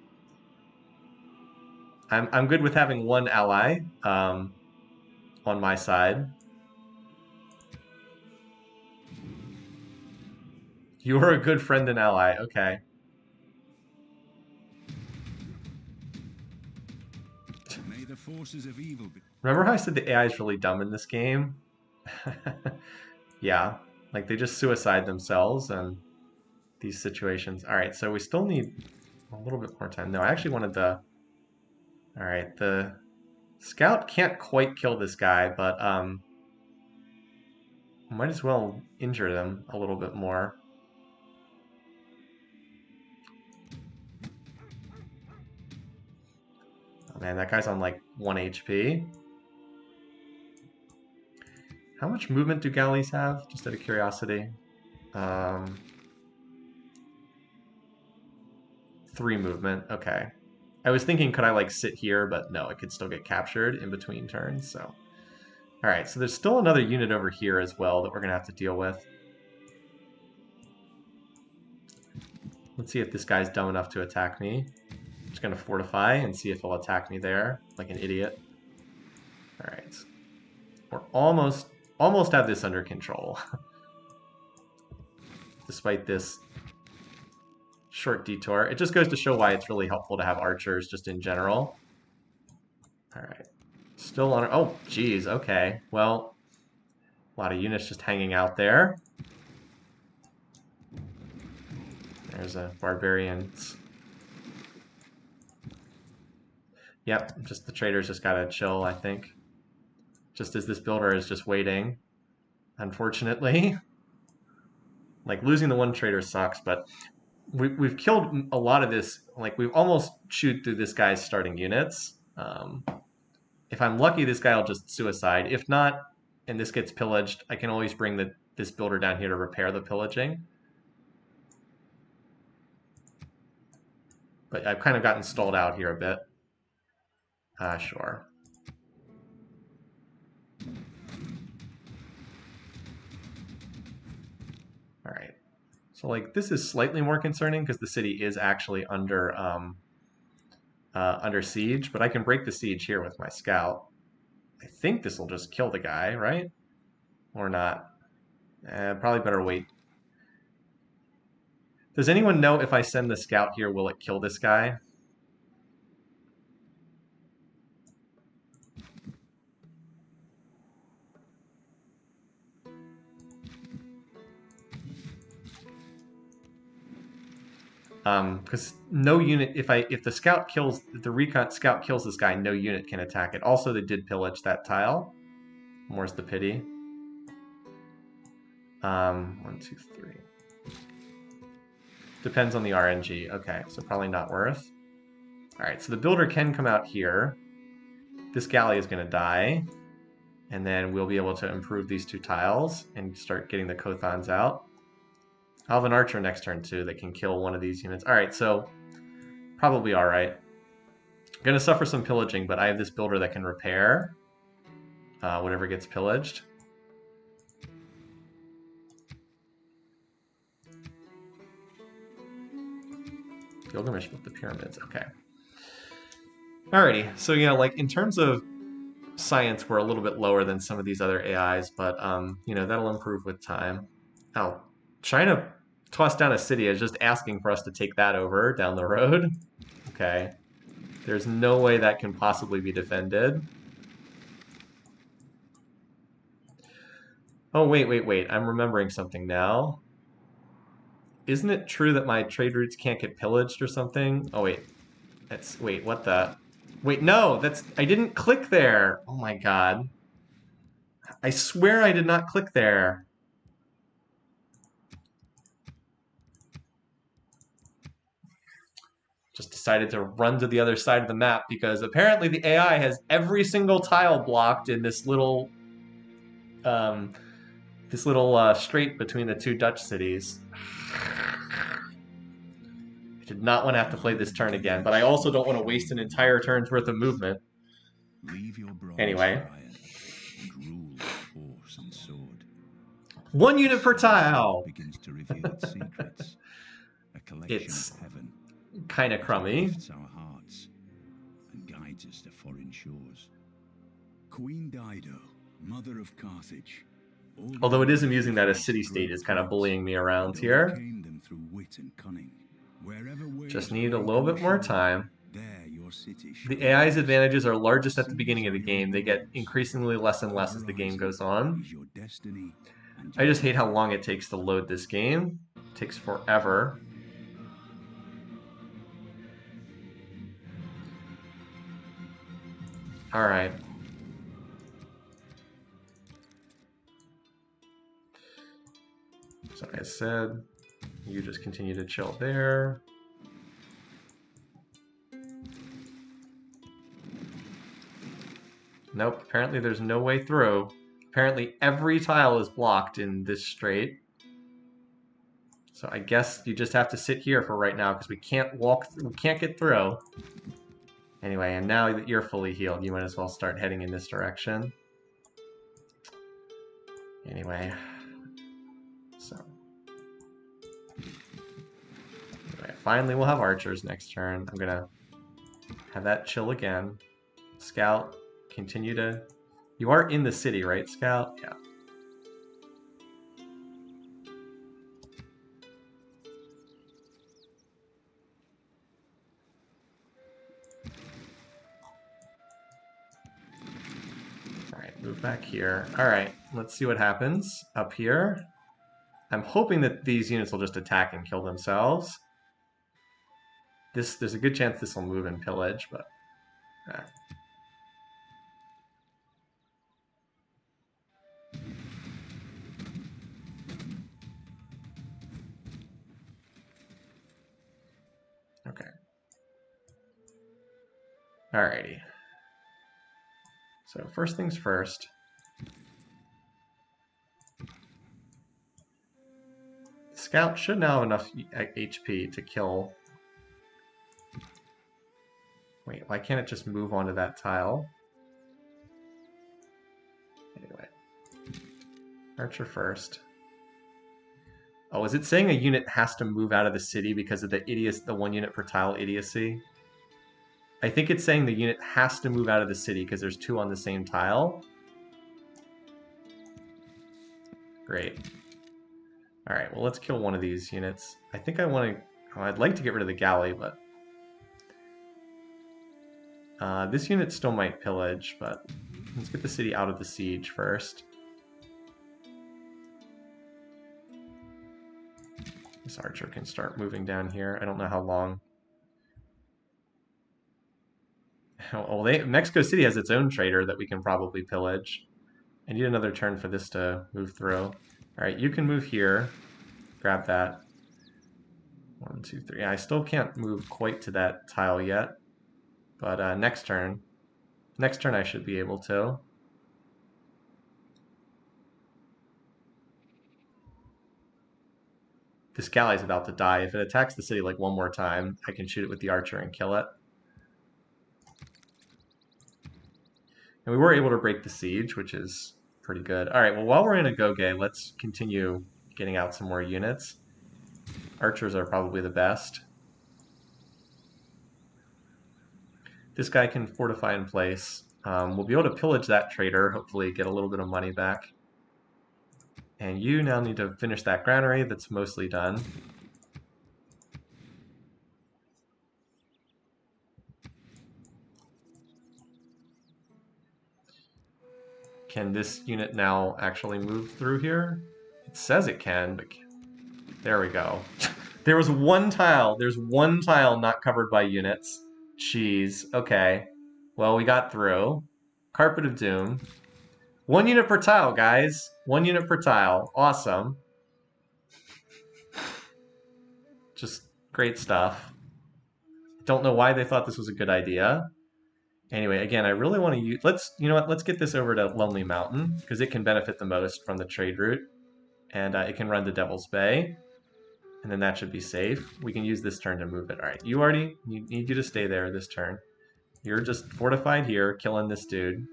Speaker 1: I'm good with having 1 ally on my side. You're a good friend and ally. Okay.
Speaker 2: May the forces of evil be...
Speaker 1: Remember how I said the AI is really dumb in this game? Yeah. Like, they just suicide themselves and these situations. Alright, so we still need a little bit more time. No, I actually wanted the... Alright, the scout can't quite kill this guy, but might as well injure them a little bit more. Oh man, that guy's on like 1 HP. How much movement do galleys have? Just out of curiosity. 3 movement, okay. I was thinking, could I like sit here, but no, it could still get captured in between turns, so. Alright, so there's still another unit over here as well that we're gonna have to deal with. Let's see if this guy's dumb enough to attack me. I'm just gonna fortify and see if he'll attack me there, like an idiot. Alright. We're almost have this under control. Despite this short detour. It just goes to show why it's really helpful to have archers just in general. All right. Still on... Oh, geez. Okay. Well, a lot of units just hanging out there. There's a barbarians. Yep, just the traders just gotta chill, I think. Just as this builder is just waiting, unfortunately. Like, losing the one trader sucks, but we've killed a lot of this. Like, we've almost chewed through this guy's starting units. If I'm lucky, this guy will just suicide. If not, and this gets pillaged, I can always bring this builder down here to repair the pillaging. But I've kind of gotten stalled out here a bit. Sure. All right. So like this is slightly more concerning because the city is actually under siege, but I can break the siege here with my scout. I think this will just kill the guy, right? Or not? Probably better wait. Does anyone know if I send the scout here, will it kill this guy? Because no unit, if the scout kills, if the recon scout kills this guy, no unit can attack it. Also, they did pillage that tile. More's the pity. 1, 2, 3. Depends on the RNG. Okay, so probably not worth. All right, so the builder can come out here. This galley is going to die. And then we'll be able to improve these 2 tiles and start getting the Kothons out. I'll have an archer next turn too that can kill one of these units. All right, so probably all right. Going to suffer some pillaging, but I have this builder that can repair whatever gets pillaged. Gilgamesh built the pyramids. Okay. Alrighty, so yeah, like in terms of science, we're a little bit lower than some of these other AIs, but you know, that'll improve with time. Oh, China tossed down a city is just asking for us to take that over down the road. Okay. There's no way that can possibly be defended. Oh, wait. I'm remembering something now. Isn't it true that my trade routes can't get pillaged or something? Oh, wait. Wait, what the? Wait, no, I didn't click there. Oh my god. I swear I did not click there. Just decided to run to the other side of the map because apparently the AI has every single tile blocked in this little strait between the 2 Dutch cities. I did not want to have to play this turn again, but I also don't want to waste an entire turn's worth of movement. Anyway. 1 unit per tile! It's kind of crummy.
Speaker 2: Queen Dido, mother of Carthage.
Speaker 1: Although it is amusing that a city-state is kind of bullying me around here. Just need a little bit more time. The AI's advantages are largest at the beginning of the game. They get increasingly less and less as the game goes on. I just hate how long it takes to load this game. It takes forever. All right. So like I said, you just continue to chill there. Nope, apparently there's no way through. Apparently every tile is blocked in this strait. So I guess you just have to sit here for right now because we can't we can't get through. Anyway, and now that you're fully healed, you might as well start heading in this direction. Anyway. Finally, we'll have archers next turn. I'm gonna have that chill again. Scout, continue to... You are in the city, right, Scout? Yeah. back here. All right, let's see what happens up here. I'm hoping that these units will just attack and kill themselves. There's a good chance this will move and pillage, but... Okay. Alrighty. So first things first. Scout should now have enough HP to kill. Wait, why can't it just move onto that tile? Anyway. Archer first. Oh, is it saying a unit has to move out of the city because of the one unit per tile idiocy? I think it's saying the unit has to move out of the city because there's 2 on the same tile. Great. Alright, well let's kill one of these units. I think I want to... Oh, I'd like to get rid of the galley, but... this unit still might pillage, but let's get the city out of the siege first. This archer can start moving down here. I don't know how long. Well, Mexico City has its own trader that we can probably pillage. I need another turn for this to move through. Alright, you can move here. Grab that. 1, 2, 3. I still can't move quite to that tile yet. But next turn I should be able to. This galley's about to die. If it attacks the city like one more time, I can shoot it with the archer and kill it. And we were able to break the siege, which is pretty good. All right, well, while we're in Agoge, let's continue getting out some more units. Archers are probably the best. This guy can fortify in place. We'll be able to pillage that trader, hopefully get a little bit of money back. And you now need to finish that granary that's mostly done. Can this unit now actually move through here? It says it can, but there we go. There was one tile. There's one tile not covered by units. Jeez. Okay. Well, we got through. Carpet of Doom. 1 unit per tile, guys. 1 unit per tile. Awesome. Just great stuff. Don't know why they thought this was a good idea. Anyway, again, I really want to use... you know what? Let's get this over to Lonely Mountain, because it can benefit the most from the trade route. And it can run to Devil's Bay. And then that should be safe. We can use this turn to move it. All right, you need you to stay there this turn. You're just fortified here, killing this dude.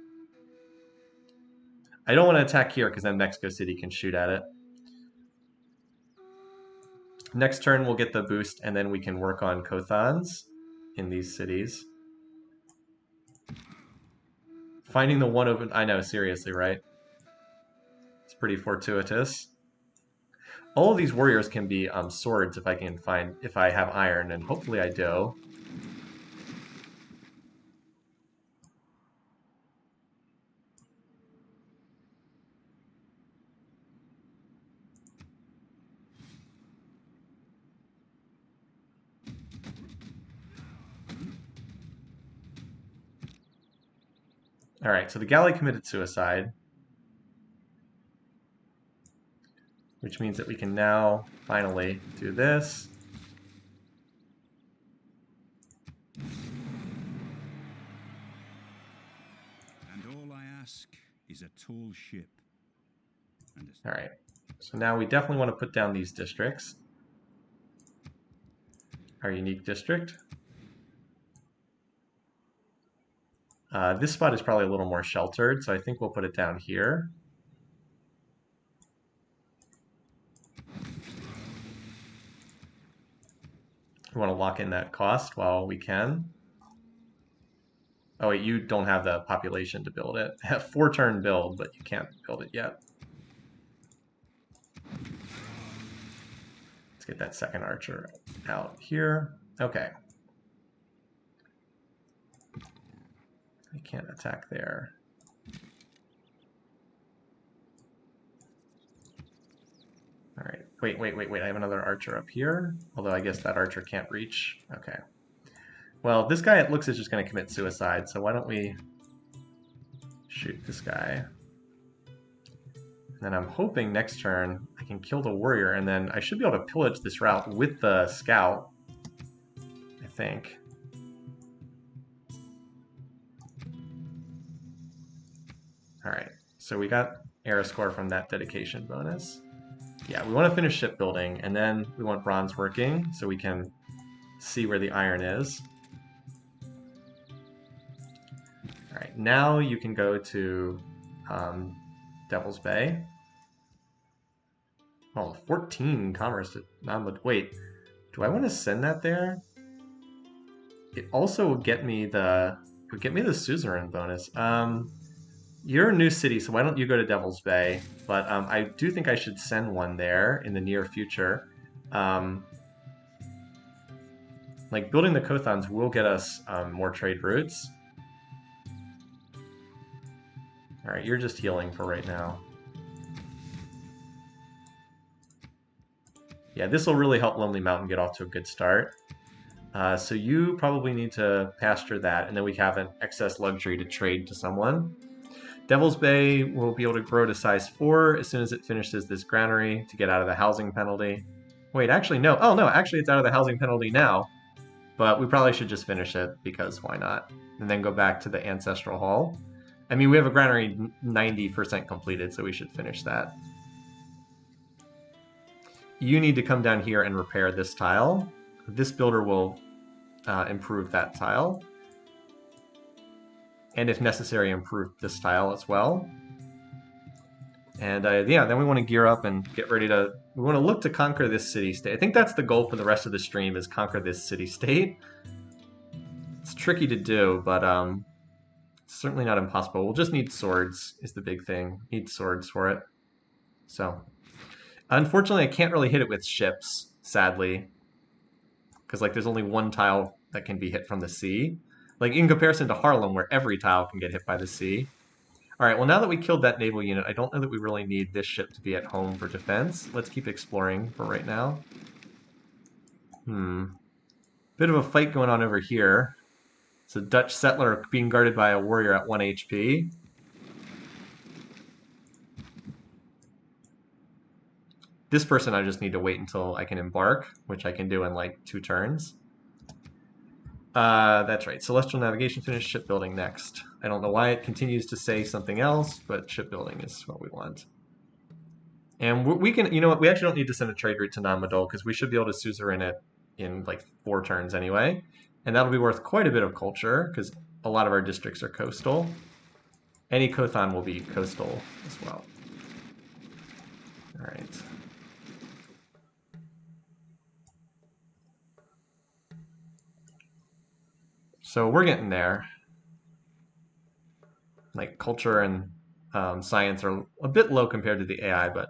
Speaker 1: I don't want to attack here, because then Mexico City can shoot at it. Next turn, we'll get the boost, and then we can work on Kothans in these cities. Finding the one open... I know, seriously, right? It's pretty fortuitous. All of these warriors can be swords if I have iron, and hopefully I do. Alright, so the galley committed suicide. Which means that we can now finally do this.
Speaker 2: And all I ask is a tall ship.
Speaker 1: Alright, so now we definitely want to put down these districts. Our unique district. This spot is probably a little more sheltered, so I think we'll put it down here. We want to lock in that cost while we can. Oh wait, you don't have the population to build it. 4-turn build, but you can't build it yet. Let's get that second archer out here. Okay. I can't attack there. Wait. I have another archer up here. Although I guess that archer can't reach. Okay. Well, this guy, it looks, is just going to commit suicide, so why don't we shoot this guy? And then I'm hoping next turn I can kill the warrior, and then I should be able to pillage this route with the scout, I think. Alright, so we got era score from that dedication bonus. Yeah, we want to finish shipbuilding, and then we want bronze working, so we can see where the iron is. Alright, now you can go to Devil's Bay. Oh, 14 commerce. Wait, do I want to send that there? It also would get me the suzerain bonus. You're a new city, so why don't you go to Devil's Bay? But I do think I should send one there in the near future. Like building the Kothons will get us more trade routes. All right, you're just healing for right now. Yeah, this will really help Lonely Mountain get off to a good start. So you probably need to pasture that, and then we have an excess luxury to trade to someone. Devil's Bay will be able to grow to size 4 as soon as it finishes this granary to get out of the housing penalty. Wait, actually, no. Oh, no, actually it's out of the housing penalty now. But we probably should just finish it, because why not? And then go back to the Ancestral Hall. I mean, we have a granary 90% completed, so we should finish that. You need to come down here and repair this tile. This builder will improve that tile. And if necessary, improve this tile as well. And yeah, then we want to gear up and get ready to... We want to look to conquer this city-state. I think that's the goal for the rest of the stream, is conquer this city-state. It's tricky to do, but certainly not impossible. We'll just need swords, is the big thing. Need swords for it. So, unfortunately, I can't really hit it with ships, sadly. Because, like, there's only one tile that can be hit from the sea. Like, in comparison to Harlem, where every tile can get hit by the sea. Alright, well, now that we killed that naval unit, I don't know that we really need this ship to be at home for defense. Let's keep exploring for right now. Bit of a fight going on over here. It's a Dutch settler being guarded by a warrior at 1 HP. This person I just need to wait until I can embark, which I can do in like 2 turns. That's right. Celestial Navigation finished, shipbuilding next. I don't know why it continues to say something else, but shipbuilding is what we want. And we can, you know what, we actually don't need to send a trade route to Namadol, because we should be able to suzerain it in like 4 turns anyway. And that'll be worth quite a bit of culture, because a lot of our districts are coastal. Any Kothon will be coastal as well. All right. So we're getting there. Like culture and science are a bit low compared to the AI, but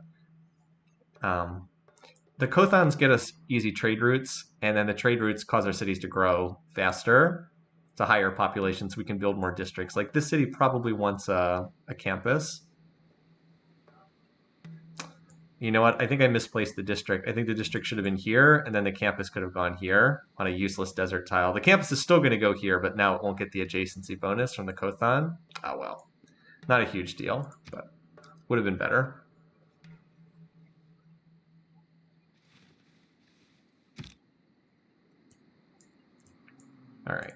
Speaker 1: the Kothons get us easy trade routes, and then the trade routes cause our cities to grow faster to higher population, so we can build more districts. Like this city probably wants a campus. You know what? I think I misplaced the district. I think the district should have been here, and then the campus could have gone here on a useless desert tile. The campus is still going to go here, but now it won't get the adjacency bonus from the Kothon. Oh well. Not a huge deal, but would have been better. All right.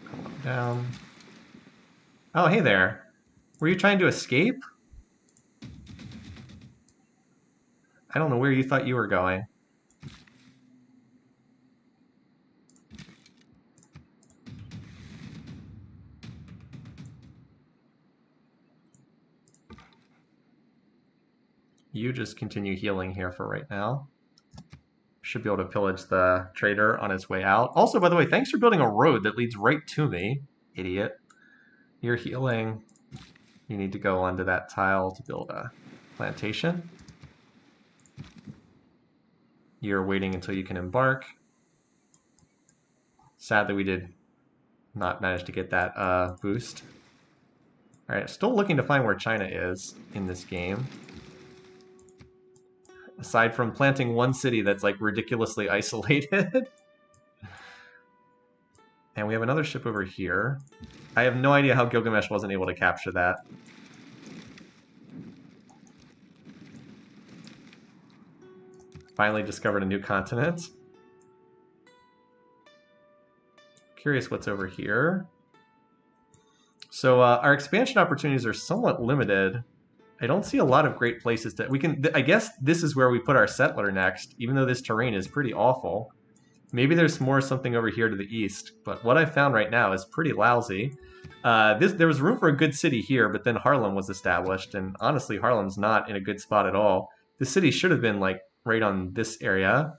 Speaker 1: Come on down. Oh, hey there. Were you trying to escape? I don't know where you thought you were going. You just continue healing here for right now. Should be able to pillage the trader on his way out. Also, by the way, thanks for building a road that leads right to me, idiot. You're healing. You need to go onto that tile to build a plantation. You're waiting until you can embark. Sad that we did not manage to get that boost. Alright, still looking to find where China is in this game. Aside from planting one city that's like ridiculously isolated. And we have another ship over here. I have no idea how Gilgamesh wasn't able to capture that. Finally discovered a new continent. Curious what's over here. So our expansion opportunities are somewhat limited. I don't see a lot of great places to... We can. I guess this is where we put our settler next, even though this terrain is pretty awful. Maybe there's more something over here to the east, but what I found right now is pretty lousy. There was room for a good city here, but then Harlem was established, and honestly, Harlem's not in a good spot at all. The city should have been like right on this area.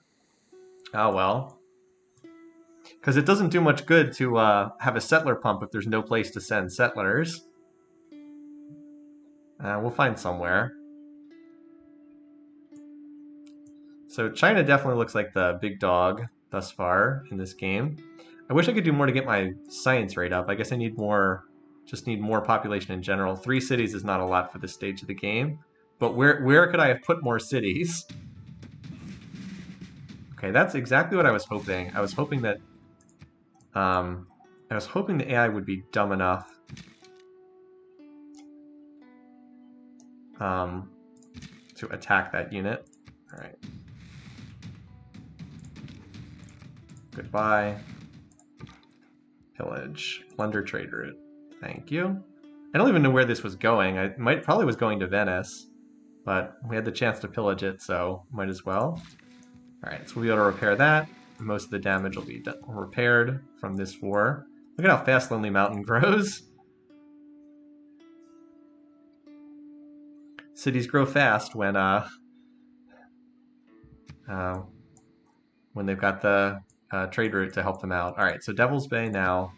Speaker 1: Oh well. Because it doesn't do much good to have a settler pump if there's no place to send settlers. We'll find somewhere. So China definitely looks like the big dog thus far in this game. I wish I could do more to get my science rate up. I guess I need more, just need more population in general. 3 cities is not a lot for this stage of the game. But where could I have put more cities? Okay, that's exactly what I was hoping. I was hoping that the AI would be dumb enough to attack that unit. All right. Goodbye. Pillage. Plunder trade route. Thank you. I don't even know where this was going. I probably was going to Venice, but we had the chance to pillage it, so might as well. All right, so we'll be able to repair that. Most of the damage will be repaired from this war. Look at how fast Lonely Mountain grows. Cities grow fast when they've got the trade route to help them out. All right, so Devil's Bay now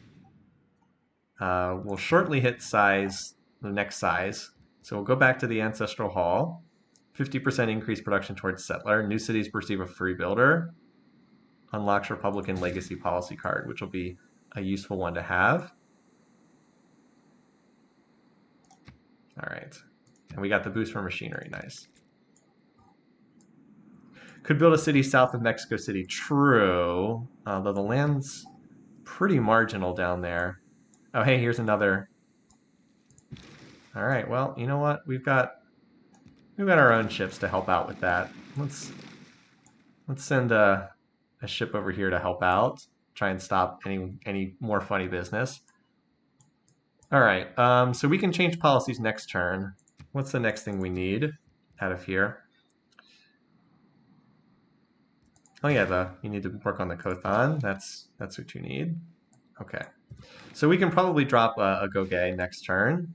Speaker 1: will shortly hit size, the next size. So we'll go back to the Ancestral Hall. 50% increased production towards settler. New cities receive a free builder. Unlocks Republican Legacy Policy card, which will be a useful one to have. All right. And we got the boost for machinery. Nice. Could build a city south of Mexico City. True. Though the land's pretty marginal down there. Oh, hey, here's another. All right. Well, you know what? We've got our own ships to help out with that. Let's send a ship over here to help out. Try and stop any more funny business. All right. So we can change policies next turn. What's the next thing we need out of here? Oh yeah, you need to work on the Kothan. That's what you need. Okay. So we can probably drop a Goge next turn.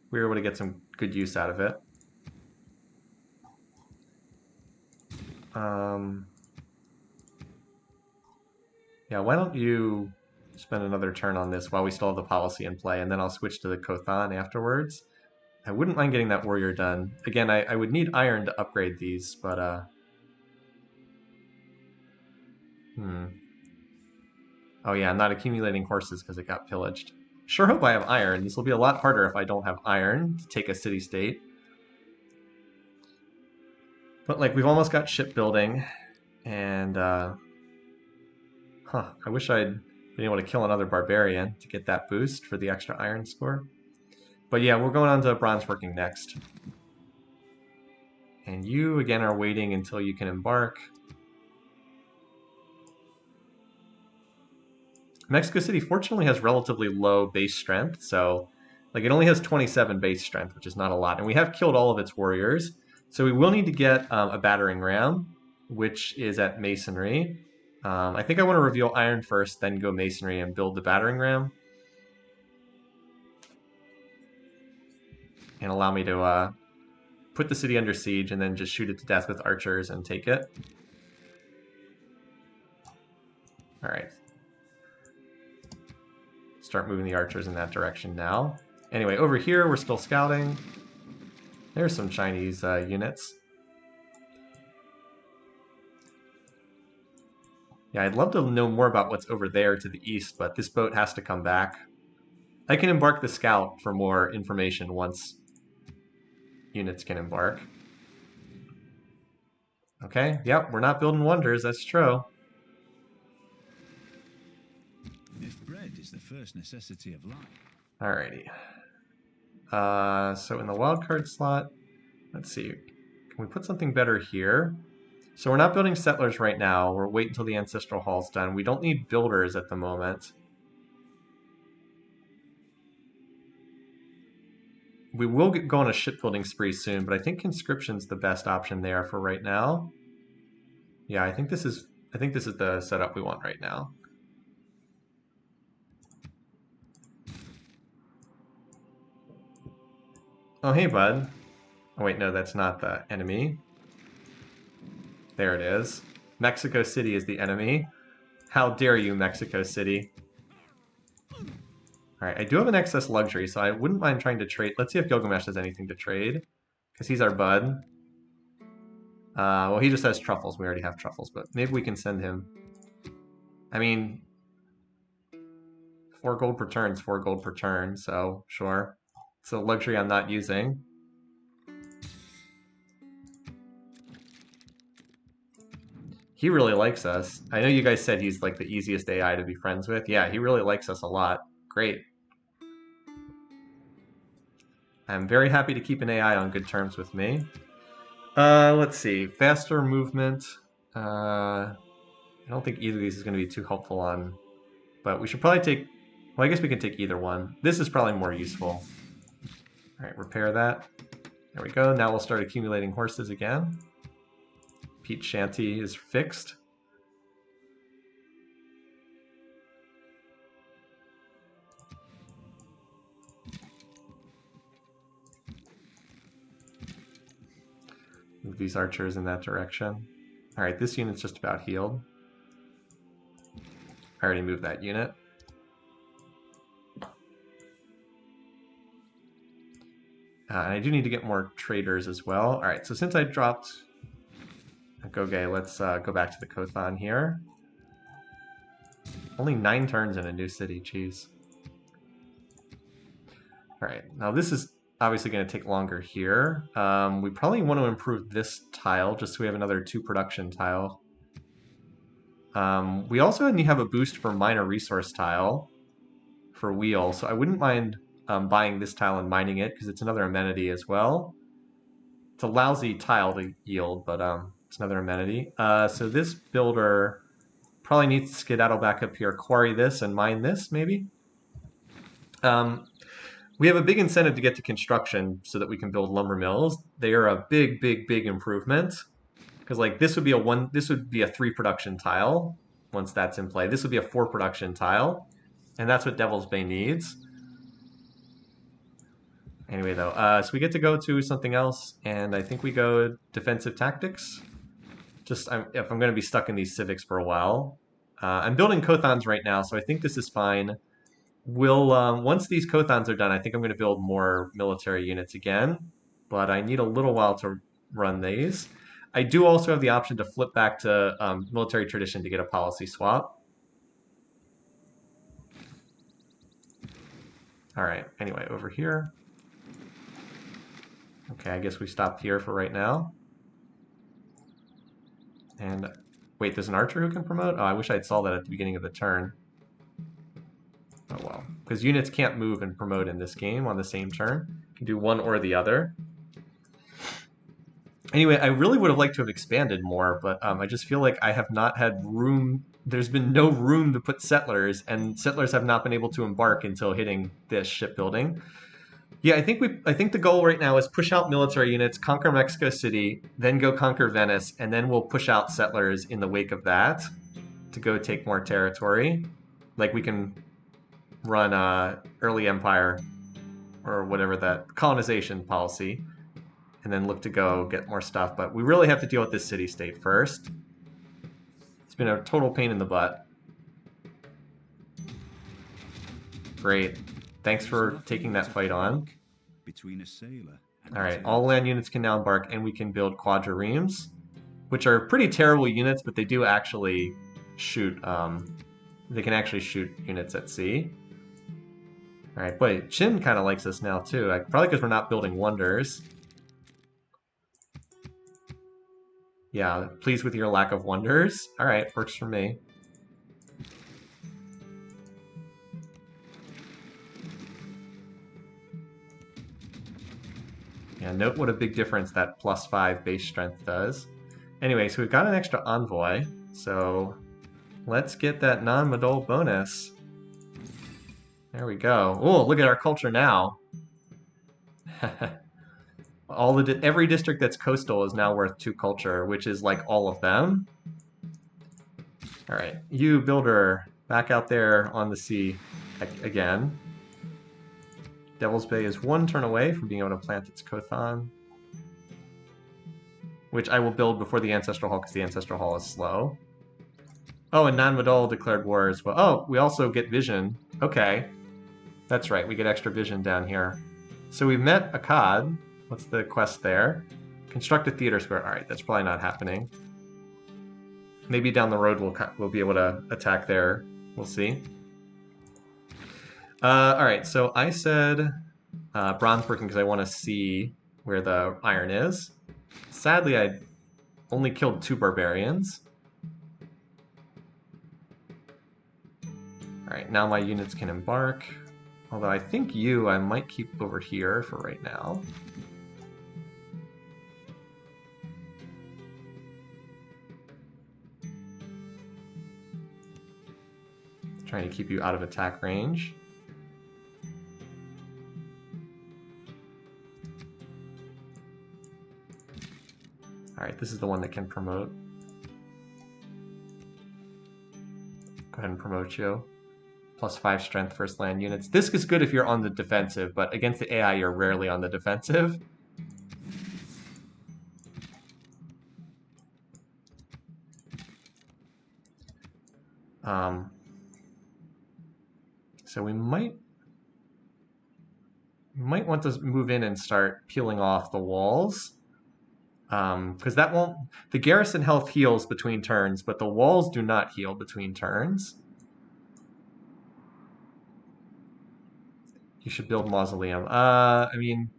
Speaker 1: We were able to get some good use out of it. Yeah, why don't you spend another turn on this while we still have the policy in play, and then I'll switch to the Kothan afterwards. I wouldn't mind getting that warrior done. Again, I would need iron to upgrade these, but Oh yeah, I'm not accumulating horses because it got pillaged. Sure hope I have iron. This will be a lot harder if I don't have iron to take a city-state. But like, we've almost got shipbuilding, and I wish I'd been able to kill another barbarian to get that boost for the extra iron score. But yeah, we're going on to bronze working next. And you, again, are waiting until you can embark. Mexico City fortunately has relatively low base strength, so like it only has 27 base strength, which is not a lot. And we have killed all of its warriors, so we will need to get a battering ram, which is at masonry. I think I want to reveal iron first, then go masonry and build the battering ram. And allow me to put the city under siege and then just shoot it to death with archers and take it. All right. Start moving the archers in that direction now. Anyway, over here, we're still scouting. There's some Chinese units. Yeah, I'd love to know more about what's over there to the east, but this boat has to come back. I can embark the scout for more information once units can embark. Okay, yep, we're not building wonders, that's true.
Speaker 2: If bread is the first necessity of life.
Speaker 1: Alrighty. So in the wildcard slot, let's see. Can we put something better here? So we're not building settlers right now. We're waiting until the Ancestral Hall's done. We don't need builders at the moment. We will go on a shipbuilding spree soon, but I think conscription's the best option there for right now. Yeah, I think this is the setup we want right now. Oh, hey, bud. Oh, wait, no, that's not the enemy. There it is. Mexico City is the enemy. How dare you, Mexico City. Alright, I do have an excess luxury, so I wouldn't mind trying to trade. Let's see if Gilgamesh has anything to trade. Because he's our bud. Well, he just has truffles. We already have truffles, but maybe we can send him. I mean, 4 gold per turn is 4 gold per turn, so sure. It's a luxury I'm not using. He really likes us. I know you guys said he's like the easiest AI to be friends with. Yeah, he really likes us a lot. Great. I'm very happy to keep an AI on good terms with me. Let's see. Faster movement. I don't think either of these is going to be too helpful on, but we should probably take, well, I guess we can take either one. This is probably more useful. All right, repair that. There we go. Now we'll start accumulating horses again. Peach Shanty is fixed. Move these archers in that direction. All right, this unit's just about healed. I already moved that unit. I do need to get more traders as well. All right, so since I dropped Goge, let's go back to the Kothan here. Only 9 turns in a new city, jeez. All right, now this is obviously going to take longer here. We probably want to improve this tile just so we have another 2 production tile. We also have a boost for minor resource tile for wheel, so I wouldn't mind buying this tile and mining it because it's another amenity as well. It's a lousy tile to yield, but it's another amenity. So this builder probably needs to skedaddle back up here, quarry this, and mine this, maybe. We have a big incentive to get to construction so that we can build lumber mills. They are a big, big, big improvement. Because like this would be a 3 production tile once that's in play. This would be a 4 production tile, and that's what Devil's Bay needs. Anyway, though, so we get to go to something else, and I think we go defensive tactics. Just if I'm going to be stuck in these civics for a while. I'm building Kothans right now, so I think this is fine. We'll once these Kothans are done, I think I'm going to build more military units again, but I need a little while to run these. I do also have the option to flip back to military tradition to get a policy swap. All right, anyway, over here. Okay, I guess we stopped here for right now. And wait, there's an archer who can promote? Oh, I wish I'd saw that at the beginning of the turn. Oh well, because units can't move and promote in this game on the same turn. You can do one or the other. Anyway, I really would have liked to have expanded more, but I just feel like I have not had room. There's been no room to put settlers, and settlers have not been able to embark until hitting this shipbuilding. Yeah, I think the goal right now is push out military units, conquer Mexico City, then go conquer Venice, and then we'll push out settlers in the wake of that to go take more territory. Like we can run early empire or whatever that colonization policy, and then look to go get more stuff. But we really have to deal with this city-state first. It's been a total pain in the butt. Great. Thanks for taking that fight on. Alright, all land units can now embark, and we can build quadriremes, which are pretty terrible units, but they do actually shoot, they can actually shoot units at sea. Alright, boy, Chin kind of likes us now, too. Probably because we're not building wonders. Yeah, pleased with your lack of wonders. All right, works for me. Yeah, note what a big difference that +5 base strength does. Anyway, so we've got an extra envoy, so let's get that non-Madol bonus. There we go. Oh, look at our culture now. Every district that's coastal is now worth 2 culture, which is like all of them. All right, you builder, back out there on the sea again. Devil's Bay is 1 turn away from being able to plant its Kothon, which I will build before the Ancestral Hall because the Ancestral Hall is slow. Oh, and Non-Madol declared war as well. Oh, we also get vision. Okay, that's right, we get extra vision down here. So we've met Akkad. What's the quest there? Construct a theater square. All right, that's probably not happening. Maybe down the road we'll be able to attack there. We'll see. All right, so I said bronze working because I want to see where the iron is. Sadly, I only killed 2 barbarians. All right, now my units can embark. Although I think I might keep over here for right now. Trying to keep you out of attack range. All right, this is the one that can promote. Go ahead and promote you. +5 strength first land units. This is good if you're on the defensive, but against the AI, you're rarely on the defensive. So we might want to move in and start peeling off the walls. Because that won't... The garrison health heals between turns, but the walls do not heal between turns. You should build mausoleum. I mean,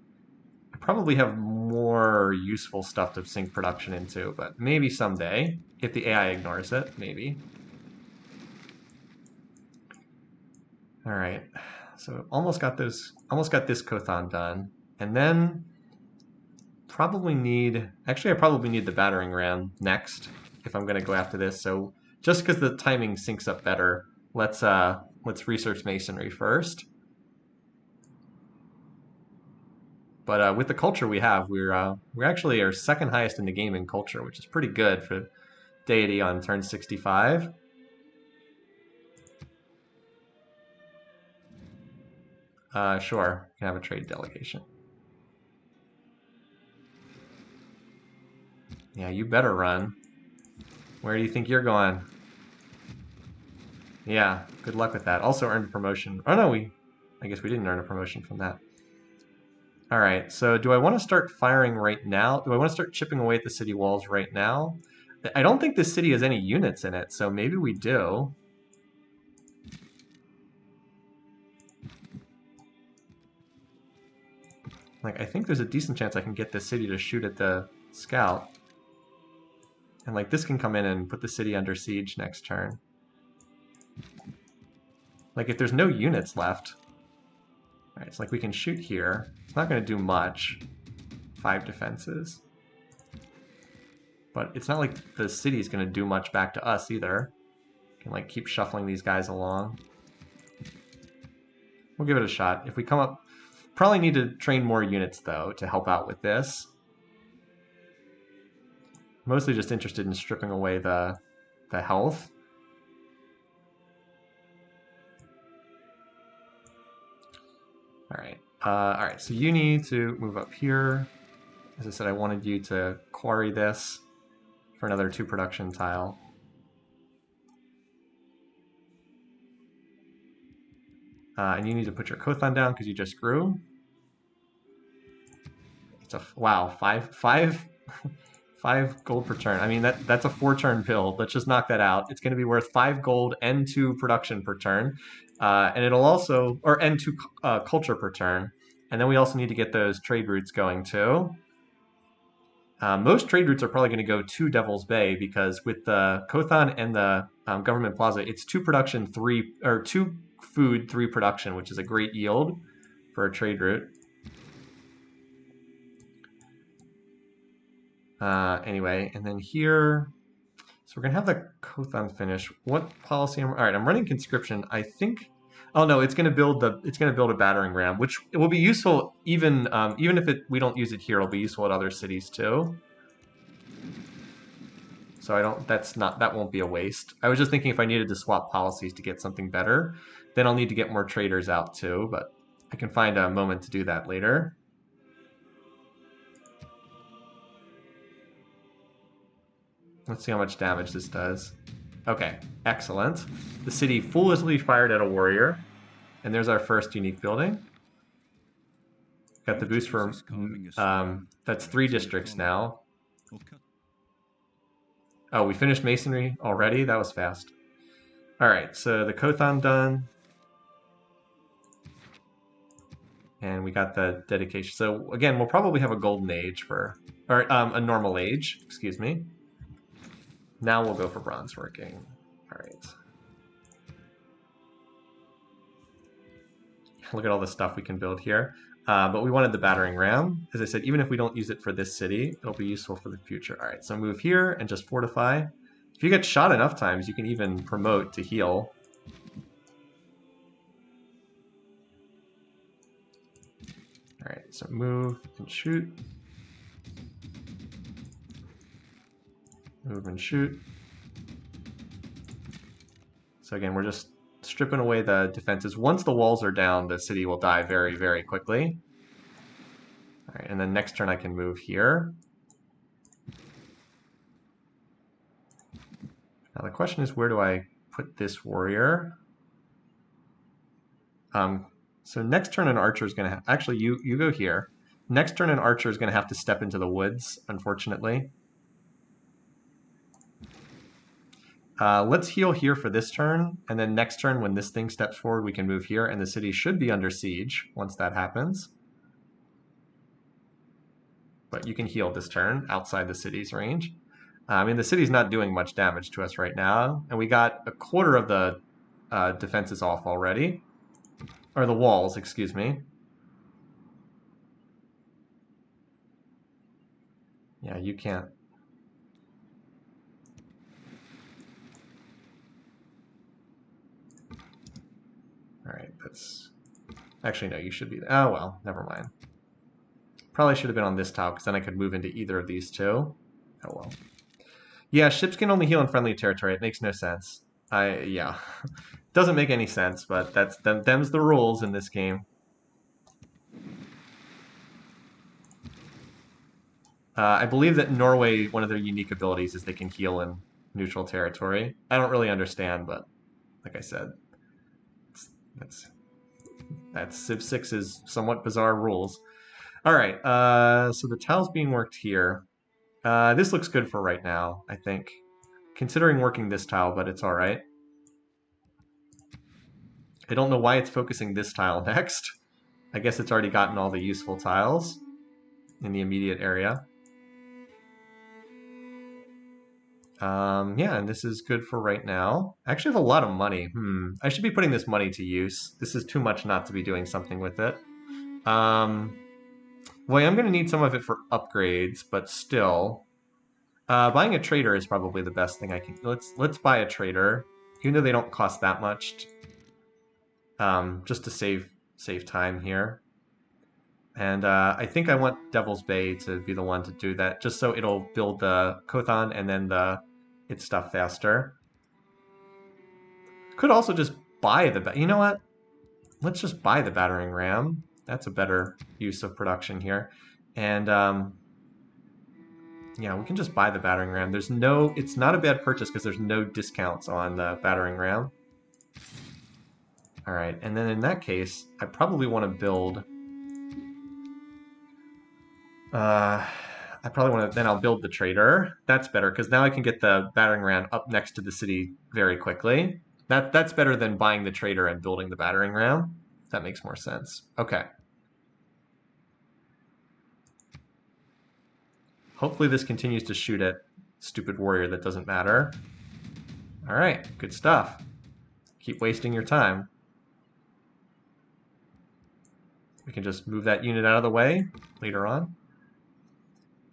Speaker 1: I probably have more useful stuff to sink production into, but maybe someday, if the AI ignores it, maybe. All right, so almost got this Kothon done, and then probably need. Actually, I probably need the battering ram next if I'm going to go after this. So just because the timing syncs up better, let's research masonry first. But with the culture we have, we're actually our second highest in the game in culture, which is pretty good for deity on turn 65. Sure, you can have a trade delegation. Yeah, you better run. Where do you think you're going? Yeah, good luck with that. Also earned a promotion. Oh no, I guess we didn't earn a promotion from that. All right, so do I want to start firing right now? Do I want to start chipping away at the city walls right now? I don't think this city has any units in it, so maybe we do. Like, I think there's a decent chance I can get this city to shoot at the scout. And like this can come in and put the city under siege next turn. Like if there's no units left. Alright, it's like we can shoot here. It's not going to do much. 5 defenses. But it's not like the city's going to do much back to us either. Can like keep shuffling these guys along. We'll give it a shot. If we come up... Probably need to train more units though to help out with this. Mostly just interested in stripping away the health. All right, so you need to move up here. As I said, I wanted you to quarry this for another 2 production tile. And you need to put your Kothon down because you just grew. It's a wow, five gold per turn. I mean that's a 4-turn build. Let's just knock that out. It's going to be worth 5 gold and 2 production per turn, and it'll also and 2 culture per turn. And then we also need to get those trade routes going too. Most trade routes are probably going to go to Devil's Bay because with the Kothan and the Government Plaza, it's 2 production, 3 or 2 food, 3 production, which is a great yield for a trade route. Anyway, and then here, so we're gonna have the Kothan finish. What policy? All right, I'm running conscription. I think. Oh no, it's gonna build a battering ram, which it will be useful even even if we don't use it here. It'll be useful at other cities too. So that won't be a waste. I was just thinking if I needed to swap policies to get something better, then I'll need to get more traders out too. But I can find a moment to do that later. Let's see how much damage this does. Okay, excellent. The city foolishly fired at a warrior. And there's our first unique building. Got the boost for... that's 3 districts now. Oh, we finished masonry already? That was fast. Alright, so the Kothan done. And we got the dedication. So again, we'll probably have a golden age for... Or a normal age, excuse me. Now we'll go for bronze working. Alright. Look at all the stuff we can build here. But we wanted the battering ram. As I said, even if we don't use it for this city, it'll be useful for the future. All right, so move here and just fortify. If you get shot enough times, you can even promote to heal. All right, so move and shoot. Move and shoot. So again, we're just stripping away the defenses. Once the walls are down, the city will die very, very quickly. All right, and then next turn I can move here. Now the question is, where do I put this warrior? So next turn an archer is going to actually you go here. Next turn an archer is going to have to step into the woods, unfortunately. Let's heal here for this turn, and then next turn when this thing steps forward, we can move here, and the city should be under siege once that happens. But you can heal this turn outside the city's range. I mean, the city's not doing much damage to us right now, and we got a quarter of the defenses off already. Or the walls, excuse me. Yeah, you can't. All right, that's... Actually, no, you should be... Oh, well, never mind. Probably should have been on this tile, because then I could move into either of these two. Oh, well. Yeah, ships can only heal in friendly territory. It makes no sense. Yeah. Doesn't make any sense, but them's the rules in this game. I believe that Norway, one of their unique abilities is they can heal in neutral territory. I don't really understand, but like I said, that's Civ 6's somewhat bizarre rules. All right, so the tile's being worked here. This looks good for right now, I think. Considering working this tile, but it's all right. I don't know why it's focusing this tile next. I guess it's already gotten all the useful tiles in the immediate area. Yeah, and this is good for right now. I actually have a lot of money. I should be putting this money to use. This is too much not to be doing something with it. Well, I'm going to need some of it for upgrades, but still. Buying a trader is probably the best thing I can... Let's buy a trader, even though they don't cost that much. Just to save time here. And I think I want Devil's Bay to be the one to do that, just so it'll build the Kothan and then its stuff faster. Could also just buy the... You know what? Let's just buy the battering ram. That's a better use of production here. And yeah, we can just buy the battering ram. There's no... It's not a bad purchase because there's no discounts on the battering ram. All right, and then in that case, I probably want to build... I probably want to... Then I'll build the trader. That's better, because now I can get the battering ram up next to the city very quickly. That's better than buying the trader and building the battering ram. That makes more sense. Okay. Hopefully this continues to shoot at stupid warrior that doesn't matter. All right, good stuff. Keep wasting your time. We can just move that unit out of the way later on.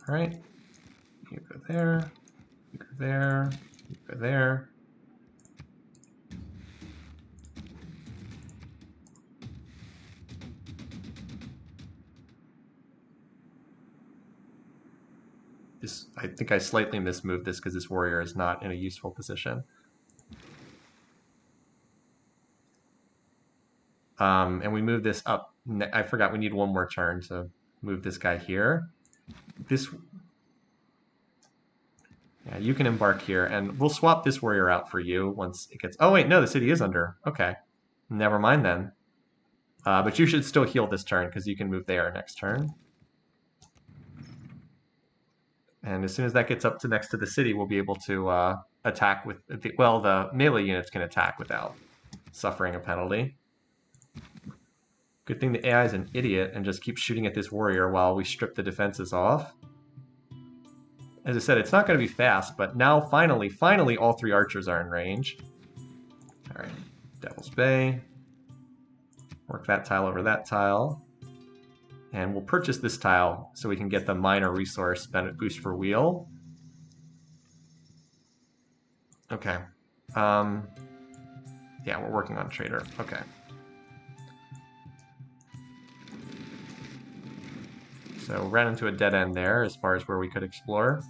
Speaker 1: All right, you go there, you go there, you go there. I think I slightly mismoved this because this warrior is not in a useful position. And we move this up. I forgot we need one more turn to move this guy here. Yeah, you can embark here, and we'll swap this warrior out for you once it gets... Oh, wait, no, the city is under. Okay. Never mind then. But you should still heal this turn because you can move there next turn. And as soon as that gets up to next to the city, we'll be able to attack with... Well, the melee units can attack without suffering a penalty. Good thing the AI is an idiot and just keeps shooting at this warrior while we strip the defenses off. As I said, it's not going to be fast, but now finally, all 3 archers are in range. All right, Devil's Bay. Work that tile over that tile. And we'll purchase this tile so we can get the minor resource boost for wheel. Okay. Yeah, we're working on trader. Okay. So ran into a dead end there as far as where we could explore.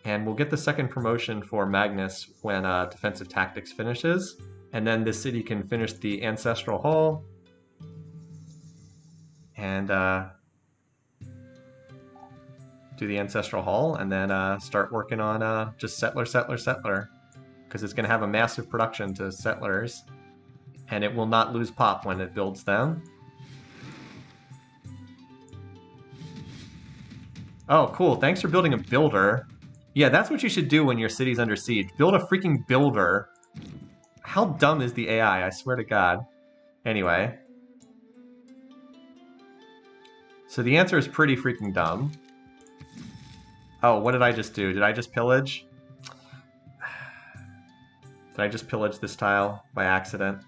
Speaker 1: And we'll get the second promotion for Magnus when Defensive Tactics finishes. And then this city can finish the Ancestral Hall. And do the Ancestral Hall, and then start working on just settler. Because it's going to have a massive production to settlers. And it will not lose pop when it builds them. Oh, cool. Thanks for building a builder. Yeah, that's what you should do when your city's under siege. Build a freaking builder. How dumb is the AI? I swear to God. Anyway. So the answer is pretty freaking dumb. Oh, what did I just do? Did I just pillage? Did I just pillage this tile by accident?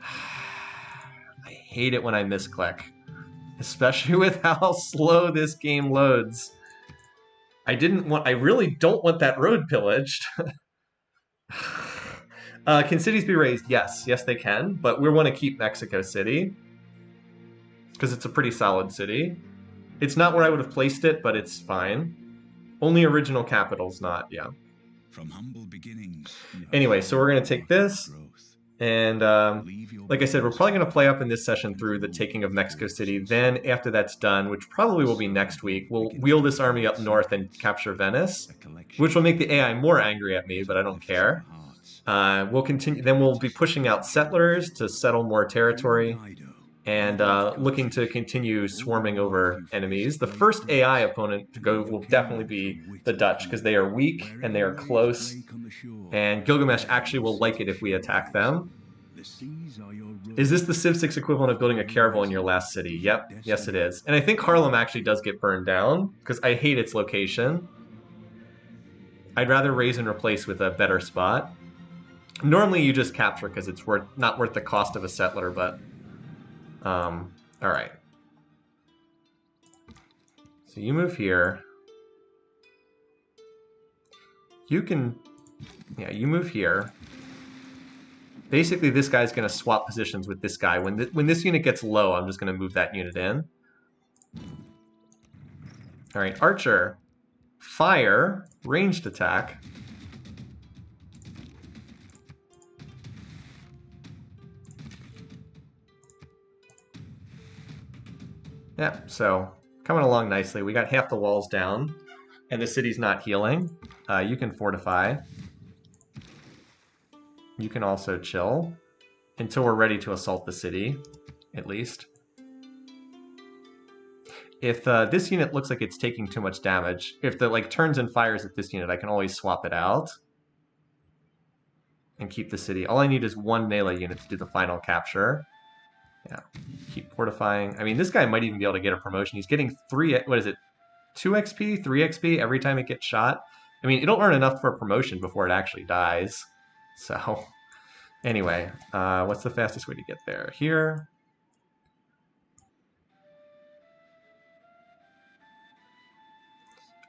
Speaker 1: I hate it when I misclick. Especially with how slow this game loads. I really don't want that road pillaged. Can cities be raised? Yes, they can, but we want to keep Mexico City because it's a pretty solid city. It's not where I would have placed it, but it's fine. Only original capital's not, yeah.
Speaker 2: From humble beginnings.
Speaker 1: Anyway, so we're going to take this, and like I said, we're probably going to play up in this session through the taking of Mexico City. Then, after that's done, which probably will be next week, we'll wheel this army up north and capture Venice, which will make the AI more angry at me, but I don't care. We'll continue. Then we'll be pushing out settlers to settle more territory, and looking to continue swarming over enemies. The first AI opponent to go will definitely be the Dutch, because they are weak and they are close, and Gilgamesh actually will like it if we attack them. Is this the Civ 6 equivalent of building a caravel in your last city? Yep, yes it is. And I think Harlem actually does get burned down, because I hate its location. I'd rather raise and replace with a better spot. Normally you just capture because it's not worth the cost of a settler, but... Alright. So you move here. You can... Yeah, you move here. Basically, this guy's going to swap positions with this guy. When this unit gets low, I'm just going to move that unit in. Alright, Archer. Fire. Ranged attack. Yeah, so coming along nicely. We got half the walls down, and the city's not healing. You can fortify. You can also chill until we're ready to assault the city, at least. If this unit looks like it's taking too much damage, if the turns and fires at this unit, I can always swap it out and keep the city. All I need is 1 melee unit to do the final capture. Yeah, keep fortifying. I mean, this guy might even be able to get a promotion. He's getting 3, what is it, 2 XP, 3 XP every time it gets shot. I mean, it'll earn enough for a promotion before it actually dies. So, anyway, what's the fastest way to get there? Here.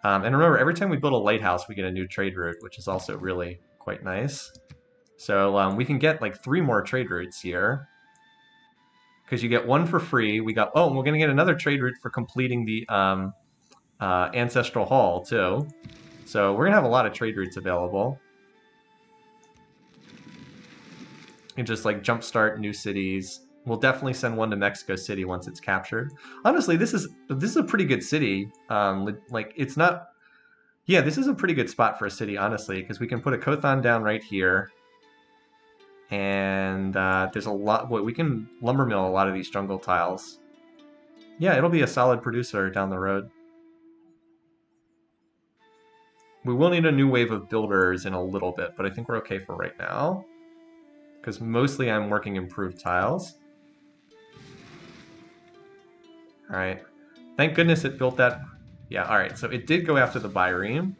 Speaker 1: And remember, every time we build a lighthouse, we get a new trade route, which is also really quite nice. So we can get like 3 more trade routes here. Because you get 1 for free. We got, oh, and we're going to get another trade route for completing the Ancestral Hall, too. So we're going to have a lot of trade routes available. And just like jumpstart new cities. We'll definitely send 1 to Mexico City once it's captured. Honestly, this is a pretty good city. Like it's not, yeah, this is a pretty good spot for a city, honestly, because we can put a Kothan down right here, and there's a lot. We can lumber mill a lot of these jungle tiles. Yeah, it'll be a solid producer down the road. We will need a new wave of builders in a little bit, but I think we're okay for right now, because mostly I'm working improved tiles. All right. Thank goodness it built that. Yeah, all right. So it did go after the Byreme.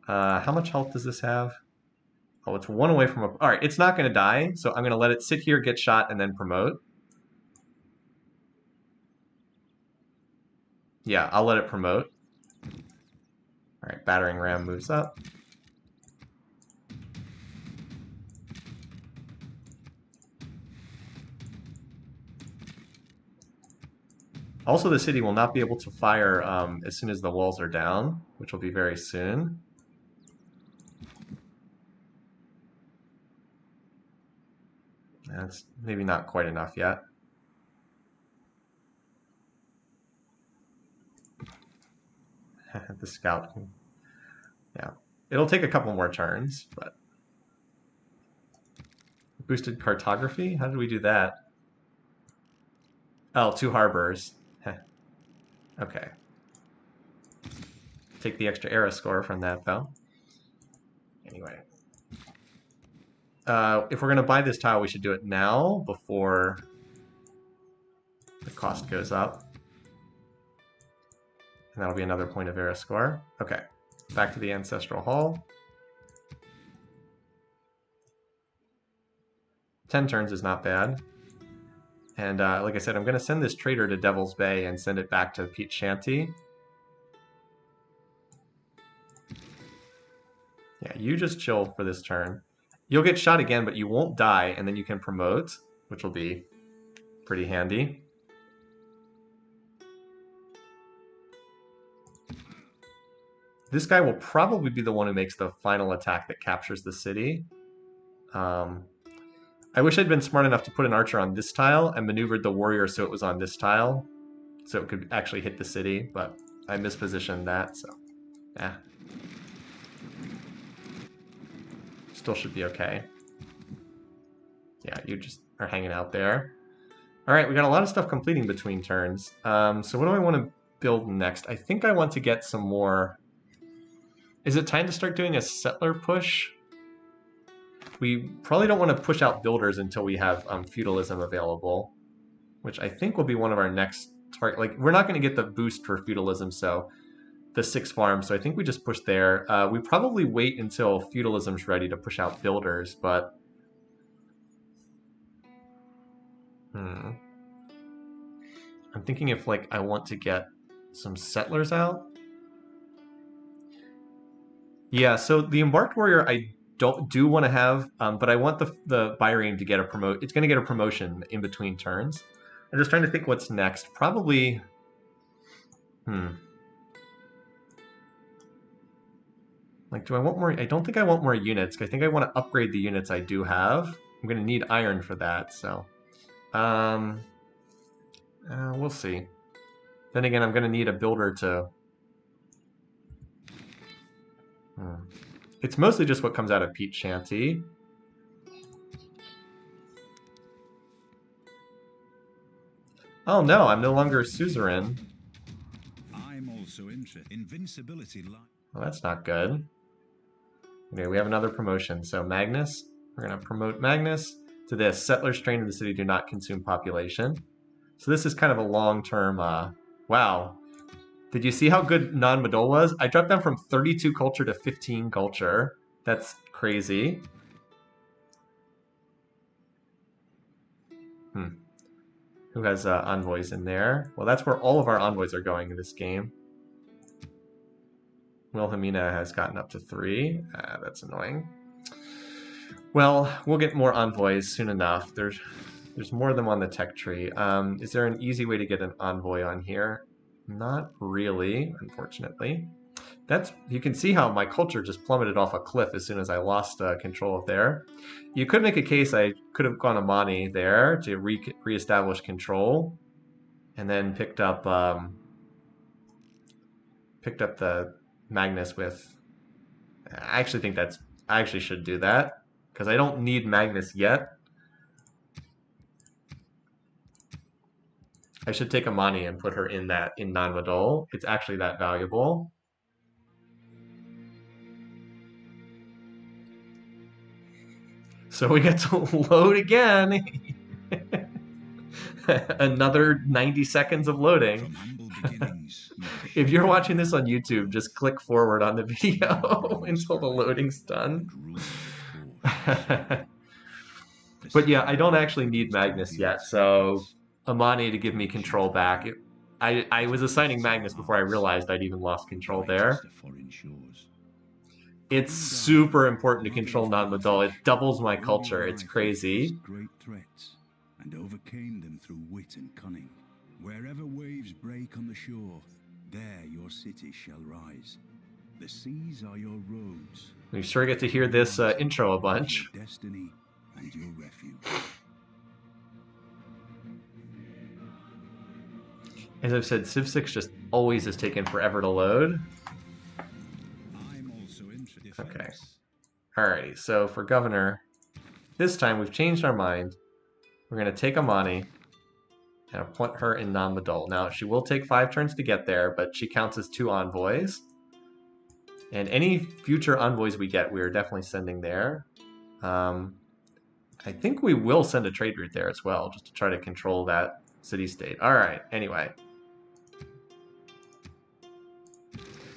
Speaker 1: How much health does this have? Oh, it's 1 away from a... All right, it's not going to die, so I'm going to let it sit here, get shot, and then promote. Yeah, I'll let it promote. All right, battering ram moves up. Also, the city will not be able to fire as soon as the walls are down, which will be very soon. That's maybe not quite enough yet. The scout. Yeah. It'll take a couple more turns, but... Boosted cartography? How did we do that? Oh, 2 harbors. Okay. Take the extra era score from that, though. Anyway. If we're going to buy this tile, we should do it now before the cost goes up. And that'll be another point of era score. Okay. Back to the Ancestral Hall. 10 turns is not bad. And like I said, I'm going to send this trader to Devil's Bay and send it back to Pete Shanty. Yeah, you just chill for this turn. You'll get shot again, but you won't die, and then you can promote, which will be pretty handy. This guy will probably be the one who makes the final attack that captures the city. I wish I'd been smart enough to put an archer on this tile and maneuvered the warrior so it was on this tile, so it could actually hit the city, but I mispositioned that, so yeah. Still should be okay. Yeah, you just are hanging out there. All right, we got a lot of stuff completing between turns. So what do I want to build next? I think I want to get some more... Is it time to start doing a settler push? We probably don't want to push out builders until we have feudalism available, which I think will be one of our next target. Like, we're not going to get the boost for feudalism, so the 6 farms, so I think we just push there. We probably wait until feudalism's ready to push out builders, but... I'm thinking if, like, I want to get some settlers out. Yeah, so the Embarked Warrior I do want to have, but I want the Byreme to get a promote. It's going to get a promotion in between turns. I'm just trying to think what's next. Probably... Like, do I want more? I don't think I want more units. I think I want to upgrade the units I do have. I'm going to need iron for that, so... we'll see. Then again, I'm going to need a builder to... It's mostly just what comes out of Pete Shanty. Oh no, I'm no longer suzerain.
Speaker 2: I'm also interested. Invincibility.
Speaker 1: Well, that's not good. Okay, we have another promotion. So Magnus, we're going to promote Magnus to this. Settlers trained in the city do not consume population. So this is kind of a long-term, wow. Did you see how good non-Madol was? I dropped down from 32 culture to 15 culture. That's crazy. Who has envoys in there? Well, that's where all of our envoys are going in this game. Wilhelmina has gotten up to 3. That's annoying. Well, we'll get more envoys soon enough. There's more of them on the tech tree. Is there an easy way to get an envoy on here? Not really, unfortunately. You can see how my culture just plummeted off a cliff as soon as I lost control of there. You could make a case I could have gone Amani there to reestablish control, and then picked up the Magnus with. I actually think I actually should do that because I don't need Magnus yet. I should take Amani and put her in non-Madol. It's actually that valuable. So we get to load again. Another 90 seconds of loading. If you're watching this on YouTube, just click forward on the video until the loading's done. But yeah, I don't actually need Magnus yet, so Amani to give me control back. I was assigning Magnus before I realized I'd even lost control there. It's super important to control non-Madol. It doubles my culture. It's crazy.
Speaker 2: Great threats and overcame them through wit and cunning. Wherever waves break on the shore, there your city shall rise. The seas are your roads.
Speaker 1: We sure get to hear this intro a bunch.
Speaker 2: Your destiny and your refuge.
Speaker 1: As I've said, Civ 6 just always has taken forever to load. Okay. Alrighty, so for governor, this time we've changed our mind. We're going to take Amani and appoint her in non-Madol. Now, she will take 5 turns to get there, but she counts as 2 envoys. And any future envoys we get, we are definitely sending there. I think we will send a trade route there as well, just to try to control that city-state. Alright, anyway.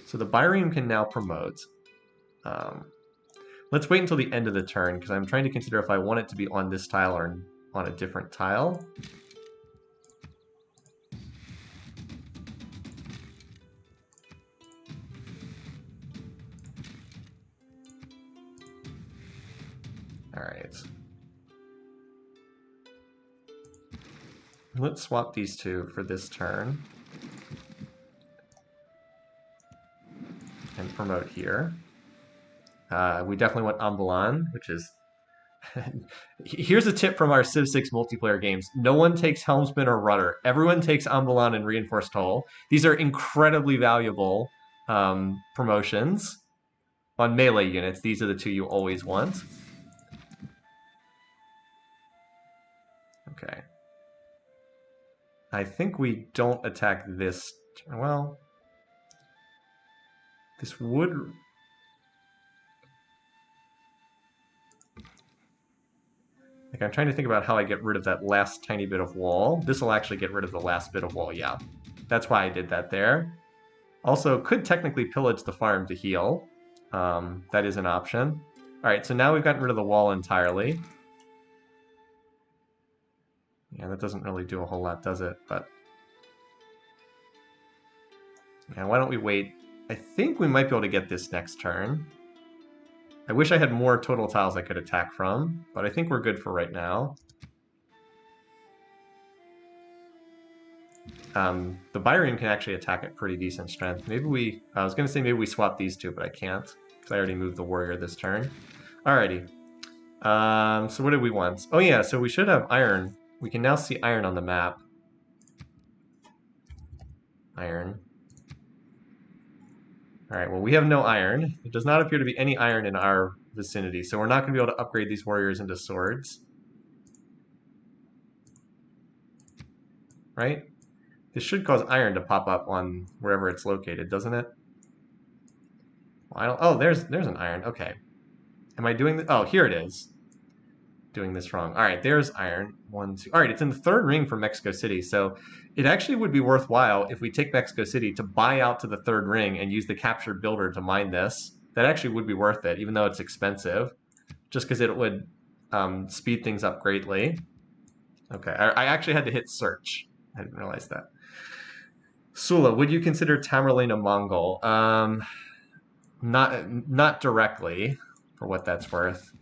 Speaker 1: So the Byrene can now promote. Let's wait until the end of the turn, because I'm trying to consider if I want it to be on this tile or on a different tile. Alright. Let's swap these two for this turn. And promote here. We definitely want Ambulan, which is... Here's a tip from our Civ 6 multiplayer games. No one takes Helmsman or Rudder. Everyone takes Ambulan and Reinforced Hull. These are incredibly valuable promotions. On melee units, these are the 2 you always want. Okay. I think we don't attack this... Well... This would... Like, I'm trying to think about how I get rid of that last tiny bit of wall. This will actually get rid of the last bit of wall, yeah. That's why I did that there. Also, could technically pillage the farm to heal. That is an option. Alright, so now we've gotten rid of the wall entirely. Yeah, that doesn't really do a whole lot, does it? But... Yeah, why don't we wait... I think we might be able to get this next turn. I wish I had more total tiles I could attack from, but I think we're good for right now. The Byrene can actually attack at pretty decent strength. Maybe we... I was going to say maybe we swap these two, but I can't, because I already moved the warrior this turn. Alrighty. So what did we want? Oh yeah, so we should have iron. We can now see iron on the map. Iron. Alright, well we have no iron. It does not appear to be any iron in our vicinity, so we're not going to be able to upgrade these warriors into swords. Right? This should cause iron to pop up on wherever it's located, doesn't it? Well, oh, there's an iron. Okay. Am I doing this? Oh, here it is. Doing this wrong. All right, there's iron. 1, 2. All right, it's in the third ring for Mexico City. So it actually would be worthwhile if we take Mexico City to buy out to the third ring and use the captured builder to mine this. That actually would be worth it, even though it's expensive, just because it would speed things up greatly. Okay, I actually had to hit search. I didn't realize that. Sula, would you consider Tamerlane a Mongol? Not directly, for what that's worth.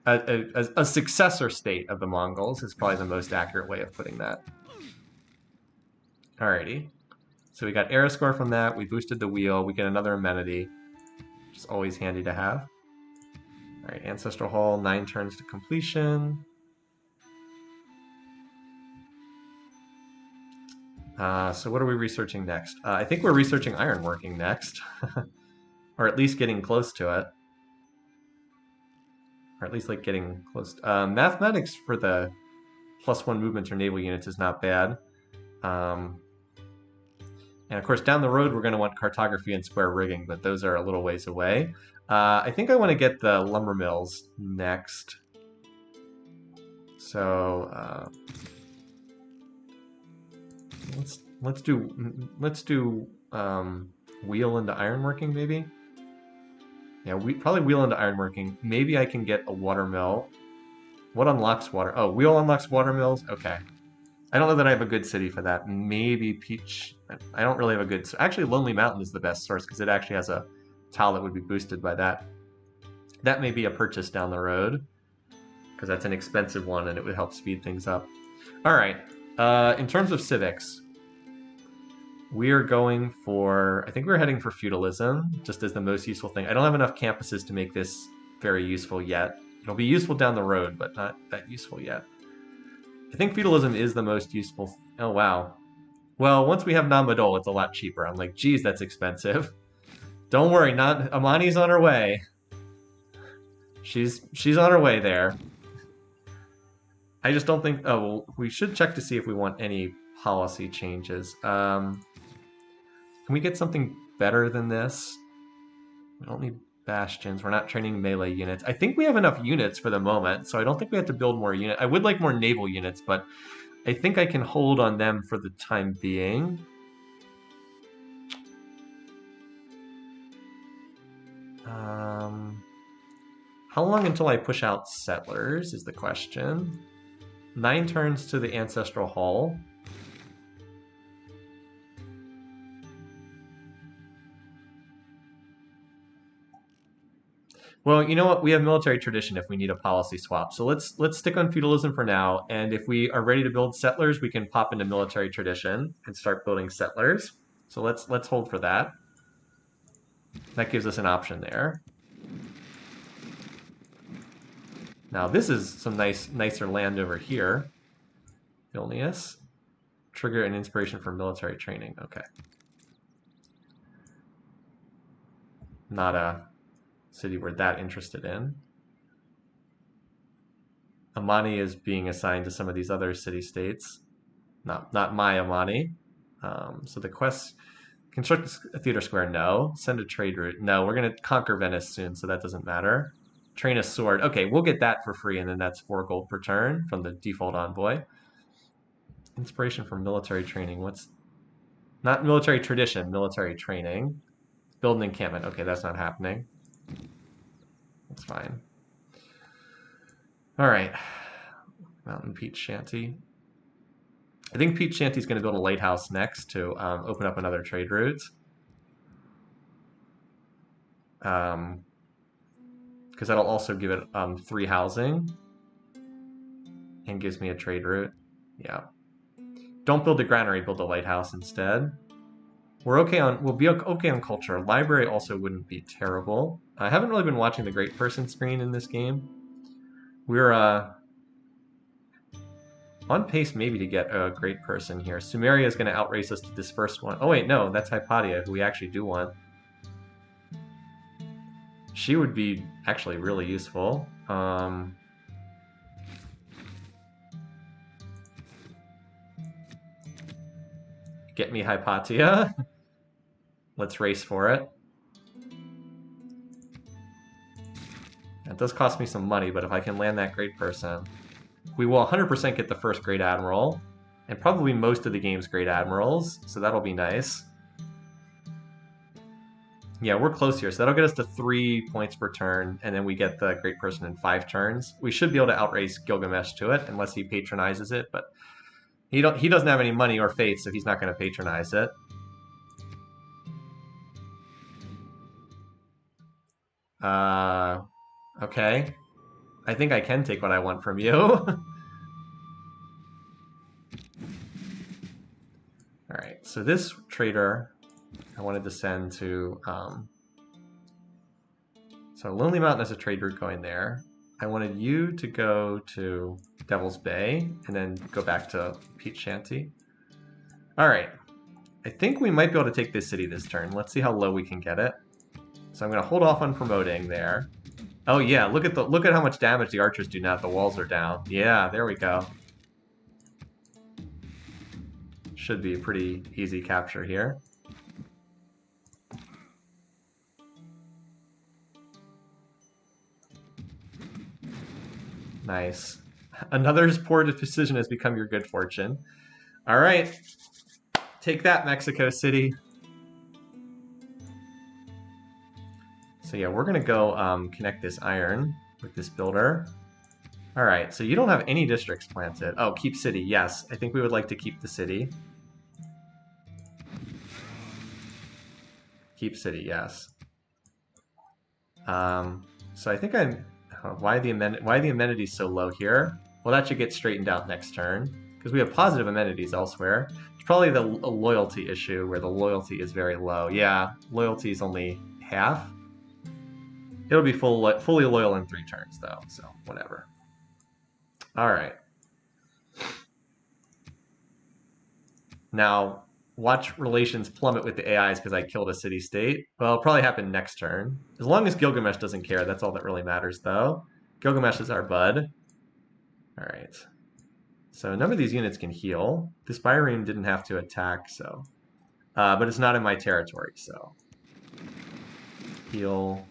Speaker 1: A successor state of the Mongols is probably the most accurate way of putting that. Alrighty. So we got era score from that. We boosted the wheel. We get another amenity, which is always handy to have. Alright, Ancestral Hall, 9 turns to completion. So what are we researching next? I think we're researching ironworking next. Or at least getting close to it. Or at least like getting close to, mathematics for the +1 movements or naval units is not bad. And of course, down the road, we're going to want cartography and square rigging, but those are a little ways away. I think I want to get the lumber mills next. So let's do wheel into ironworking maybe. Yeah, we probably wheel into ironworking. Maybe I can get a water mill. What unlocks water? Oh, wheel unlocks water mills. Okay. I don't know that I have a good city for that. Maybe Peach. I don't really have a good... Actually, Lonely Mountain is the best source because it actually has a tile that would be boosted by that. That may be a purchase down the road because that's an expensive one and it would help speed things up. All right. In terms of civics, we are going for... I think we're heading for feudalism just as the most useful thing. I don't have enough campuses to make this very useful yet. It'll be useful down the road, but not that useful yet. I think feudalism is the most useful. Oh, wow. Well, once we have Namadol, it's a lot cheaper. I'm like, geez, that's expensive. Don't worry, Amani's on her way. She's on her way there. I just don't think... Oh, well, we should check to see if we want any policy changes. Can we get something better than this? We don't need bastions. We're not training melee units. I think we have enough units for the moment, so I don't think we have to build more units. I would like more naval units, but I think I can hold on them for the time being. How long until I push out settlers is the question. 9 turns to the Ancestral Hall. Well, you know what? We have military tradition if we need a policy swap. So let's stick on feudalism for now. And if we are ready to build settlers, we can pop into military tradition and start building settlers. So let's hold for that. That gives us an option there. Now this is some nicer land over here. Vilnius. Trigger an inspiration for military training. Okay. Not a city we're that interested in. Amani is being assigned to some of these other city-states. Not my Amani. So the quest... Construct a theater square, no. Send a trade route, no. We're going to conquer Venice soon, so that doesn't matter. Train a sword. Okay, we'll get that for free, and then that's 4 gold per turn from the default envoy. Inspiration for military training. What's... Not military tradition, military training. Build an encampment. Okay, that's not happening. That's fine. All right. Mountain Peach Shanty. I think Peach Shanty's going to build a lighthouse next to open up another trade route. Because that'll also give it 3 housing. And gives me a trade route. Yeah. Don't build a granary, build a lighthouse instead. We'll be okay on culture. Library also wouldn't be terrible. I haven't really been watching the great person screen in this game. We're on pace maybe to get a great person here. Sumeria is going to outrace us to this first one. Oh wait, no, that's Hypatia, who we actually do want. She would be actually really useful. Get me Hypatia. Let's race for it. It does cost me some money, but if I can land that great person, we will 100% get the first great admiral, and probably most of the game's great admirals, so that'll be nice. Yeah, we're close here, so that'll get us to 3 points per turn, and then we get the great person in 5 turns. We should be able to outrace Gilgamesh to it, unless he patronizes it, but he doesn't have any money or faith, so he's not going to patronize it. Okay. I think I can take what I want from you. Alright, so this trader I wanted to send to... so Lonely Mountain has a trade route going there. I wanted you to go to Devil's Bay and then go back to Peach Shanty. Alright, I think we might be able to take this city this turn. Let's see how low we can get it. So I'm going to hold off on promoting there. Oh yeah, look at how much damage the archers do now that the walls are down. Yeah, there we go. Should be a pretty easy capture here. Nice. Another's poor decision has become your good fortune. All right. Take that, Mexico City. So yeah, we're going to go connect this iron with this builder. All right, so you don't have any districts planted. Oh, keep city. Yes, I think we would like to keep the city. Keep city, yes. So I think I'm... why the amenities so low here? Well, that should get straightened out next turn, because we have positive amenities elsewhere. It's probably the loyalty issue, where the loyalty is very low. Yeah, loyalty is only half. It'll be fully loyal in 3 turns, though, so whatever. All right. Now, watch relations plummet with the AIs because I killed a city-state. Well, it'll probably happen next turn. As long as Gilgamesh doesn't care, that's all that really matters, though. Gilgamesh is our bud. All right. So none of these units can heal. This Byrene didn't have to attack, so... but it's not in my territory, so... Heal.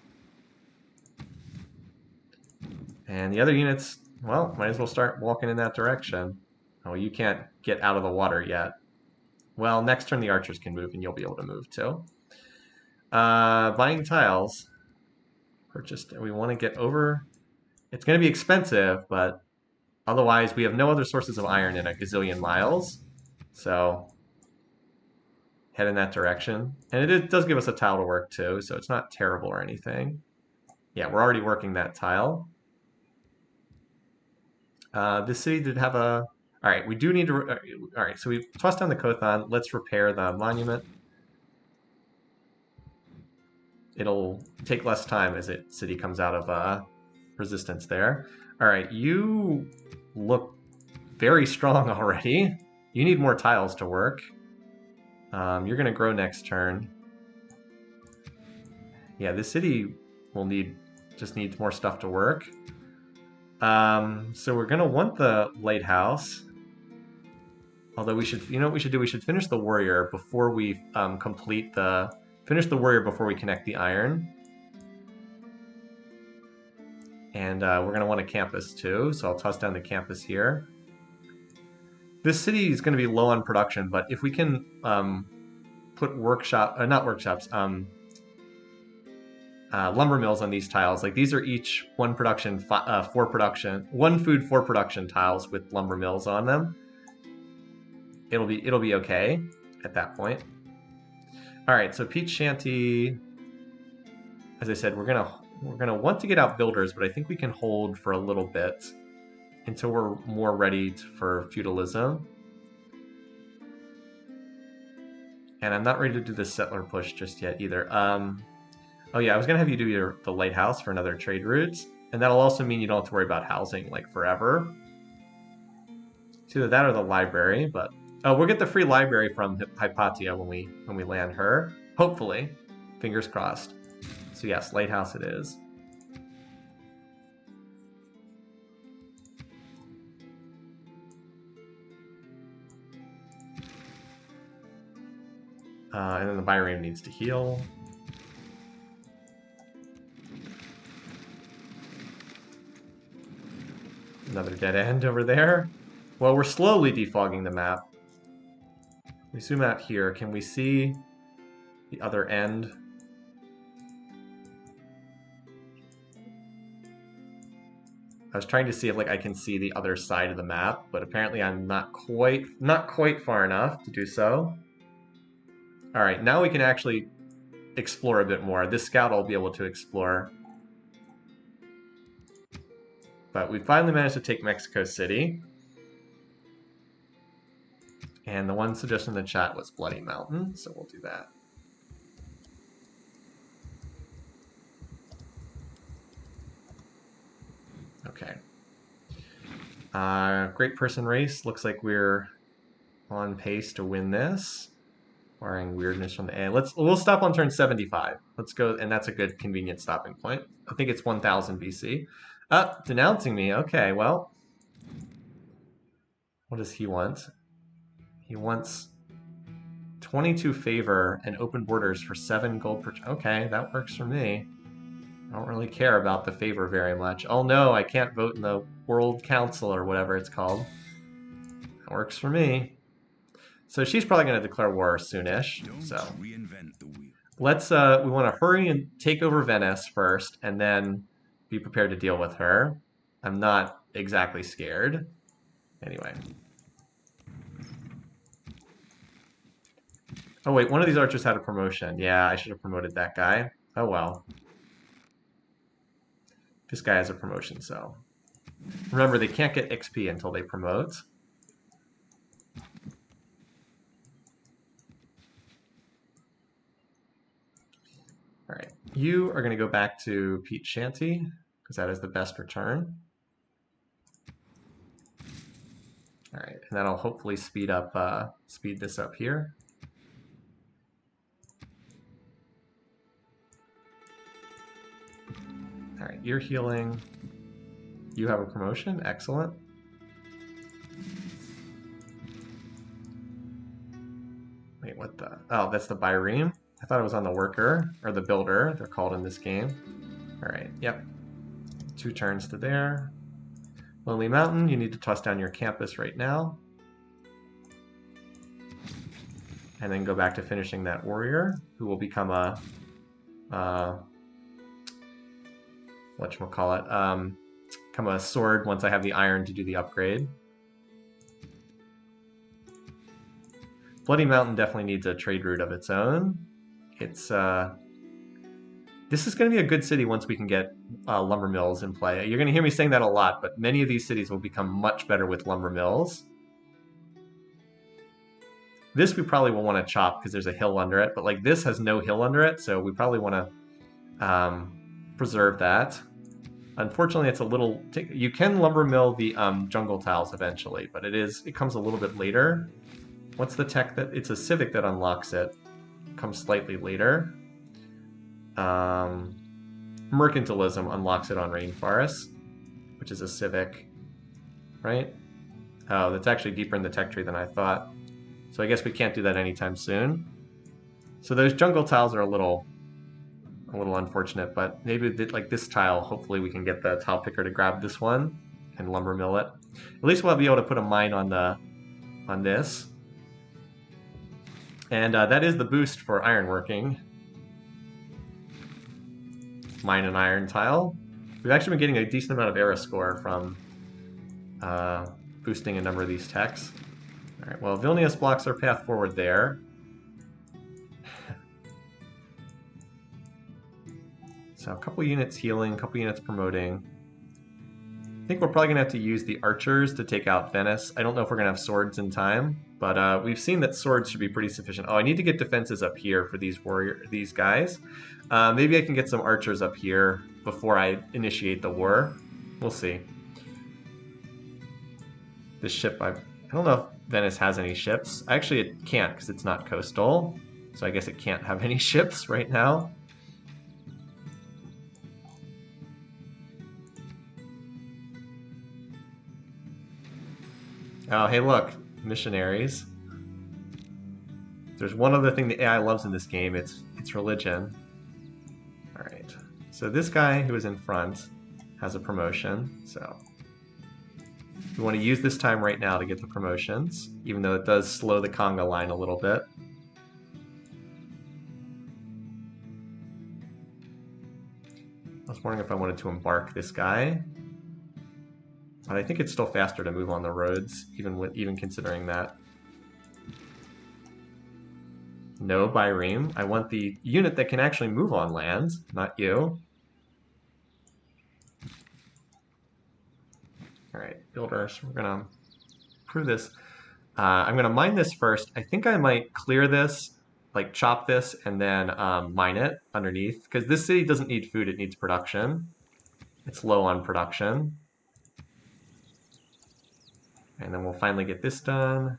Speaker 1: And the other units, well, might as well start walking in that direction. Oh, you can't get out of the water yet. Well, next turn the archers can move, and you'll be able to move too. Buying tiles. Purchased. We want to get over... It's going to be expensive, but otherwise we have no other sources of iron in a gazillion miles. So head in that direction. And it does give us a tile to work too, so it's not terrible or anything. Yeah, we're already working that tile. This city did have a... All right, we do need to... All right, so we tossed down the Kothon. Let's repair the monument. It'll take less time as city comes out of resistance there. All right, you look very strong already. You need more tiles to work. You're going to grow next turn. Yeah, this city will just needs more stuff to work. So we're going to want the lighthouse. Although we should, you know what we should do? We should finish the warrior before we finish the warrior before we connect the iron. And we're going to want a campus too, so I'll toss down the campus here. This city is going to be low on production, but if we can put lumber mills on these tiles, like these are each 1 food 4 production tiles with lumber mills on them. It'll be okay at that point. All right, so Peach Shanty, as I said, we're gonna want to get out builders, but I think we can hold for a little bit until we're more ready for feudalism. And I'm not ready to do the settler push just yet either. Oh yeah, I was gonna have you do the lighthouse for another trade route, and that'll also mean you don't have to worry about housing like forever. It's either that or the library, but we'll get the free library from Hypatia when we land her. Hopefully, fingers crossed. So yes, lighthouse it is. And then the Byrame needs to heal. Another dead end over there. Well, we're slowly defogging the map. We zoom out here. Can we see the other end? I was trying to see if I can see the other side of the map, but apparently I'm not quite far enough to do so. All right, now we can actually explore a bit more. This scout will be able to explore. But we finally managed to take Mexico City. And the one suggestion in the chat was Bloody Mountain, so we'll do that. Okay. Great Person Race. Looks like we're on pace to win this. Barring weirdness from the A. We'll stop on turn 75. Let's go, and that's a good convenient stopping point. I think it's 1000 BC. Denouncing me. Okay, well. What does he want? He wants 22 favor and open borders for 7 gold per... Okay, that works for me. I don't really care about the favor very much. Oh no, I can't vote in the World Council or whatever it's called. That works for me. So she's probably going to declare war soonish. So let's we want to hurry and take over Venice first, and then be prepared to deal with her. I'm not exactly scared. Anyway. Oh wait, one of these archers had a promotion. Yeah, I should have promoted that guy. Oh well. This guy has a promotion, so remember they can't get XP until they promote. All right, you are going to go back to Pete Shanty, because that is the best return. All right, and that'll hopefully speed this up here. All right, you're healing. You have a promotion, excellent. Wait, what the? Oh, that's the Byreme. I thought it was on the worker, or the builder, they're called in this game. All right, yep. 2 turns to there. Lonely Mountain, you need to toss down your campus right now. And then go back to finishing that warrior, who will become a, whatchamacallit, become a sword once I have the iron to do the upgrade. Bloody Mountain definitely needs a trade route of its own. It's this is going to be a good city once we can get lumber mills in play. You're going to hear me saying that a lot, but many of these cities will become much better with lumber mills. This we probably will want to chop because there's a hill under it, but like this has no hill under it, so we probably want to preserve that. Unfortunately, it's a little... You can lumber mill the jungle tiles eventually, but it comes a little bit later. What's the tech that... It's a civic that unlocks it. Comes slightly later. Mercantilism unlocks it on rainforest, which is a civic, right? Oh, that's actually deeper in the tech tree than I thought. So I guess we can't do that anytime soon. So those jungle tiles are a little unfortunate, but maybe like this tile, hopefully we can get the tile picker to grab this one and lumber mill it. At least we'll be able to put a mine on this. And that is the boost for ironworking. Mine and iron tile. We've actually been getting a decent amount of era score from boosting a number of these techs. All right, well, Vilnius blocks our path forward there. So a couple units healing, a couple units promoting. I think we're probably going to have to use the archers to take out Venice. I don't know if we're going to have swords in time, but we've seen that swords should be pretty sufficient. Oh, I need to get defenses up here for these guys. Maybe I can get some archers up here before I initiate the war. We'll see. This ship, I don't know if Venice has any ships. Actually, it can't because it's not coastal. So I guess it can't have any ships right now. Oh, hey, look. Missionaries. There's one other thing the AI loves in this game. It's religion. Alright. So this guy who is in front has a promotion, so... We want to use this time right now to get the promotions, even though it does slow the conga line a little bit. I was wondering if I wanted to embark this guy. But I think it's still faster to move on the roads, even considering that. No, Byreem. I want the unit that can actually move on land, not you. Alright, builders. We're going to prove this. I'm going to mine this first. I think I might clear this, like chop this, and then mine it underneath. Because this city doesn't need food, it needs production. It's low on production. And then we'll finally get this done.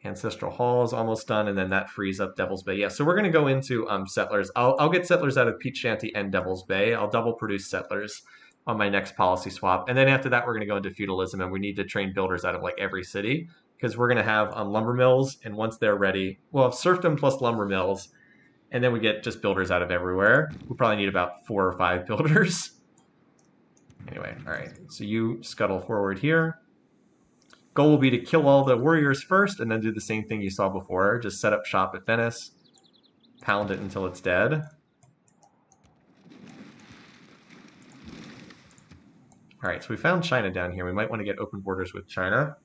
Speaker 1: Ancestral Hall is almost done, and then that frees up Devil's Bay. Yeah, so we're going to go into settlers. I'll get settlers out of Peach Shanty and Devil's Bay. I'll double produce settlers on my next policy swap. And then after that, we're going to go into feudalism, and we need to train builders out of like every city, because we're going to have lumber mills, and once they're ready, we'll have serfdom plus lumber mills, and then we get just builders out of everywhere. We'll probably need about 4 or 5 builders. Anyway, all right, so you scuttle forward here. Goal will be to kill all the warriors first, and then do the same thing you saw before. Just set up shop at Venice, pound it until it's dead. All right, so we found China down here. We might want to get open borders with China.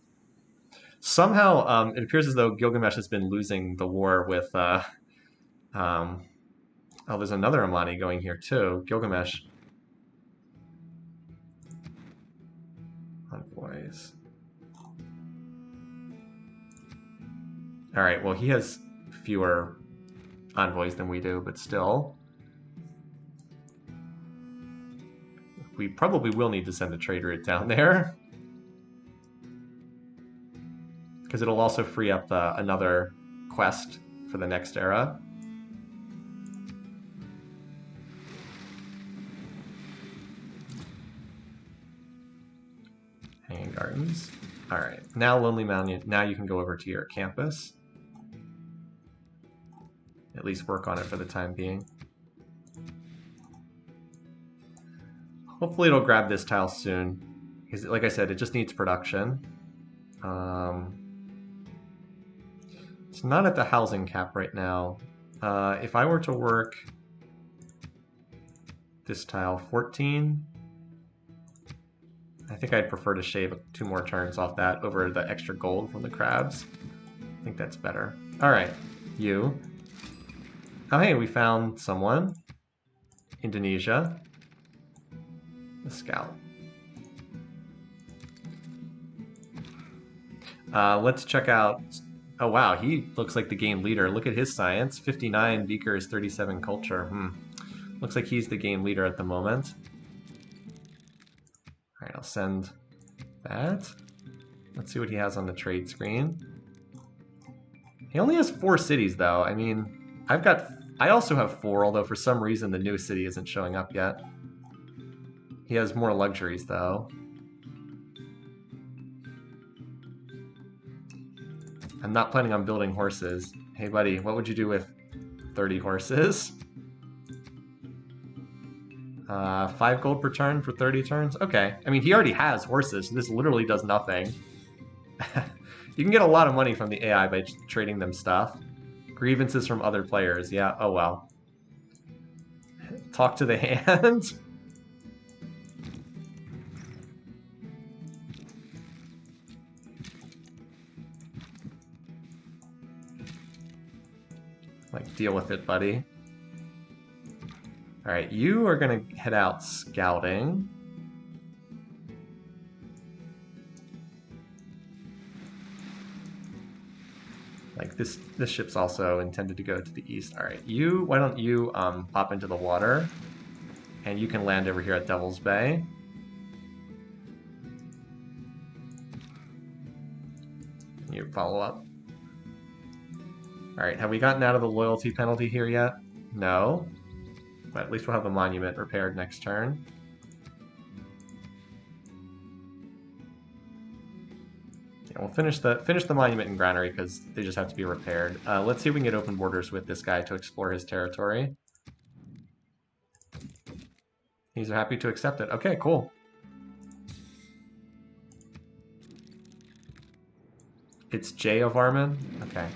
Speaker 1: Somehow, it appears as though Gilgamesh has been losing the war with... oh, there's another Amani going here too. Gilgamesh. Envoys. All right, well, he has fewer envoys than we do, but still. We probably will need to send a trade route down there. Because it'll also free up another quest for the next era. Hanging Gardens. All right, now Lonely Mountain, now you can go over to your campus. At least work on it for the time being. Hopefully it'll grab this tile soon. Because like I said, it just needs production. It's not at the housing cap right now. If I were to work this tile 14, I think I'd prefer to shave 2 more turns off that over the extra gold from the crabs. I think that's better. All right, you. Oh, hey, we found someone. Indonesia. The scout. Let's check out... Oh, wow, he looks like the game leader. Look at his science. 59 beakers, 37 culture. Looks like he's the game leader at the moment. All right, I'll send that. Let's see what he has on the trade screen. He only has 4 cities, though. I mean, I also have 4, although for some reason the new city isn't showing up yet. He has more luxuries, though. I'm not planning on building horses. Hey, buddy, what would you do with 30 horses? 5 gold per turn for 30 turns? Okay. I mean, he already has horses, so this literally does nothing. You can get a lot of money from the AI by trading them stuff. Grievances from other players. Yeah, oh well. Talk to the hand. Like, deal with it, buddy. Alright, you are gonna head out scouting. Like, this ship's also intended to go to the east. Alright, why don't you pop into the water? And you can land over here at Devil's Bay. You follow up. Alright, have we gotten out of the loyalty penalty here yet? No. But at least we'll have the monument repaired next turn. Yeah, we'll finish the monument and granary because they just have to be repaired. Let's see if we can get open borders with this guy to explore his territory. He's happy to accept it. Okay, cool. It's J of Armin? Okay.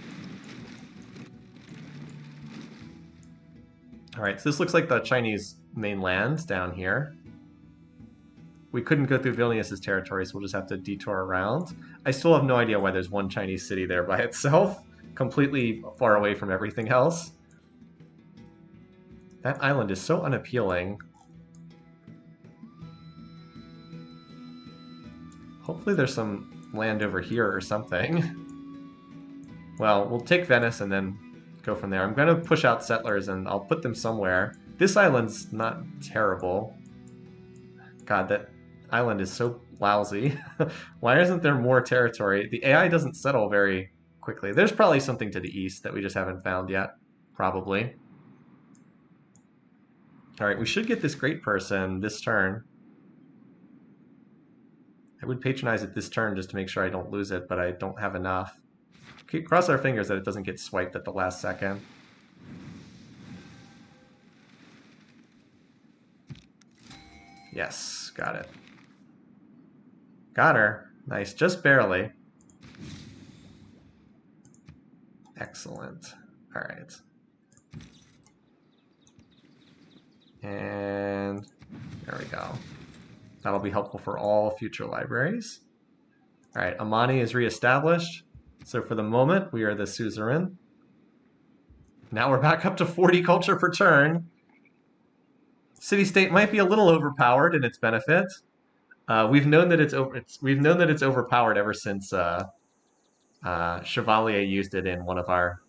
Speaker 1: Alright, so this looks like the Chinese mainland down here. We couldn't go through Vilnius's territory, so we'll just have to detour around. I still have no idea why there's one Chinese city there by itself, completely far away from everything else. That island is so unappealing. Hopefully there's some land over here or something. Well, we'll take Venice and then go from there. I'm going to push out settlers and I'll put them somewhere. This island's not terrible. God, that island is so lousy. Why isn't there more territory? The AI doesn't settle very quickly. There's probably something to the east that we just haven't found yet. Probably. Alright, we should get this great person this turn. I would patronize it this turn just to make sure I don't lose it, but I don't have enough. Cross our fingers that it doesn't get swiped at the last second. Yes, got it. Got her. Nice, just barely. Excellent. All right. And there we go. That'll be helpful for all future libraries. All right, Amani is reestablished. So for the moment, we are the suzerain. Now we're back up to 40 culture per turn. City-state might be a little overpowered in its benefit. We've known that it's overpowered ever since Chevalier used it in one of our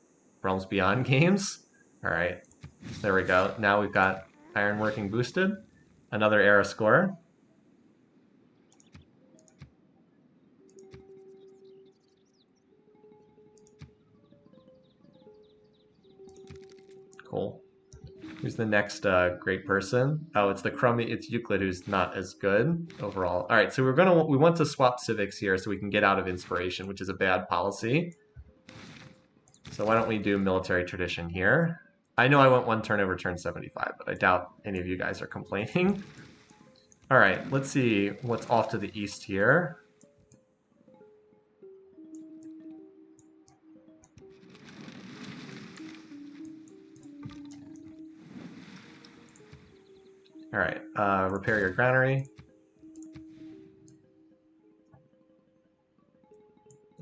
Speaker 1: Realms Beyond games. All right, there we go. Now we've got ironworking boosted. Another era score. Cool. Who's the next great person? Oh, it's it's Euclid, who's not as good overall. All right, so we want to swap civics here so we can get out of inspiration, which is a bad policy. So why don't we do military tradition here? I know I went one turn over turn 75, but I doubt any of you guys are complaining. All right, let's see what's off to the east here. All right, repair your granary.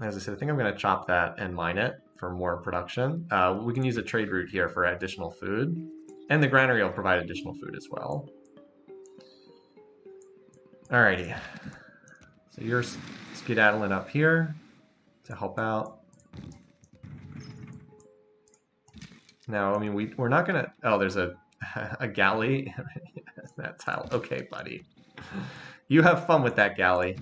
Speaker 1: As I said, I think I'm going to chop that and mine it for more production. We can use a trade route here for additional food. And the granary will provide additional food as well. Alrighty. So you're skedaddling up here to help out. Now, I mean, we're not going to... Oh, there's a galley. That tile. Okay, buddy. You have fun with that galley.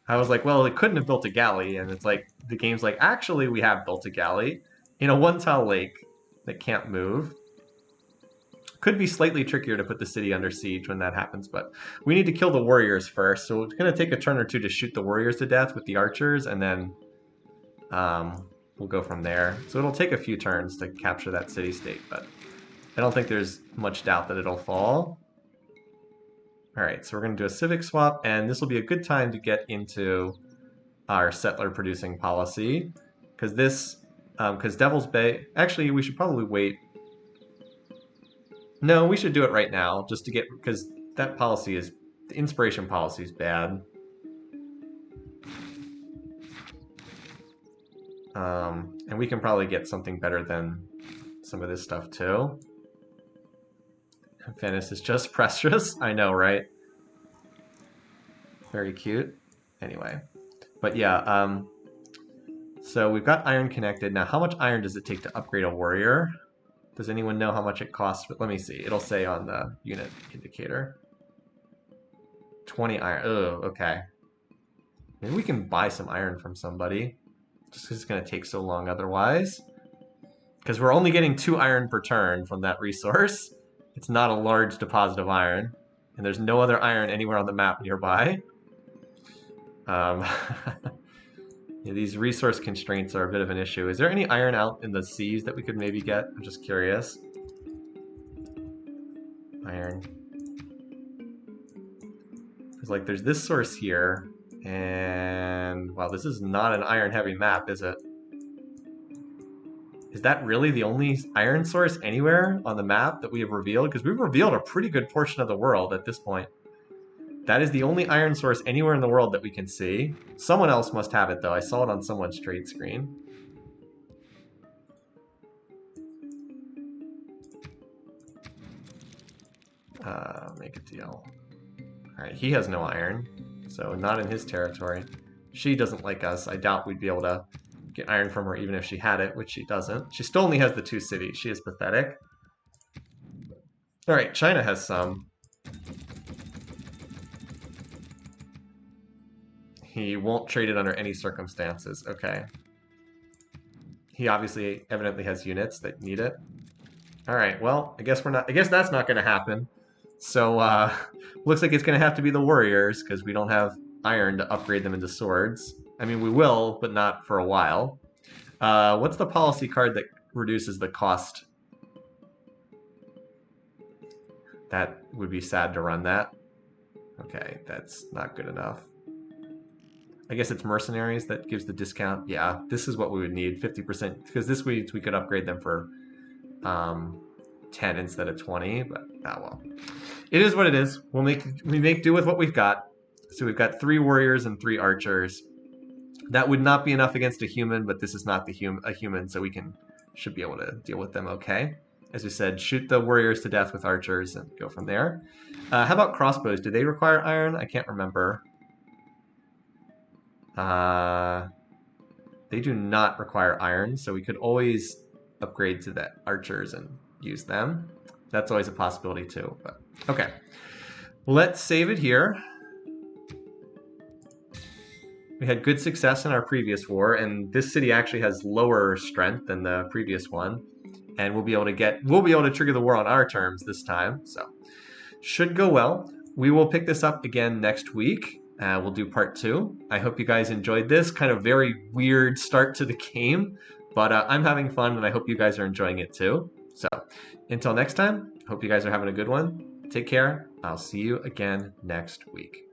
Speaker 1: I was like, well, it couldn't have built a galley, and it's like, the game's like, actually, we have built a galley in a one-tile lake that can't move. Could be slightly trickier to put the city under siege when that happens, but we need to kill the warriors first, so it's going to take a turn or two to shoot the warriors to death with the archers, and then we'll go from there. So it'll take a few turns to capture that city-state, but I don't think there's much doubt that it'll fall. All right, so we're going to do a civic swap, and this will be a good time to get into our settler producing policy, because Devil's Bay... Actually, we should probably wait. No, we should do it right now, just to get... Because that policy is... The inspiration policy is bad. And we can probably get something better than some of this stuff, too. Venice is just precious. I know, right? Very cute. Anyway. But yeah, so we've got iron connected. Now, how much iron does it take to upgrade a warrior? Does anyone know how much it costs? But let me see. It'll say on the unit indicator. 20 iron. Oh, okay. Maybe we can buy some iron from somebody. Just because it's going to take so long otherwise. Because we're only getting 2 iron per turn from that resource. It's not a large deposit of iron, and there's no other iron anywhere on the map nearby. Yeah, these resource constraints are a bit of an issue. Is there any iron out in the seas that we could maybe get? I'm just curious. Iron. Because, like, there's this source here. And, well, this is not an iron-heavy map, is it? Is that really the only iron source anywhere on the map that we have revealed? Because we've revealed a pretty good portion of the world at this point. That is the only iron source anywhere in the world that we can see. Someone else must have it, though. I saw it on someone's trade screen. Make a deal. Alright, he has no iron, so not in his territory. She doesn't like us. I doubt we'd be able to get iron from her even if she had it, which she doesn't. She still only has the 2 cities. She is pathetic. Alright, China has some. He won't trade it under any circumstances. Okay. He obviously evidently has units that need it. Alright, well, I guess that's not gonna happen. So looks like it's gonna have to be the warriors, because we don't have iron to upgrade them into swords. I mean, we will, but not for a while. What's the policy card that reduces the cost? That would be sad to run that. Okay, that's not good enough. I guess it's mercenaries that gives the discount. Yeah, this is what we would need, 50%, because this week we could upgrade them for 10 instead of 20, but well. It is what it is. We make do with what we've got. So we've got 3 warriors and 3 archers. That would not be enough against a human, but this is not a human, so we should be able to deal with them okay. As we said, shoot the warriors to death with archers and go from there. How about crossbows? Do they require iron? I can't remember. They do not require iron, so we could always upgrade to the archers and use them. That's always a possibility too. But okay, let's save it here. We had good success in our previous war, and this city actually has lower strength than the previous one, and we'll be able to trigger the war on our terms this time. So should go well. We will pick this up again next week. We'll do part 2. I hope you guys enjoyed this kind of very weird start to the game, but I'm having fun, and I hope you guys are enjoying it too. So until next time, hope you guys are having a good one. Take care. I'll see you again next week.